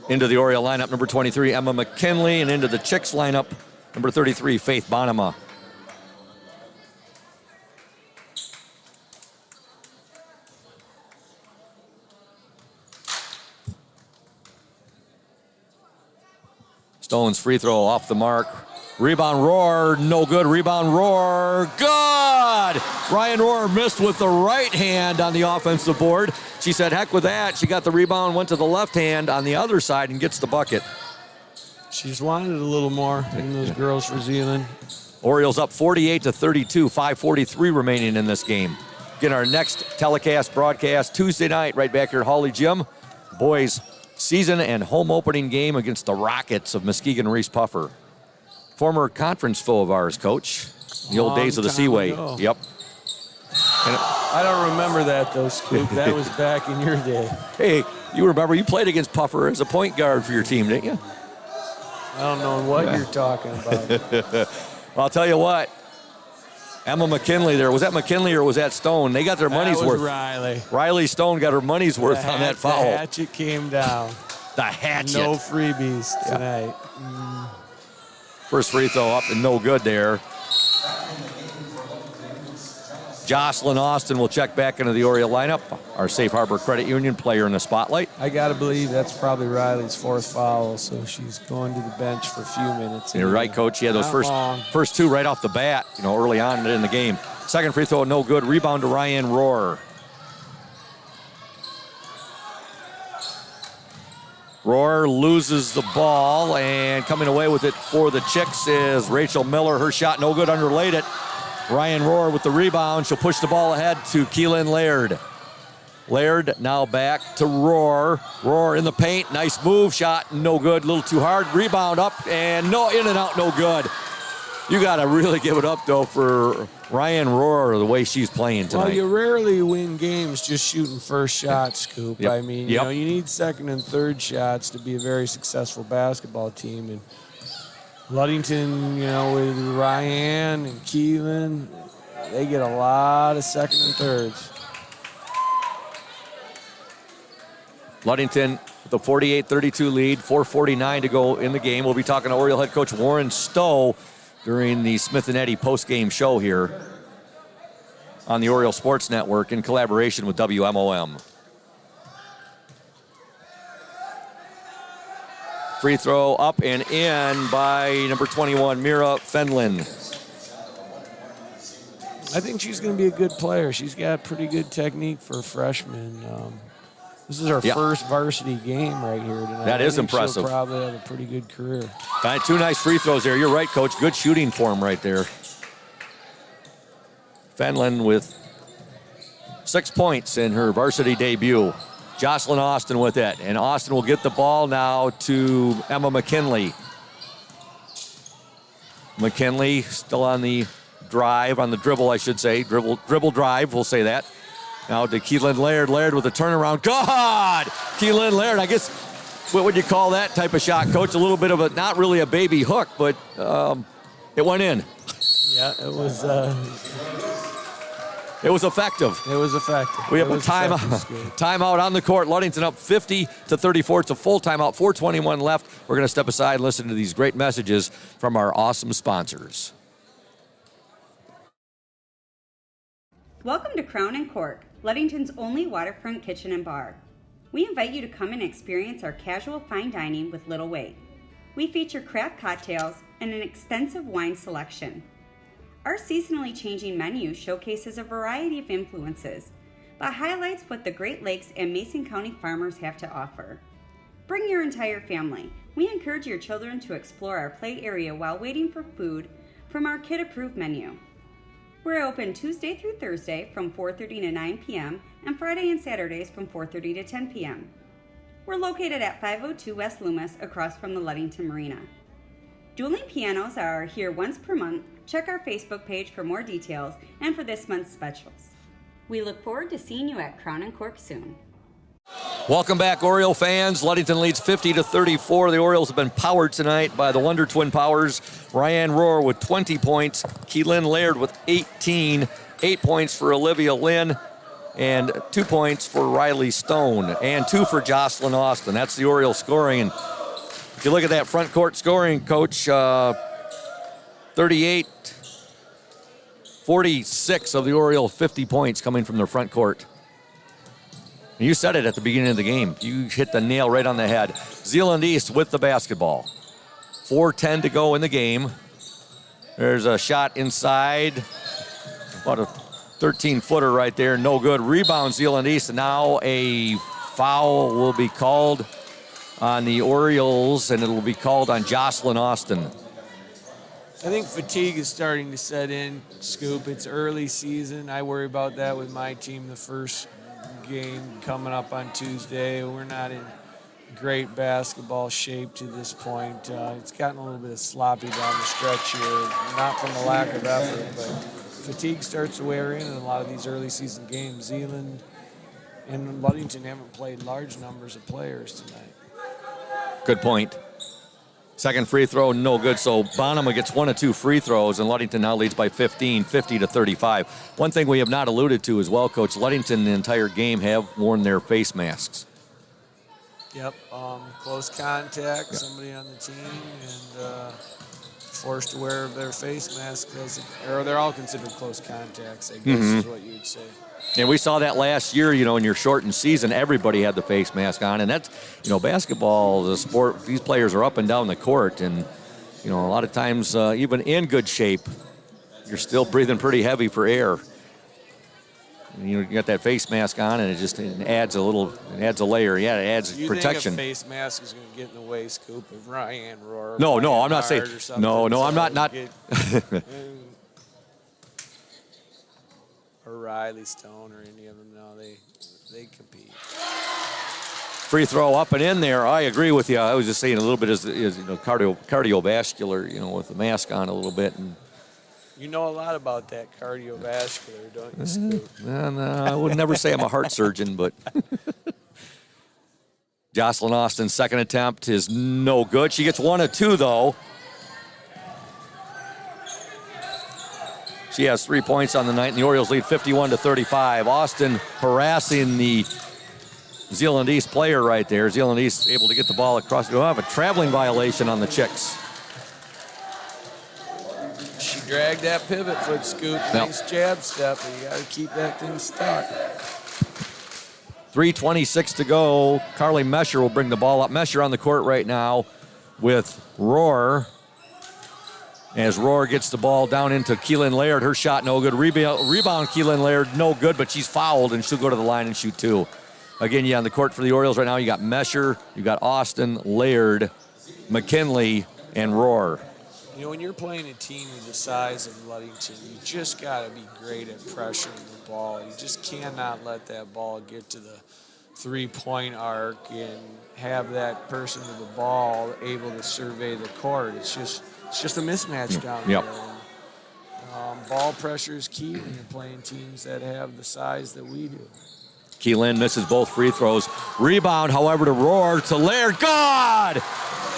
Into the Oriole lineup, number 23, Emma McKinley, and into the Chicks lineup, number 33, Faith Bonema. Stone's free throw off the mark. Rebound Rohr, no good. Rebound Rohr, good! Ryan Rohr missed with the right hand on the offensive board. She said, heck with that. She got the rebound, went to the left hand on the other side and gets the bucket. She's wanted a little more than those girls for Zeeland. Orioles up 48-32, 5:43 remaining in this game. Get our next telecast broadcast Tuesday night right back here at Hawley Gym. Boys season and home opening game against the Rockets of Muskegon Reese Puffer. Former conference foe of ours, Coach. The old days of the Seaway. Ago. Yep. I don't remember that, though, Scoop. That was back in your day. Hey, you remember you played against Puffer as a point guard for your team, didn't you? I don't know what you're talking about. Well, I'll tell you what. Emma McKinley there. Was that McKinley or was that Stone? They got their money's That was worth. Riley. Riley Stone got her money's worth on that foul. The hatchet came down. The hatchet. No freebies tonight. First free throw up and no good there. Jocelyn Austin will check back into the Oriole lineup. Our Safe Harbor Credit Union player in the spotlight. I got to believe that's probably Riley's fourth foul, so she's going to the bench for a few minutes. You're right, Coach. Yeah, those first two right off the bat, early on in the game. Second free throw, no good. Rebound to Ryan Rohr. Rohr loses the ball, and coming away with it for the Chicks is Rachel Miller. Her shot no good, underlaid it. Ryan Rohr with the rebound. She'll push the ball ahead to Keelan Laird. Laird now back to Rohr. Rohr in the paint. Nice move. Shot no good. A little too hard. Rebound up and in and out no good. You got to really give it up, though, for Ryan Rohr, the way she's playing tonight. Well, you rarely win games just shooting first shots, Scoop. Yep. I mean, you need second and third shots to be a very successful basketball team. And Ludington, with Ryan and Keelan, they get a lot of second and thirds. Ludington with a 48-32 lead, 4:49 to go in the game. We'll be talking to Oriole head coach Warren Stowe during the Smith and Eddy post-game show here on the Oriole Sports Network in collaboration with WMOM. Free throw up and in by number 21, Mira Fenlin. I think she's going to be a good player. She's got pretty good technique for a freshman. This is her first varsity game right here tonight. That is impressive. She'll probably have a pretty good career. Two nice free throws there. You're right, Coach. Good shooting form right there. Fenlin with 6 points in her varsity debut. Jocelyn Austin with it. And Austin will get the ball now to Emma McKinley. McKinley still on the drive, on the dribble, I should say. Dribble drive, we'll say that. Now to Keelan Laird. Laird with a turnaround. God! Keelan Laird, I guess, what would you call that type of shot, Coach? A little bit of a, not really a baby hook, but it went in. Yeah, it was... It was effective. It was effective. We have a timeout on the court. Ludington up 50-34. It's a full timeout. 4:21 left. We're going to step aside and listen to these great messages from our awesome sponsors. Welcome to Crown and Cork, Ludington's only waterfront kitchen and bar. We invite you to come and experience our casual fine dining with little wait. We feature craft cocktails and an extensive wine selection. Our seasonally changing menu showcases a variety of influences, but highlights what the Great Lakes and Mason County farmers have to offer. Bring your entire family. We encourage your children to explore our play area while waiting for food from our kid-approved menu. We're open Tuesday through Thursday from 4:30 to 9 p.m. and Friday and Saturdays from 4:30 to 10 p.m. We're located at 502 West Loomis across from the Ludington Marina. Dueling pianos are here once per month. Check our Facebook page for more details and for this month's specials. We look forward to seeing you at Crown and Cork soon. Welcome back, Oriole fans. Ludington leads 50-34. The Orioles have been powered tonight by the Wonder Twin Powers. Ryan Rohr with 20 points. Keelan Laird with 18. 8 points for Olivia Lynn. And 2 points for Riley Stone. And 2 for Jocelyn Austin. That's the Oriole scoring. And if you look at that front court scoring, Coach, 38-46 of the Orioles, 50 points coming from their front court. You said it at the beginning of the game. You hit the nail right on the head. Zeeland East with the basketball. 4:10 to go in the game. There's a shot inside. About a 13-footer right there, no good. Rebound Zeeland East, and now a foul will be called on the Orioles, and it will be called on Jocelyn Austin. I think fatigue is starting to set in, Scoop. It's early season. I worry about that with my team. The first game coming up on Tuesday. We're not in great basketball shape to this point. It's gotten a little bit sloppy down the stretch here, not from a lack of effort, but fatigue starts to wear in a lot of these early season games. Zeeland and Ludington haven't played large numbers of players tonight. Good point. Second free throw, no good. So Bonham gets 1 of 2 free throws, and Ludington now leads by 15, 50-35. One thing we have not alluded to as well, Coach, Ludington the entire game have worn their face masks. Yep, close contact, somebody on the team, and forced to wear their face mask, or they're all considered close contacts, I guess is what you would say. And we saw that last year, in your shortened season, everybody had the face mask on. And that's, basketball, the sport, these players are up and down the court. And, a lot of times, even in good shape, you're still breathing pretty heavy for air. And, you got that face mask on, and it adds a layer. Yeah, it adds protection. You think a face mask is going to get in the way, Scoop, of Ryan Rohr? No, I'm not saying. No, I'm not. Or Riley Stone or any of them. No, they compete. Free throw up and in there. I agree with you. I was just saying a little bit as cardiovascular, with the mask on a little bit. And you know a lot about that cardiovascular, don't you, Scoop? No, I would never say I'm a heart surgeon, but Jocelyn Austin's second attempt is no good. She gets 1 of 2 though. She has 3 points on the night, and the Orioles lead 51-35. Austin harassing the Zeeland East player right there. Zeeland East able to get the ball across. We'll have a traveling violation on the Chicks. She dragged that pivot foot, Scoop. Nice jab step, and you got to keep that thing stuck. 3:26 to go. Carly Mesher will bring the ball up. Mesher on the court right now with Rohr. As Rohr gets the ball down into Keelan Laird. Her shot no good. Rebound Keelan Laird no good, but she's fouled, and she'll go to the line and shoot 2. Again, on the court for the Orioles right now, you got Mesher, you got Austin, Laird, McKinley, and Rohr. When you're playing a team of the size of Ludington, you just got to be great at pressuring the ball. You just cannot let that ball get to the three-point arc and have that person with the ball able to survey the court. It's just a mismatch down there. And, ball pressure is key when you're playing teams that have the size that we do. Keelan misses both free throws. Rebound, however, to Rohr, to Laird. God!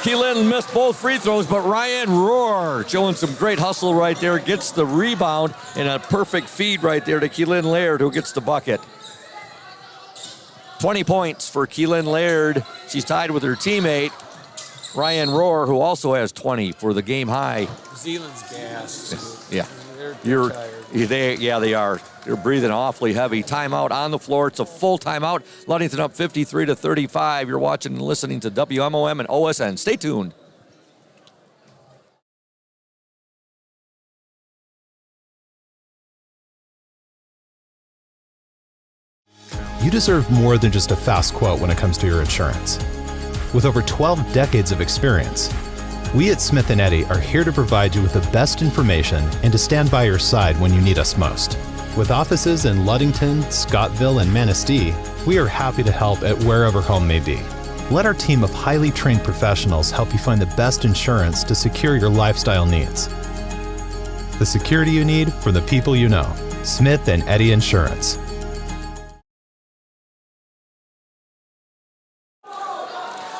Keelan missed both free throws, but Ryan Rohr showing some great hustle right there. Gets the rebound and a perfect feed right there to Keelan Laird, who gets the bucket. 20 points for Keelan Laird. She's tied with her teammate, Ryan Rohr, who also has 20 for the game high. Zeeland's gas. Yeah. They're tired. They are. They're breathing awfully heavy. Timeout on the floor. It's a full timeout. Ludington up 53-35. You're watching and listening to WMOM and OSN. Stay tuned. You deserve more than just a fast quote when it comes to your insurance. With over 12 decades of experience, we at Smith & Eddy are here to provide you with the best information and to stand by your side when you need us most. With offices in Ludington, Scottville, and Manistee, we are happy to help at wherever home may be. Let our team of highly trained professionals help you find the best insurance to secure your lifestyle needs. The security you need from the people you know. Smith & Eddy Insurance.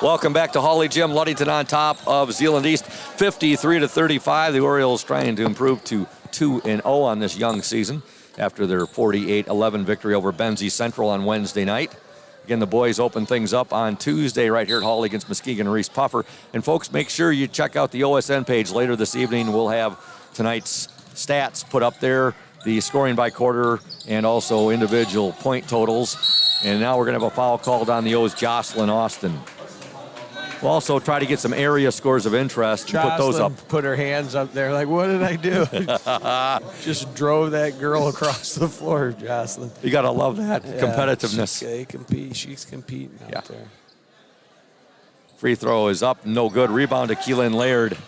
Welcome back to Hawley Gym. Ludington on top of Zeeland East, 53-35. The Orioles trying to improve to 2-0 on this young season after their 48-11 victory over Benzie Central on Wednesday night. Again, the boys open things up on Tuesday right here at Hawley against Muskegon Reese Puffer. And folks, make sure you check out the OSN page later this evening. We'll have tonight's stats put up there, the scoring by quarter and also individual point totals. And now we're going to have a foul called on the O's Jocelyn Austin. We'll also try to get some area scores of interest and put those up. Put her hands up there like, what did I do? Just drove that girl across the floor, Jocelyn. You got to love that competitiveness. They compete. She's competing out there. Free throw is up, no good. Rebound to Keelan Laird.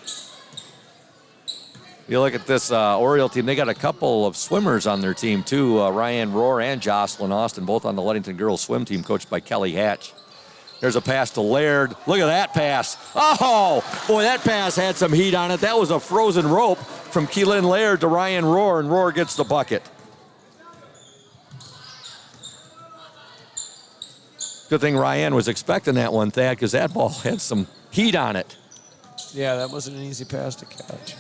You look at this Oriole team, they got a couple of swimmers on their team too. Ryan Rohr and Jocelyn Austin, both on the Ludington girls swim team, coached by Kelly Hatch. There's a pass to Laird. Look at that pass. Oh, boy, that pass had some heat on it. That was a frozen rope from Keelan Laird to Ryan Rohr, and Rohr gets the bucket. Good thing Ryan was expecting that one, Thad, because that ball had some heat on it. Yeah, that wasn't an easy pass to catch.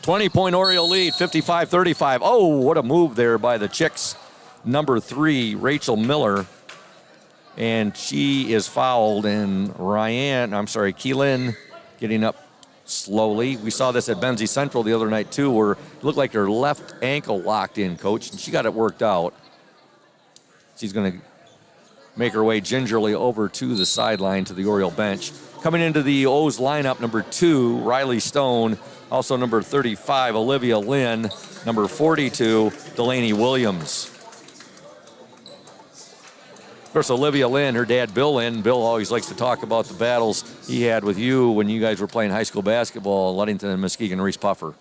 20-point Oriole lead, 55-35. Oh, what a move there by the Chicks. Number 3, Rachel Miller. And she is fouled, and Keelan getting up slowly. We saw this at Benzie Central the other night, too, where it looked like her left ankle locked in, Coach, and she got it worked out. She's going to make her way gingerly over to the sideline to the Oriole bench. Coming into the O's lineup, number 2, Riley Stone. Also number 35, Olivia Lynn. Number 42, Delaney Williams. Of course, Olivia Lynn, her dad, Bill Lynn. Bill always likes to talk about the battles he had with you when you guys were playing high school basketball, Ludington and Muskegon Reese Puffer.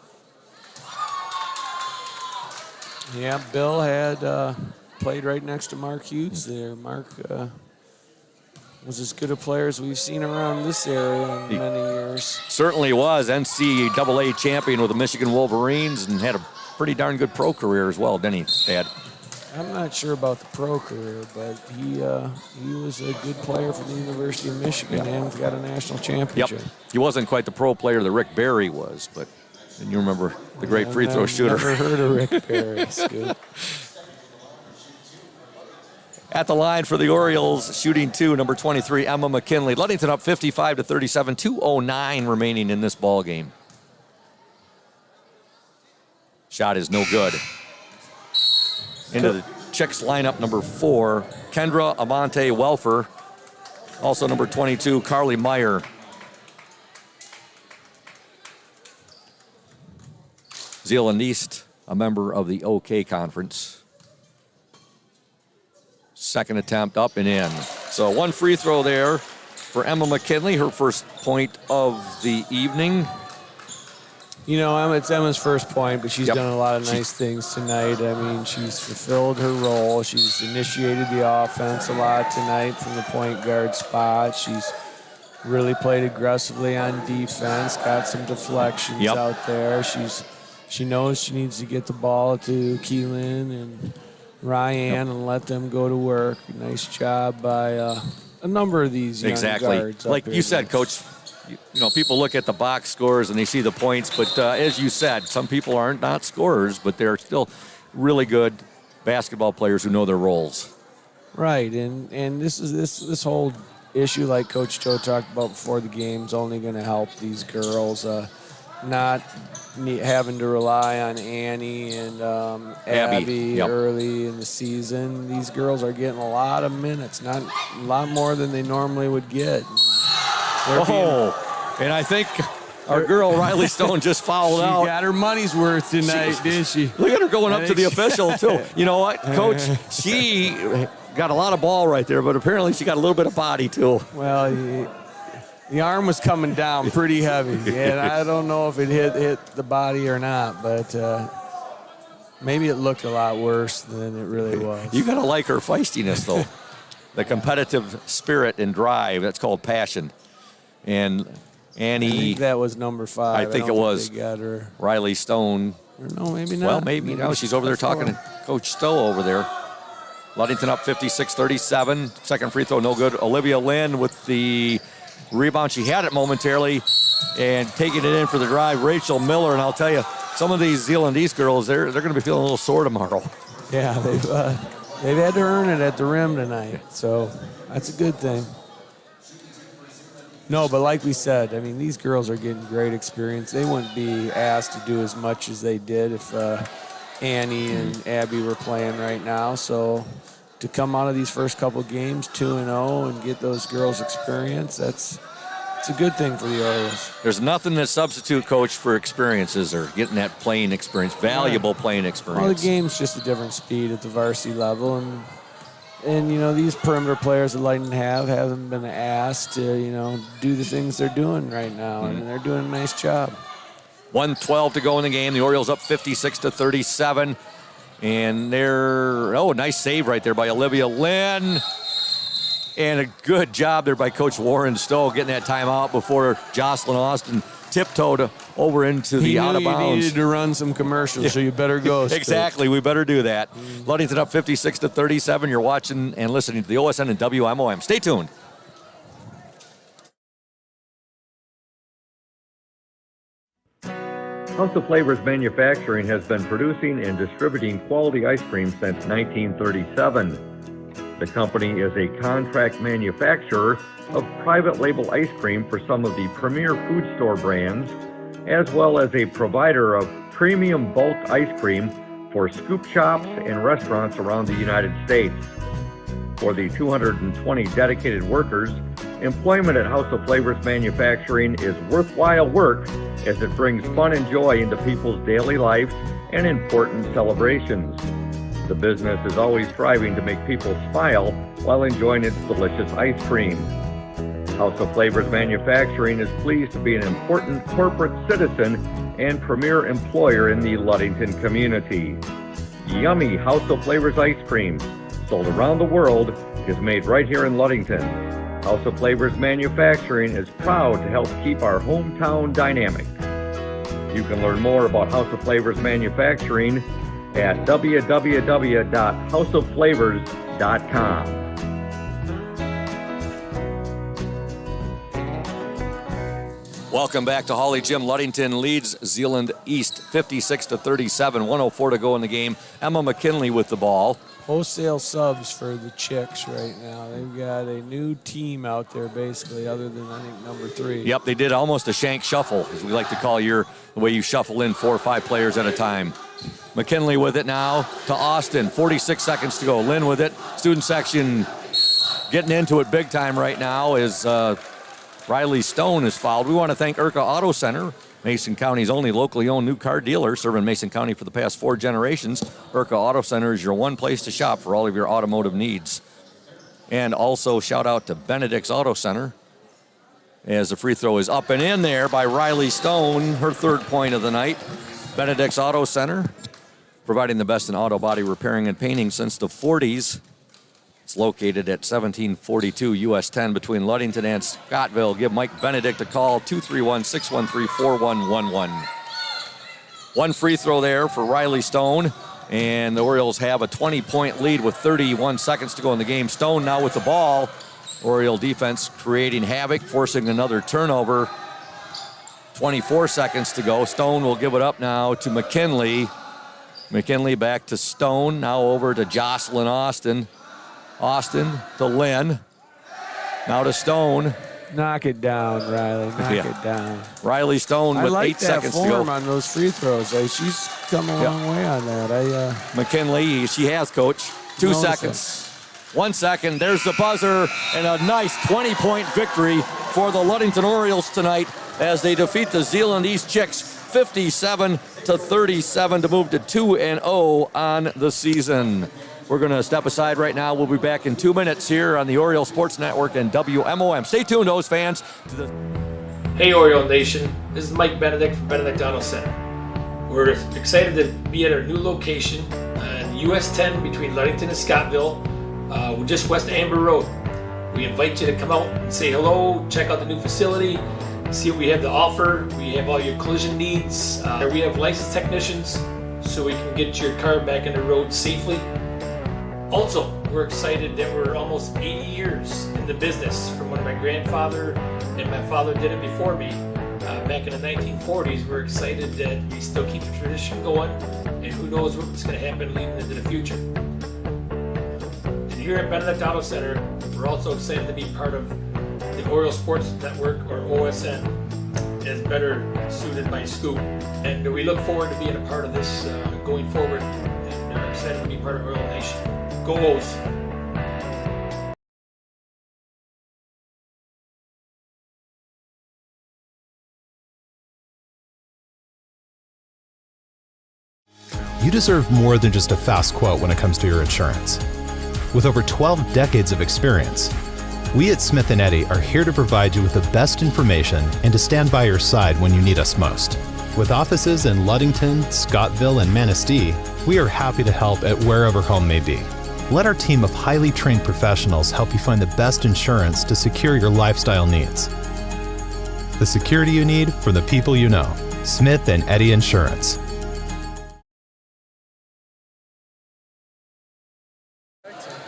Yeah, Bill had played right next to Mark Hughes there. Mark was as good a player as we've seen around this area in many years. Certainly was. NCAA champion with the Michigan Wolverines and had a pretty darn good pro career as well, didn't he, Dad? I'm not sure about the pro career, but he was a good player for the University of Michigan and got a national championship. Yep. He wasn't quite the pro player that Rick Barry was, but and you remember the great free throw shooter. Never heard of Rick Barry. Scoop. At the line for the Orioles, shooting 2, number 23, Emma McKinley. Ludington up 55-37, 2:09 remaining in this ball game. Shot is no good. Into the Chicks lineup, number 4, Kendra Amante Welfer. Also number 22, Carly Meyer. Zeeland East, a member of the OK Conference. Second attempt up and in. So one free throw there for Emma McKinley, her first point of the evening. You know, it's Emma's first point, but she's done a lot of nice things tonight. I mean, she's fulfilled her role. She's initiated the offense a lot tonight from the point guard spot. She's really played aggressively on defense, got some deflections out there. She knows she needs to get the ball to Keelan and Ryan and let them go to work. Nice job by a number of these young guards. Like you said, Coach, you know, people look at the box scores and they see the points, but as you said, some people aren't not scorers, but they're still really good basketball players who know their roles. Right, and this whole issue, like Coach Joe talked about before the game, is only going to help these girls. Not having to rely on Annie and Abby early in the season. These girls are getting a lot of minutes, not a lot more than they normally would get. And I think our girl Riley Stone just fouled out. She got her money's worth tonight, didn't she? Look at her going up to the official, too. You know what, Coach? She got a lot of ball right there, but apparently she got a little bit of body, too. Well, the arm was coming down pretty heavy, and I don't know if it hit the body or not, but maybe it looked a lot worse than it really was. You got to like her feistiness, though. The competitive spirit and drive, that's called passion. And Annie, I think that was number 5. I think it was they got her. Riley Stone. Or no, maybe not. Well, maybe no. She's over there talking to Coach Stowe over there. Ludington up 56-37. Second free throw, no good. Olivia Lynn with the rebound. She had it momentarily and taking it in for the drive. Rachel Miller, and I'll tell you, some of these Zeeland East girls, they're going to be feeling a little sore tomorrow. Yeah, they've had to earn it at the rim tonight, so that's a good thing. No, but like we said, I mean, these girls are getting great experience. They wouldn't be asked to do as much as they did if Annie and Abby were playing right now. So to come out of these first couple games 2-0 and get those girls experience, that's It's a good thing for the Orioles. There's nothing that substitute coach for experiences or getting that playing experience, valuable playing experience. Well, the game's just a different speed at the varsity level, and you know, these perimeter players that Ludington haven't been asked to, you know, do the things they're doing right now, and they're doing a nice job. 1:12 to go in the game. The Orioles up 56-37. And nice save right there by Olivia Lynn. And a good job there by Coach Warren Stowe getting that timeout before Jocelyn Austin tiptoed over into the out of bounds. He needed to run some commercials, so you better go. Exactly, we better do that. Ludington up 56-37. You're watching and listening to the OSN and WMOM. Stay tuned. House of Flavors Manufacturing has been producing and distributing quality ice cream since 1937. The company is a contract manufacturer of private label ice cream for some of the premier food store brands, as well as a provider of premium bulk ice cream for scoop shops and restaurants around the United States. For the 220 dedicated workers, employment at House of Flavors Manufacturing is worthwhile work as it brings fun and joy into people's daily lives and important celebrations. The business is always striving to make people smile while enjoying its delicious ice cream. House of Flavors Manufacturing is pleased to be an important corporate citizen and premier employer in the Ludington community. Yummy House of Flavors ice cream, sold around the world, is made right here in Ludington. House of Flavors Manufacturing is proud to help keep our hometown dynamic. You can learn more about House of Flavors Manufacturing at www.houseofflavors.com. Welcome back to Holly Gym. Ludington leads Zeeland East 56-37. 1:04 to go in the game. Emma McKinley with the ball. Wholesale subs for the Chicks right now. They've got a new team out there, basically, other than, I think, number 3. Yep, they did almost a shank shuffle, as we like to call the way you shuffle in 4 or 5 players at a time. McKinley with it now to Austin. 46 seconds to go. Lynn with it. Student section getting into it big time right now as Riley Stone is fouled. We want to thank Urca Auto Center, Mason County's only locally owned new car dealer, serving Mason County for the past 4 generations. Urca Auto Center is your one place to shop for all of your automotive needs. And also shout out to Benedict's Auto Center as the free throw is up and in there by Riley Stone, her 3rd point of the night. Benedict's Auto Center, providing the best in auto body repairing and painting since the 40s. It's located at 1742 US 10 between Ludington and Scottville. Give Mike Benedict a call, 231-613-4111. One free throw there for Riley Stone, and the Orioles have a 20-point lead with 31 seconds to go in the game. Stone now with the ball. Oriole defense creating havoc, forcing another turnover. 24 seconds to go. Stone will give it up now to McKinley. McKinley back to Stone, now over to Jocelyn Austin. Austin to Lynn. Now to Stone. Knock it down, Riley. Knock it down. Riley Stone with 8 seconds to go. I like that form on those free throws. She's come a long way on that. McKinley, she has, Coach. 2 seconds. 1 second. There's the buzzer, and a nice 20-point victory for the Ludington Orioles tonight as they defeat the Zeeland East Chicks 57-37 to move to 2-0 on the season. We're going to step aside right now. We'll be back in 2 minutes here on the Oriole Sports Network and WMOM. Stay tuned, those fans. Hey, Oriole Nation. This is Mike Benedict from Benedict Auto Center. We're excited to be at our new location on US 10 between Ludington and Scottville. We're just west of Amber Road. We invite you to come out and say hello, check out the new facility, see what we have to offer. We have all your collision needs. We have licensed technicians so we can get your car back on the road safely. Also, we're excited that we're almost 80 years in the business from when my grandfather and my father did it before me back in the 1940s. We're excited that we still keep the tradition going, and who knows what's going to happen leading into the future. And here at Benedict Auto Center, we're also excited to be part of the Oriole Sports Network, or OSN, as better suited by Scoop. And we look forward to being a part of this going forward, and are excited to be part of Oriole Nation. Go O's! You deserve more than just a fast quote when it comes to your insurance. With over 12 decades of experience, we at Smith & Eddy are here to provide you with the best information and to stand by your side when you need us most. With offices in Ludington, Scottville, and Manistee, we are happy to help at wherever home may be. Let our team of highly trained professionals help you find the best insurance to secure your lifestyle needs. The security you need from the people you know. Smith & Eddy Insurance.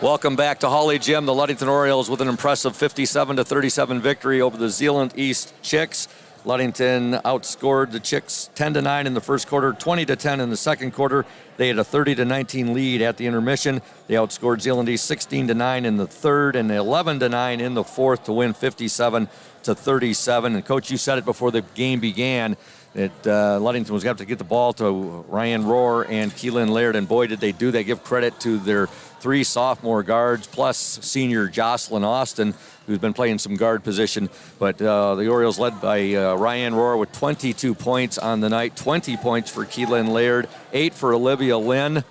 Welcome back to Holly Gym. The Ludington Orioles with an impressive 57-37 victory over the Zeeland East Chicks. Ludington outscored the Chicks 10-9 in the first quarter, 20-10 in the second quarter. They had a 30-19 lead at the intermission. They outscored Zeeland East 16-9 in the third and 11-9 in the fourth to win 57-37. And Coach, you said it before the game began that Ludington was going to have to get the ball to Ryan Rohr and Keelan Laird, and boy, did they do. They give credit to their 3 sophomore guards plus senior Jocelyn Austin, who's been playing some guard position. But the Orioles led by Ryan Rohr with 22 points on the night, 20 points for Keelan Laird, 8 for Olivia Lynn,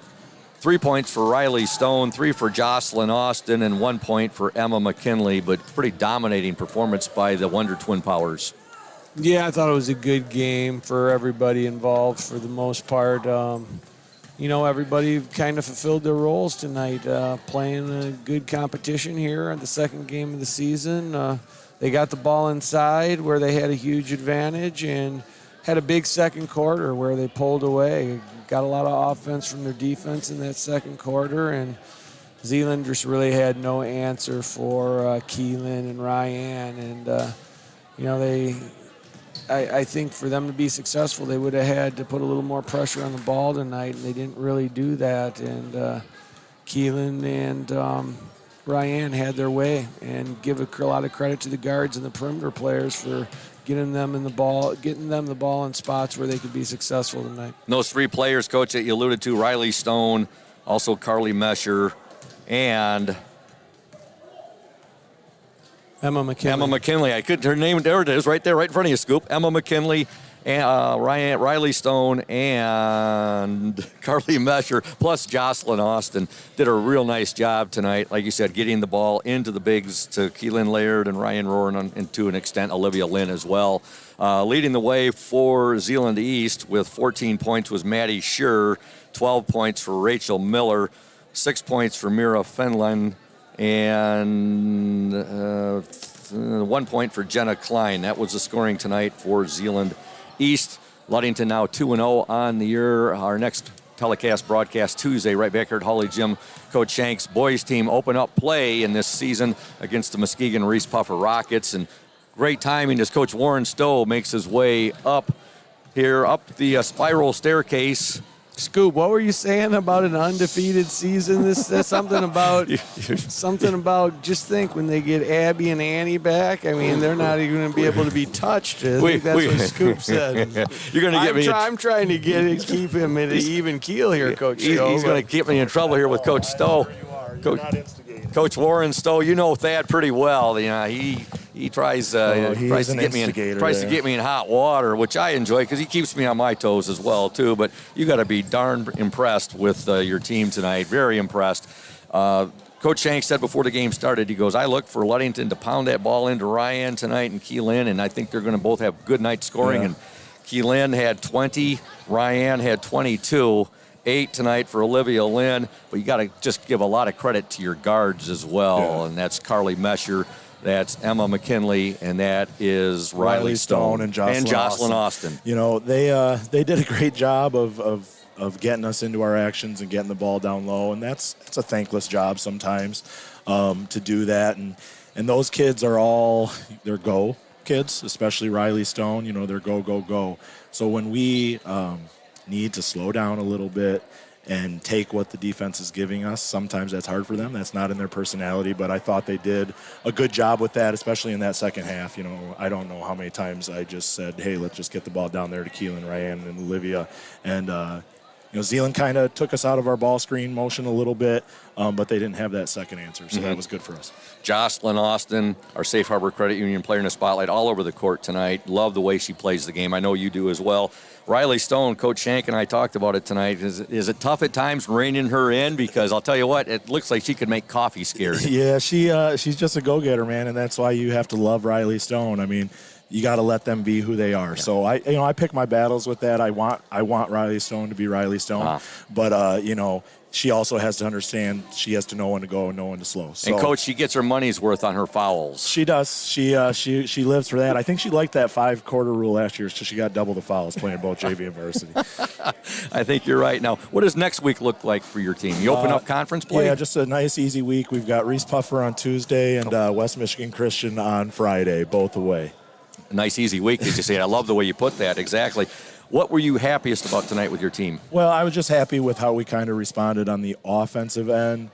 3 points for Riley Stone, 3 for Jocelyn Austin, and 1 point for Emma McKinley. But pretty dominating performance by the Wonder Twin Powers. Yeah, I thought it was a good game for everybody involved for the most part. Everybody kind of fulfilled their roles tonight, playing a good competition here at the second game of the season. They got the ball inside where they had a huge advantage and had a big second quarter where they pulled away. Got a lot of offense from their defense in that second quarter, and Zeeland just really had no answer for Keelan and Ryan. And, I think for them to be successful, they would have had to put a little more pressure on the ball tonight, and they didn't really do that. And Keelan and Ryan had their way, and give a lot of credit to the guards and the perimeter players for getting them the ball in spots where they could be successful tonight. And those 3 players, Coach, that you alluded to, Riley Stone, also Carly Mesher, and Emma McKinley. Her name, there it is, right there, right in front of you, Scoop. Emma McKinley, and Riley Stone, and Carly Mesher, plus Jocelyn Austin, did a real nice job tonight. Like you said, getting the ball into the bigs to Keelan Laird and Ryan Rohr, and to an extent, Olivia Lynn as well. Leading the way for Zeeland East with 14 points was Maddie Schur, 12 points for Rachel Miller, 6 points for Mira Fenlon, and 1 point for Jenna Klein. That was the scoring tonight for Zeeland East. Ludington now 2-0 on the year. Our next telecast broadcast Tuesday, right back here at Holly Gym. Coach Shank's boys team open up play in this season against the Muskegon Reese Puffer Rockets. And great timing as Coach Warren Stowe makes his way up the spiral staircase. Scoop, what were you saying about an undefeated season? That's something about just think when they get Abby and Annie back. I mean, they're not even going to be able to be touched. I think that's what Scoop said. You're going to get me. I'm trying to keep him at an even keel here, Coach Stowe. He's going to keep me in trouble here with Coach Stowe. Coach Warren Stowe, you know Thad pretty well. He tries to get me in hot water, which I enjoy because he keeps me on my toes as well too. But you got to be darn impressed with your team tonight. Very impressed. Coach Shank said before the game started, he goes, I look for Ludington to pound that ball into Ryan tonight and Keelan, and I think they're going to both have good night scoring. Yeah. And Keelan had 20, Ryan had 22. 8 tonight for Olivia Lynn, but you got to just give a lot of credit to your guards as well, and that's Carly Mesher, that's Emma McKinley, and that is Riley Stone and Jocelyn Austin. They did a great job of getting us into our actions and getting the ball down low, and it's a thankless job sometimes to do that, and those kids are all they're go kids, especially Riley Stone. They're go. So when we need to slow down a little bit and take what the defense is giving us. Sometimes that's hard for them. That's not in their personality, but I thought they did a good job with that, especially in that second half. I don't know how many times I just said, hey, let's just get the ball down there to Keelan, Ryan, and Olivia. And, Zeeland kind of took us out of our ball screen motion a little bit, but they didn't have that second answer, so that was good for us. Jocelyn Austin, our Safe Harbor Credit Union player in the spotlight all over the court tonight. Love the way she plays the game. I know you do as well. Riley Stone, Coach Shank and I talked about it tonight. Is it tough at times reining her in? Because I'll tell you what, it looks like she could make coffee scared. Yeah, she's just a go-getter, man, and that's why you have to love Riley Stone. I mean, you got to let them be who they are. Yeah. So I pick my battles with that. I want Riley Stone to be Riley Stone, but she also has to understand she has to know when to go and know when to slow. So, and Coach, she gets her money's worth on her fouls. She does. She lives for that. I think she liked that 5-quarter rule last year, so she got double the fouls playing both JV and varsity. I think you're right. Now, what does next week look like for your team? You open up conference play? Yeah, just a nice, easy week. We've got Reese Puffer on Tuesday and West Michigan Christian on Friday, both away. A nice, easy week, did you say? I love the way you put that. Exactly. What were you happiest about tonight with your team? Well, I was just happy with how we kind of responded on the offensive end.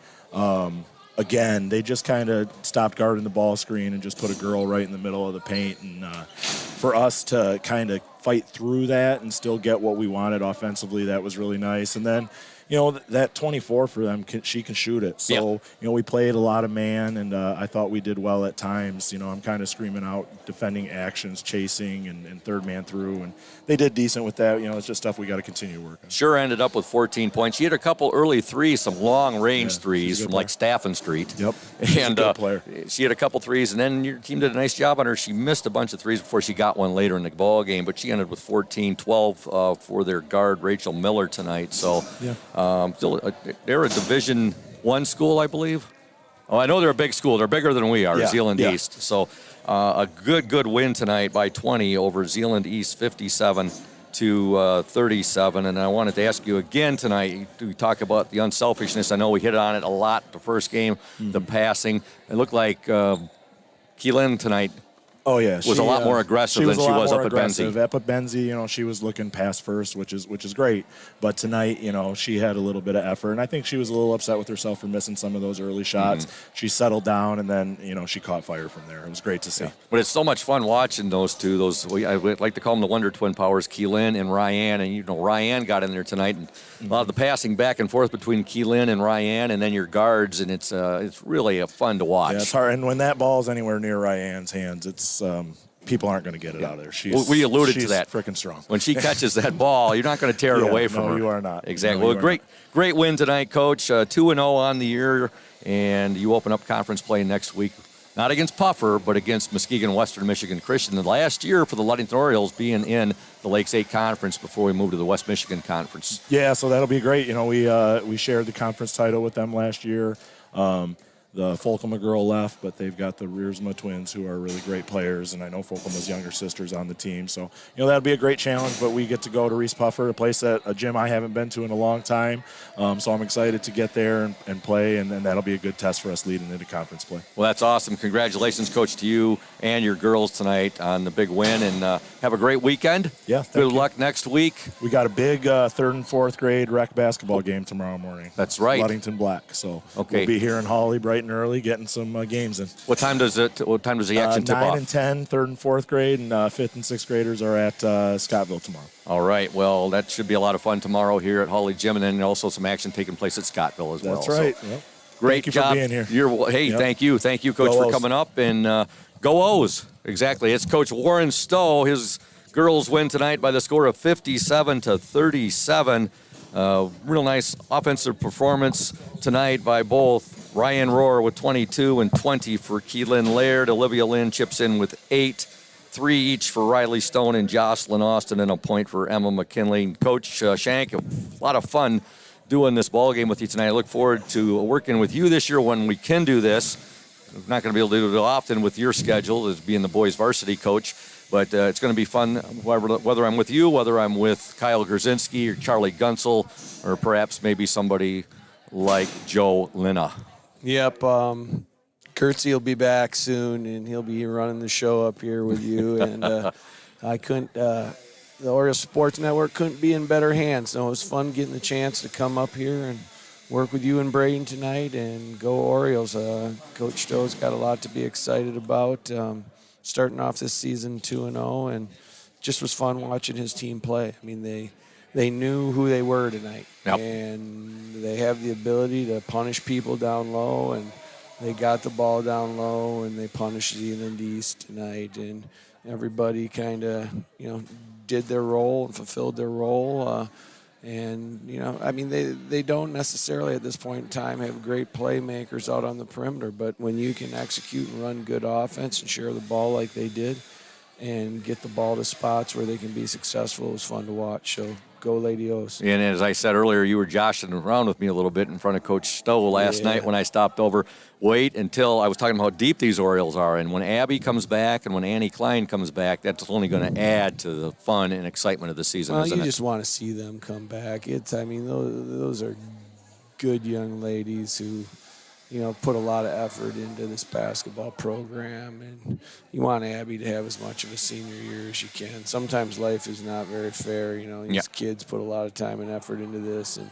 Again, they just kind of stopped guarding the ball screen and just put a girl right in the middle of the paint. And for us to kind of fight through that and still get what we wanted offensively, that was really nice. And then, that 24 for them, she can shoot it. So, we played a lot of man, and I thought we did well at times. I'm kind of screaming out defending actions, chasing, and third man through. And they did decent with that. It's just stuff we got to continue to work on. Sure ended up with 14 points. She had a couple early threes, some long-range threes from like Staffen Street. Yep. And good player. She had a couple threes, and then your team did a nice job on her. She missed a bunch of threes before she got one later in the ball game, but she ended with 14, 12 for their guard, Rachel Miller, tonight. So, they're a Division I school, I believe. Oh, I know they're a big school. They're bigger than we are, Zeeland East. So a good win tonight by 20 over Zeeland East, 57-37. And I wanted to ask you again tonight, we talk about the unselfishness. I know we hit on it a lot the first game, the passing. It looked like Keelan tonight was a lot more aggressive than she was up at Benzie. Up at Benzie, she was looking pass first, which is great. But tonight, she had a little bit of effort, and I think she was a little upset with herself for missing some of those early shots. She settled down, and then she caught fire from there. It was great to see. Yeah. But it's so much fun watching those two. I would like to call them the Wonder Twin Powers, Keelan and Ryan. And Ryan got in there tonight, and a lot of the passing back and forth between Keelan and Ryan, and then your guards, and it's really fun to watch. Yeah, it's hard, and when that ball's anywhere near Ryan's hands, it's people aren't going to get it out of there. We alluded to that. Freaking strong. When she catches that ball, you're not going to tear it away from her. No, you are not. Exactly. No, well, great win tonight, Coach. 2-0 on the year, and you open up conference play next week. Not against Puffer, but against Muskegon Western Michigan Christian. The last year for the Ludington Orioles being in the Lakes 8 Conference before we moved to the West Michigan Conference. Yeah, so that'll be great. We shared the conference title with them last year. The Folkema girl left, but they've got the Rearsma twins who are really great players, and I know Folkema's younger sister's on the team. So, that'll be a great challenge, but we get to go to Reese Puffer, a place that a gym I haven't been to in a long time. So I'm excited to get there and play, and then that'll be a good test for us leading into conference play. Well, that's awesome. Congratulations, Coach, to you and your girls tonight on the big win, and have a great weekend. Yeah, good luck next week. We got a big 3rd and 4th grade rec basketball game tomorrow morning. That's right. Ludington Black. So we'll be here in Hawley bright and early getting some games in. What time does the action tip off? 9 and 10, 3rd and 4th grade, and 5th and 6th graders are at Scottville tomorrow. All right. Well, that should be a lot of fun tomorrow here at Hawley Gym, and then also some action taking place at Scottville as well. That's right. So, yep. Great Thank you job. for being here. Thank you. Thank you, Coach, for coming up. And go O's. Exactly. It's Coach Warren Stowe. His girls win tonight by the score of 57-37. Real nice offensive performance tonight by both Ryan Rohr with 22 and 20 for Keelan Laird. Olivia Lynn chips in with 8. 3 each for Riley Stone and Jocelyn Austin, and a point for Emma McKinley. Coach Shank, a lot of fun doing this ball game with you tonight. I look forward to working with you this year when we can do this. I'm not going to be able to do it often with your schedule as being the boys varsity coach, but it's going to be fun whether I'm with you, whether I'm with Kyle Grzinski or Charlie Gunsel, or perhaps maybe somebody like Joe Lina. Yep. Kurtzy will be back soon, and he'll be running the show up here with you. And I couldn't, the Orioles Sports Network couldn't be in better hands. So it was fun getting the chance to come up here and work with you and Braden tonight, and go Orioles. Coach Stowe's got a lot to be excited about. Starting off this season 2-0, and just was fun watching his team play. I mean, they they knew who they were tonight. Yep. And they have the ability to punish people down low, and they got the ball down low, and they punished Zeeland East tonight. And everybody kind of, did their role and fulfilled their role. And, I mean, they don't necessarily at this point in time have great playmakers out on the perimeter, but when you can execute and run good offense and share the ball like they did and get the ball to spots where they can be successful, it was fun to watch. So go Lady O's. And as I said earlier, you were joshing around with me a little bit in front of Coach Stowe last night when I stopped over. Wait until I was talking about how deep these Orioles are. And when Abby comes back and when Annie Klein comes back, that's only going to add to the fun and excitement of the season, Well, isn't you it? just want to see them come back. Those are good young ladies who, put a lot of effort into this basketball program, and you want Abby to have as much of a senior year as you can. Sometimes life is not very fair. These kids put a lot of time and effort into this, and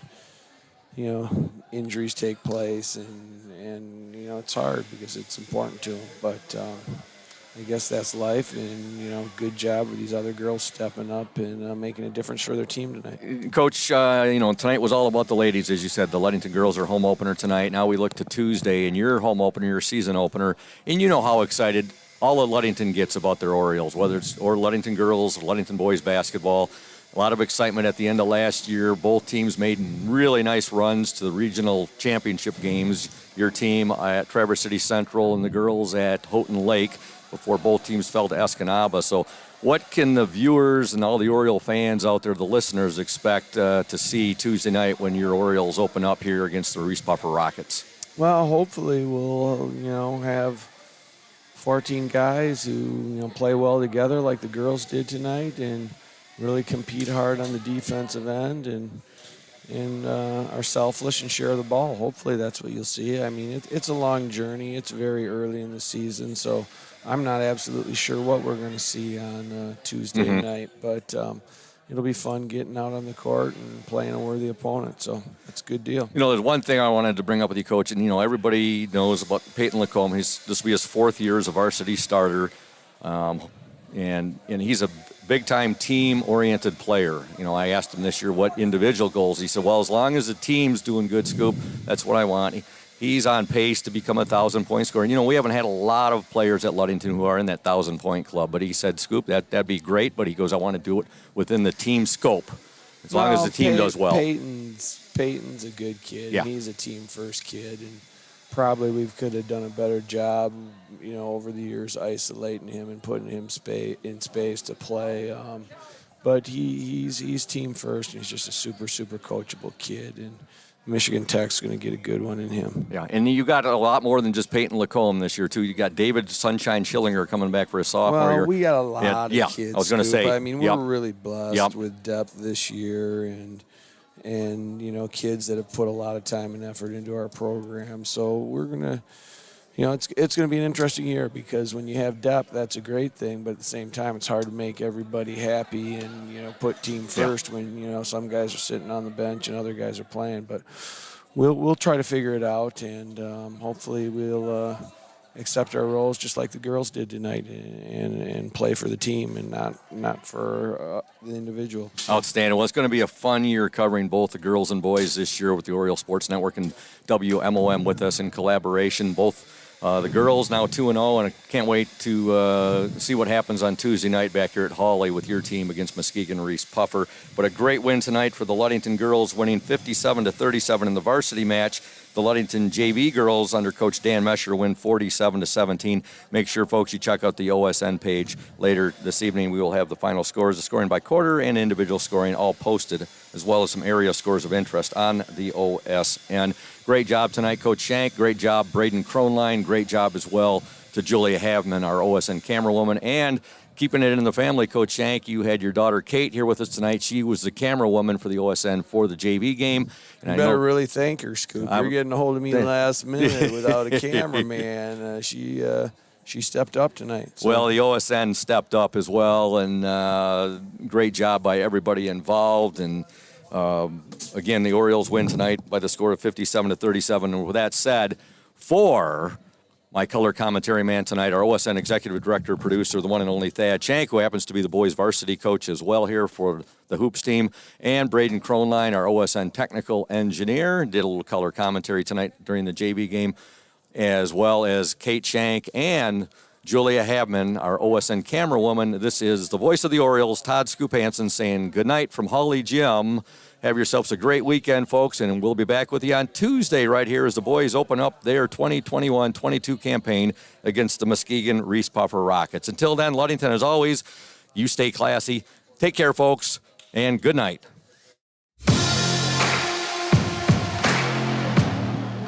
injuries take place, and it's hard because it's important to them. But I guess that's life, and good job with these other girls stepping up and making a difference for their team tonight. Coach, tonight was all about the ladies, as you said. The Ludington girls are home opener tonight. Now we look to Tuesday and your home opener, your season opener, and you know how excited all of Ludington gets about their Orioles, whether it's or Ludington girls, or Ludington boys basketball. A lot of excitement at the end of last year. Both teams made really nice runs to the regional championship games. Your team at Traverse City Central and the girls at Houghton Lake before both teams fell to Escanaba. So what can the viewers and all the Oriole fans out there, the listeners, expect to see Tuesday night when your Orioles open up here against the Reese Puffer Rockets? Well, hopefully we'll, have 14 guys who, play well together like the girls did tonight and really compete hard on the defensive end and are selfless and share the ball. Hopefully that's what you'll see. I mean, it's a long journey. It's very early in the season, so I'm not absolutely sure what we're going to see on Tuesday night, but it'll be fun getting out on the court and playing a worthy opponent, so it's a good deal. There's one thing I wanted to bring up with you, Coach, and, everybody knows about Peyton Lacombe. This will be his 4th year as a varsity starter, and he's a big-time team-oriented player. I asked him this year what individual goals. He said, well, as long as the team's doing good, Scoop, that's what I want. He's on pace to become a 1,000-point scorer. And, we haven't had a lot of players at Ludington who are in that 1,000-point club. But he said, Scoop, that'd be great. But he goes, I want to do it within the team scope, as long as the team does well. Peyton's a good kid. Yeah. And he's a team-first kid. And probably we could have done a better job, over the years isolating him and putting him in space to play. But he's team first, and he's just a super, super coachable kid. And Michigan Tech's going to get a good one in him. Yeah, and you got a lot more than just Peyton Lacombe this year, too. You got David Sunshine Schillinger coming back for a sophomore year. Well, we got a lot of kids. I was going to say. I mean, we're really blessed with depth this year and kids that have put a lot of time and effort into our program. So we're going to, it's going to be an interesting year because when you have depth, that's a great thing. But at the same time, it's hard to make everybody happy and, put team first when, some guys are sitting on the bench and other guys are playing. But we'll try to figure it out, and hopefully we'll accept our roles just like the girls did tonight and play for the team and not for the individual. Outstanding. Well, it's going to be a fun year covering both the girls and boys this year with the Oriole Sports Network and WMOM with us in collaboration. Both the girls now 2-0, and I can't wait to see what happens on Tuesday night back here at Hawley with your team against Muskegon Reese Puffer. But a great win tonight for the Ludington girls, winning 57-37 in the varsity match. The Ludington JV girls under Coach Dan Mesher win 47-17. Make sure, folks, you check out the OSN page later this evening. We will have the final scores, the scoring by quarter and individual scoring all posted, as well as some area scores of interest on the OSN. Great job tonight, Coach Shank. Great job, Braden Kronline. Great job as well to Julia Havman, our OSN camerawoman. And keeping it in the family, Coach Shank, you had your daughter Kate here with us tonight. She was the camerawoman for the OSN for the JV game. And you better really thank her, Scoop. You're getting a hold of me last minute without a cameraman. She stepped up tonight. So. Well, the OSN stepped up as well, and great job by everybody involved. And again, the Orioles win tonight by the score of 57-37. And with that said, for My color commentary man tonight, our OSN executive director, producer, the one and only Thad Shank, who happens to be the boys' varsity coach as well here for the Hoops team, and Braden Kronline, our OSN technical engineer, did a little color commentary tonight during the JV game, as well as Kate Shank and Julia Habman, our OSN camera woman. This is the voice of the Orioles, Todd Scoop Hansen, saying good night from Holly Gym. Have yourselves a great weekend, folks, and we'll be back with you on Tuesday right here as the boys open up their 2021-22 campaign against the Muskegon Reese Puffer Rockets. Until then, Ludington, as always, you stay classy. Take care, folks, and good night.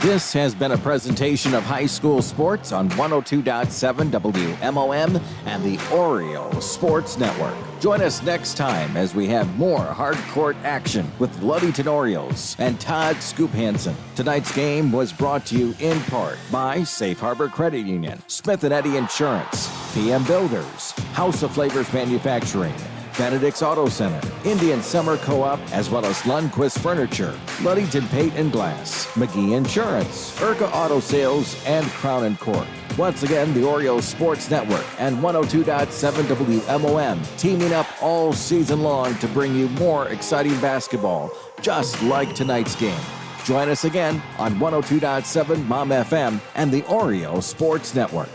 This has been a presentation of high school sports on 102.7 WMOM and the Oreo Sports Network. Join us next time as we have more hard court action with Ludington Orioles and Todd Scoop Hansen. Tonight's game was brought to you in part by Safe Harbor Credit Union, Smith & Eddy Insurance, PM Builders, House of Flavors Manufacturing, Benedict's Auto Center, Indian Summer Co-op, as well as Lundquist Furniture, Ludington Paint and Glass, McGee Insurance, Urca Auto Sales, and Crown & Cork. Once again, the Orioles Sports Network and 102.7 WMOM teaming up all season long to bring you more exciting basketball, just like tonight's game. Join us again on 102.7 MOM FM and the Oreo Sports Network.